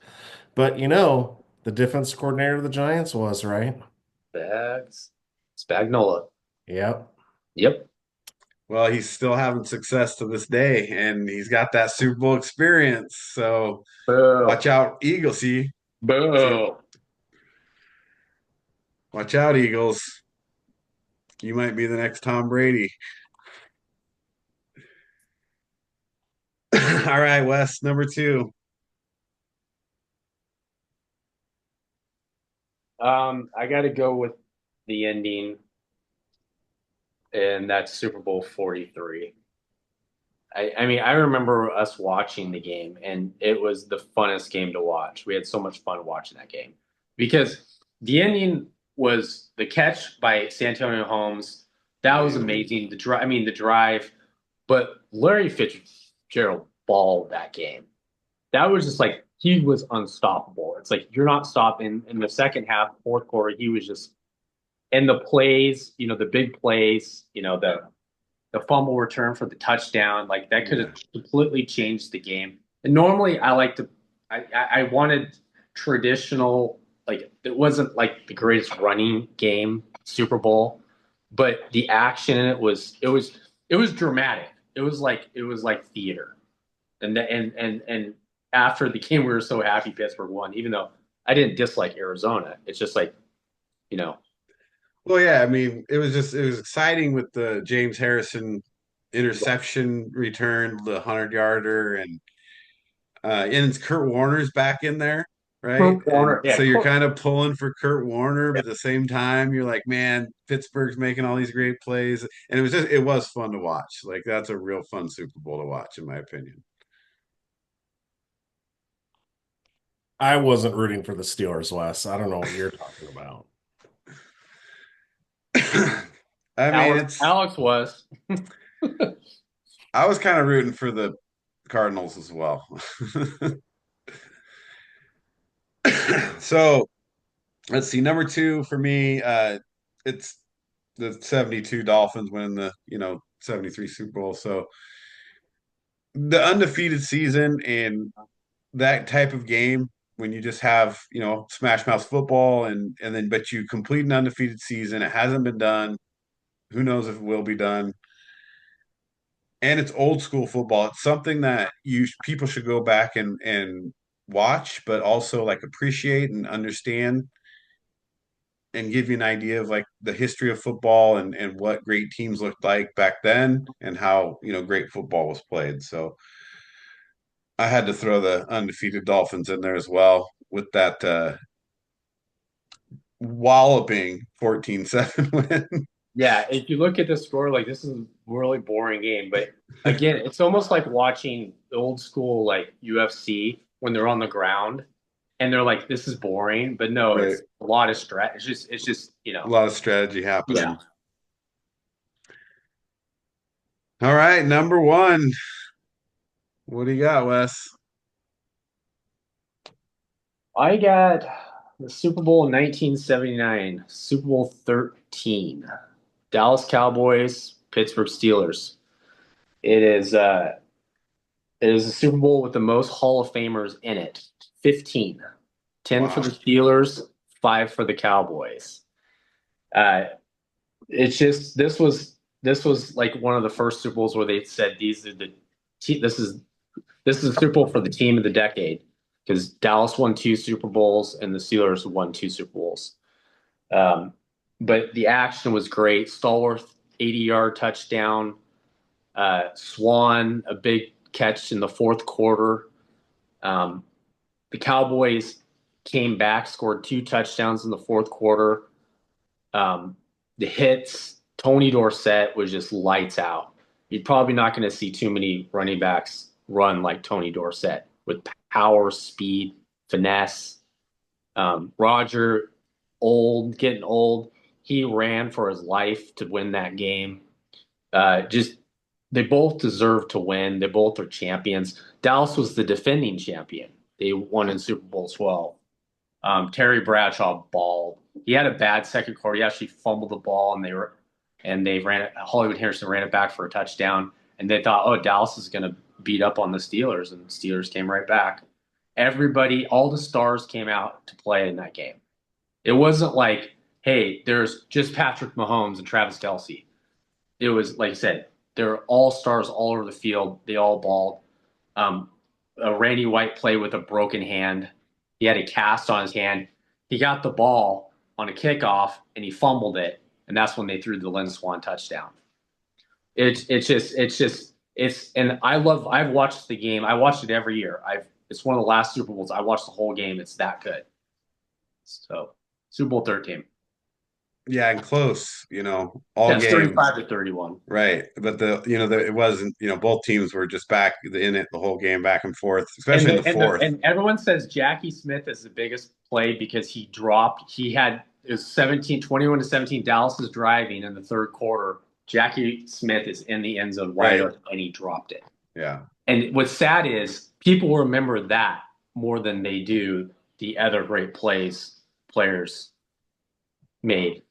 S3: But the defense coordinator of the Giants was, right?
S2: Bags. Spagnola.
S3: Yep.
S2: Yep.
S1: Well, he's still having success to this day, and he's got that Super Bowl experience. So
S2: Boo.
S1: watch out, Eagles. See,
S2: Boo.
S1: watch out, Eagles. You might be the next Tom Brady. All right, Wes, number two.
S2: I got to go with the ending, and that's Super Bowl 43. I mean, I remember us watching the game, and it was the funnest game to watch. We had so much fun watching that game because the ending was the catch by Santonio Holmes. That was amazing. The drive, but Larry Fitzgerald balled that game. That was just like he was unstoppable. It's like you're not stopping in the second half, fourth quarter. He was just and the plays, the big plays, the fumble return for the touchdown, like that could
S1: Yeah.
S2: have completely changed the game. And normally, I wanted traditional, like it wasn't like the greatest running game Super Bowl, but the action in it was dramatic. It was like theater. And after the game, we were so happy Pittsburgh won, even though I didn't dislike Arizona. It's just like, you know,
S1: Well, yeah, I mean, it was exciting with the James Harrison interception return, the 100-yarder, and it's Kurt Warner's back in there, right?
S2: Kurt
S1: And
S2: Warner, yeah,
S1: so you're kind of pulling for Kurt Warner, but at the same time, you're like, man, Pittsburgh's making all these great plays, and it was fun to watch. Like that's a real fun Super Bowl to watch, in my opinion.
S3: I wasn't rooting for the Steelers, Wes. I don't know what you're talking about.
S1: I mean,
S2: Alex was.
S1: I was kind of rooting for the Cardinals as well. So let's see, number two for me, it's the 72 Dolphins winning the 73 Super Bowl. So the undefeated season and that type of game when you just have smash mouth football and then but you complete an undefeated season, it hasn't been done. Who knows if it will be done? And it's old school football. It's something that you people should go back and watch, but also like appreciate and understand and give you an idea of like the history of football and what great teams looked like back then and how great football was played. So I had to throw the undefeated Dolphins in there as well with that walloping 14-7 win.
S2: Yeah, if you look at the score, like this is a really boring game. But again, it's almost like watching the old school like UFC when they're on the ground and they're like, "This is boring," but no,
S1: Right.
S2: it's a lot of strat. It's just
S1: A lot of strategy happening.
S2: yeah.
S1: All right, number one. What do you got, Wes?
S2: I got the Super Bowl in 1979, Super Bowl 13, Dallas Cowboys, Pittsburgh Steelers. It is it is a Super Bowl with the most Hall of Famers in it. 15. 10 for
S1: Wow.
S2: the Steelers, 5 for the Cowboys. Uh, It's just this was like one of the first Super Bowls where they said these are the this is the Super Bowl for the team of the decade because Dallas won two Super Bowls and the Steelers won two Super Bowls. Um, but the action was great. Stallworth 80-yard touchdown. Swan a big catch in the fourth quarter. Um, the Cowboys came back, scored two touchdowns in the fourth quarter. The hits, Tony Dorsett was just lights out. You're probably not going to see too many running backs run like Tony Dorsett with power, speed, finesse. Roger, getting old, he ran for his life to win that game. Just they both deserve to win. They both are champions. Dallas was the defending champion. They won in Super Bowl 12. Terry Bradshaw balled. He had a bad second quarter. He actually fumbled the ball, and they ran it. Hollywood Harrison ran it back for a touchdown, and they thought, oh, Dallas is going to beat up on the Steelers, and the Steelers came right back. Everybody, all the stars came out to play in that game. It wasn't like, hey, there's just Patrick Mahomes and Travis Kelce. It was like I said, there are all stars all over the field. They all balled. Randy White played with a broken hand. He had a cast on his hand. He got the ball on a kickoff and he fumbled it, and that's when they threw the Lynn Swan touchdown. And I've watched the game. I watched it every year. It's one of the last Super Bowls. I watched the whole game. It's that good. So Super Bowl 13.
S1: Yeah, and close, all
S2: That's
S1: games.
S2: 35-31.
S1: Right. But it wasn't, both teams were just back in it the whole game, back and forth,
S2: And,
S1: especially in the fourth.
S2: and everyone says Jackie Smith is the biggest play because it was 21-17. Dallas is driving in the third quarter. Jackie Smith is in the end zone wide open, and he dropped it.
S1: Yeah.
S2: And what's sad is people remember that more than they do the other great players made.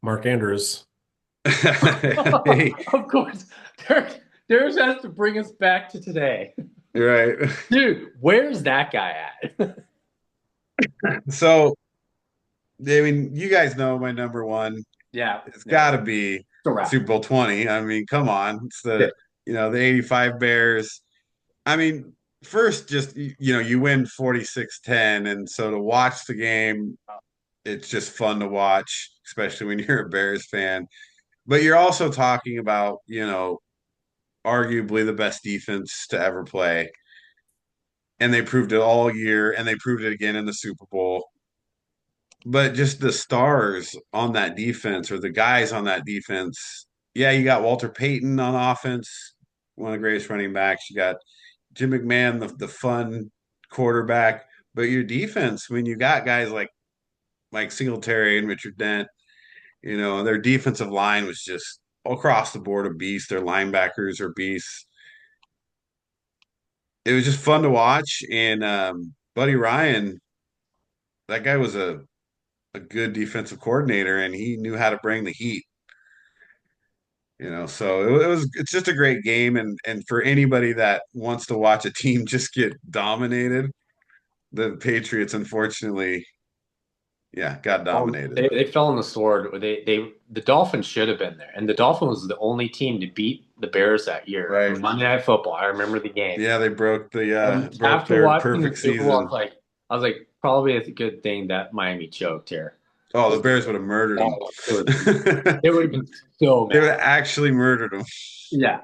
S3: Mark Andrews.
S1: Hey.
S2: Of course. There's has to bring us back to today.
S1: Right.
S2: Dude, where's that guy at?
S1: So, I mean, you guys know my number one.
S2: Yeah.
S1: It's got to be Super Bowl 20. I mean, come on. It's the 85 Bears. I mean, first, just, you win 46-10. And so to watch the game, it's just fun to watch, especially when you're a Bears fan. But you're also talking about, arguably the best defense to ever play. And they proved it all year, and they proved it again in the Super Bowl. But just the stars on that defense or the guys on that defense. Yeah, you got Walter Payton on offense, one of the greatest running backs. You got Jim McMahon, the fun quarterback. But your defense, when you got guys like Mike Singletary and Richard Dent, their defensive line was just across the board a beast. Their linebackers are beasts. It was just fun to watch. And Buddy Ryan, that guy was a good defensive coordinator, and he knew how to bring the heat. So it's just a great game, and for anybody that wants to watch a team just get dominated, the Patriots unfortunately, yeah, got dominated.
S2: They fell on the sword. The Dolphins should have been there, and the Dolphins was the only team to beat the Bears that year.
S1: Right.
S2: Monday Night Football. I remember the game.
S1: Yeah, they broke
S2: After
S1: their
S2: watching
S1: perfect
S2: the Super Bowl,
S1: season.
S2: I was like, probably it's a good thing that Miami choked here.
S1: Oh, the Bears would have murdered them.
S2: It would have been so mad.
S1: They would have actually murdered them.
S2: Yeah.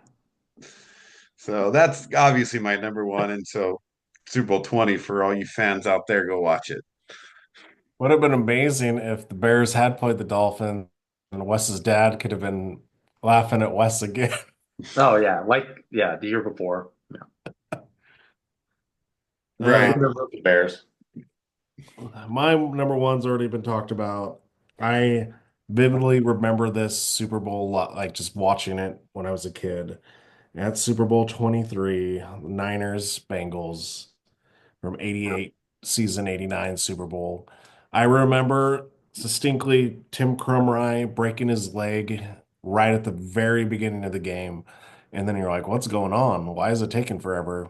S1: So that's obviously my number one, and so Super Bowl 20 for all you fans out there, go watch it.
S3: Would have been amazing if the Bears had played the Dolphins and Wes's dad could have been laughing at Wes again.
S2: Oh yeah, the year before. Yeah.
S1: Right.
S2: The Bears.
S3: My number one's already been talked about. I vividly remember this Super Bowl, like just watching it when I was a kid. That's Super Bowl 23, Niners, Bengals from 88, season 89 Super Bowl. I remember distinctly Tim Krumrie breaking his leg right at the very beginning of the game. And then you're like, what's going on? Why is it taking forever?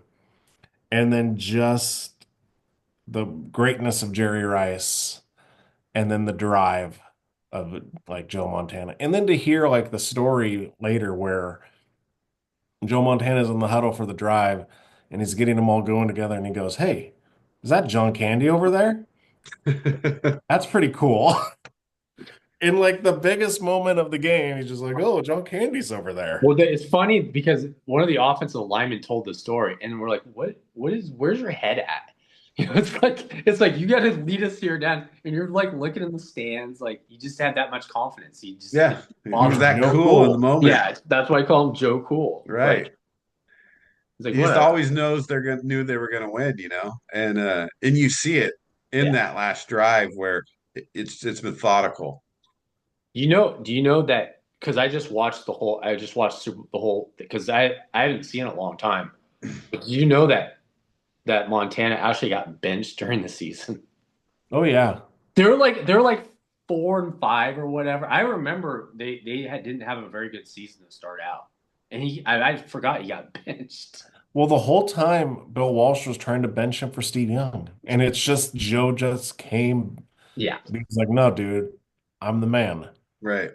S3: And then just the greatness of Jerry Rice and then the drive of like Joe Montana. And then to hear like the story later where Joe Montana's in the huddle for the drive and he's getting them all going together and he goes, "Hey, is that John Candy over there? That's pretty cool." In like the biggest moment of the game, he's just like, "Oh, John Candy's over there."
S2: Well, it's funny because one of the offensive linemen told the story, and we're like, where's your head at?" It's like you got to lead us here down, and you're like looking in the stands, like you just had that much confidence. You just
S1: Yeah, he was that
S3: Joe
S1: cool in the
S3: Cool.
S1: moment.
S2: yeah, that's why I call him Joe Cool.
S1: Right.
S2: He's like
S1: He just
S2: what?
S1: always knew they were gonna win, and you see it in
S2: Yeah.
S1: that last drive where it's methodical.
S2: Do you know that? Because I just watched the whole because I haven't seen it in a long time. But do you know that Montana actually got benched during the season?
S3: Oh yeah.
S2: They're like 4-5 or whatever. I remember didn't have a very good season to start out, and I forgot he got benched.
S3: Well, the whole time Bill Walsh was trying to bench him for Steve Young, and it's just Joe just came.
S2: Yeah,
S3: He's like, "No, dude, I'm the man."
S1: Right.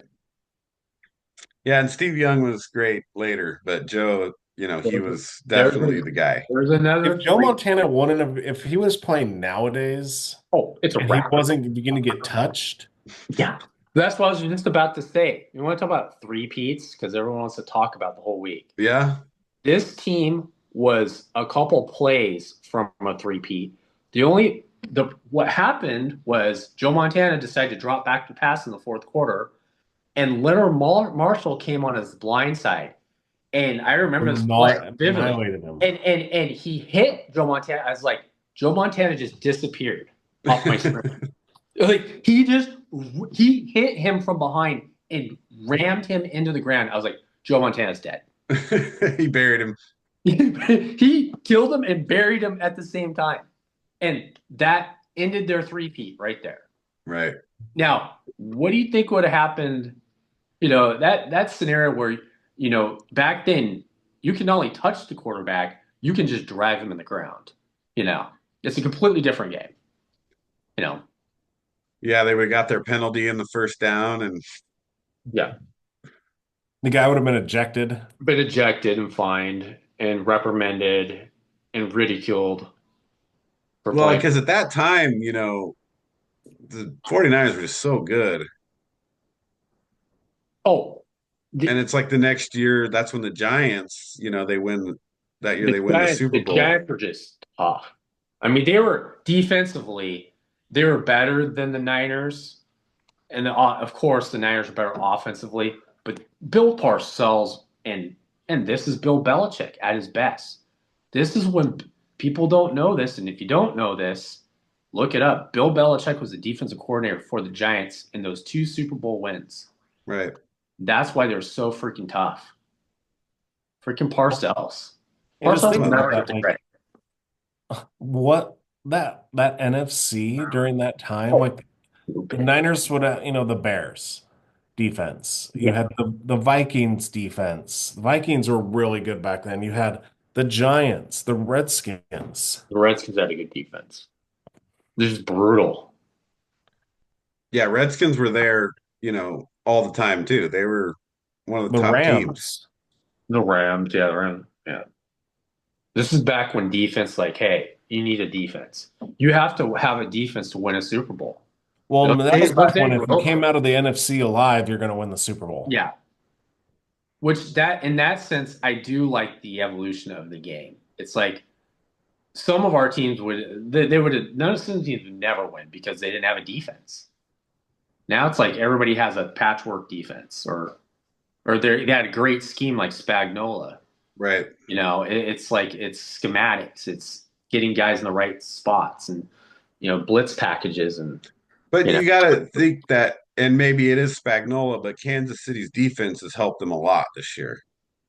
S1: Yeah, and Steve Young was great later, but Joe, he was
S2: there's
S1: definitely the guy.
S2: there's
S3: If
S2: another
S3: Joe
S2: three.
S3: Montana wouldn't have, if he was playing nowadays
S2: Oh, it's a
S3: and he
S2: wrap.
S3: wasn't going to get touched,
S2: Yeah, that's what I was just about to say. You want to talk about three-peats because everyone wants to talk about the whole week.
S1: Yeah.
S2: This team was a couple plays from a three-peat. What happened was Joe Montana decided to drop back to pass in the fourth quarter, and Leonard Marshall came on his blind side. And I remember this play vividly.
S3: annihilated him.
S2: And he hit Joe Montana. I was like, Joe Montana just disappeared off my screen. Like he hit him from behind and rammed him into the ground. I was like, Joe Montana's dead.
S1: He buried him.
S2: He killed him and buried him at the same time. And that ended their three-peat right there.
S1: Right.
S2: Now, what do you think would have happened? That scenario where, back then you can not only touch the quarterback, you can just drive him in the ground. It's a completely different game.
S1: Yeah, they would have got their penalty in the first down, and
S2: Yeah.
S3: The guy would have been ejected.
S2: Been ejected and fined and reprimanded and ridiculed.
S1: Well, because at that time, the 49ers were just so good.
S2: Oh,
S1: And it's like the next year, that's when the Giants, they win that year,
S2: the
S1: they win the
S2: Giants,
S1: Super
S2: the
S1: Bowl.
S2: Giants were just tough. I mean, they were defensively, they were better than the Niners. And of course, the Niners are better offensively. But Bill Parcells and this is Bill Belichick at his best. This is when people don't know this, and if you don't know this, look it up. Bill Belichick was the defensive coordinator for the Giants in those 2 Super Bowl wins.
S1: Right.
S2: That's why they're so freaking tough. Freaking Parcells.
S3: And just
S2: Parcells
S3: think
S2: will never
S3: about
S2: get
S3: that,
S2: the credit.
S3: what that NFC during that time, like the Niners would have, the Bears defense. You had the Vikings defense. The Vikings were really good back then. You had the Giants, the Redskins.
S2: The Redskins had a good defense. They're just brutal.
S1: Yeah, Redskins were there, all the time too. They were one of the
S3: The
S1: top teams.
S3: Rams.
S2: The Rams, yeah, the Rams, yeah. This is back when defense, like, hey, you need a defense. You have to have a defense to win a Super Bowl.
S3: Well, that was back when if you
S2: Well,
S3: came out of the NFC alive, you're going to win the Super Bowl.
S2: yeah. In that sense, I do like the evolution of the game. It's like some of our teams none of the teams would never win because they didn't have a defense. Now it's like everybody has a patchwork defense, or they had a great scheme like Spagnola.
S1: Right.
S2: It's like it's schematics. It's getting guys in the right spots and blitz packages
S1: But you got to think that, and maybe it is Spagnola, but Kansas City's defense has helped them a lot this year.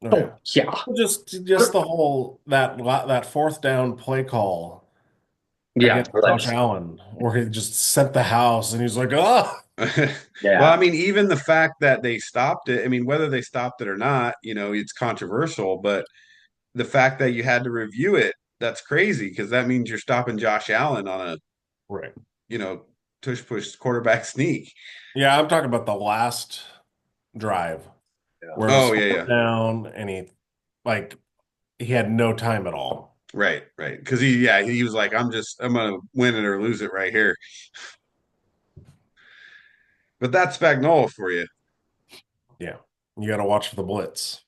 S3: Okay.
S2: Oh yeah,
S3: Just the whole that fourth down play call against Josh Allen, where he just sent the house and he's like, "Oh."
S2: Yeah.
S1: Well, I mean, even the fact that they stopped it, I mean, whether they stopped it or not, it's controversial, but the fact that you had to review it, that's crazy because that means you're stopping Josh Allen on a,
S3: Right.
S1: tush push quarterback sneak.
S3: Yeah, I'm talking about the last drive
S2: Yeah.
S3: where it was
S1: Oh yeah,
S3: fourth
S1: yeah.
S3: down and like he had no time at all.
S1: Right, right. Because he was like, I'm gonna win it or lose it right here. But that's Spagnola for you.
S3: Yeah. You got to watch for the blitz.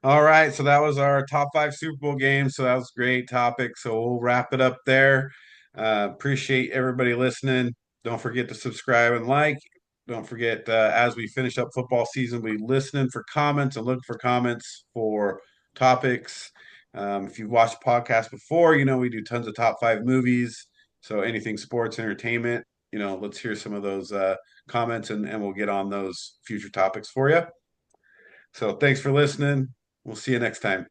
S1: All right, so that was our top five Super Bowl games. So that was a great topic. So we'll wrap it up there. Appreciate everybody listening. Don't forget to subscribe and like. Don't forget, as we finish up football season, we listening for comments and look for comments for topics. If you've watched podcasts before, you know we do tons of top five movies. So anything sports, entertainment, let's hear some of those comments and we'll get on those future topics for you. So thanks for listening. We'll see you next time.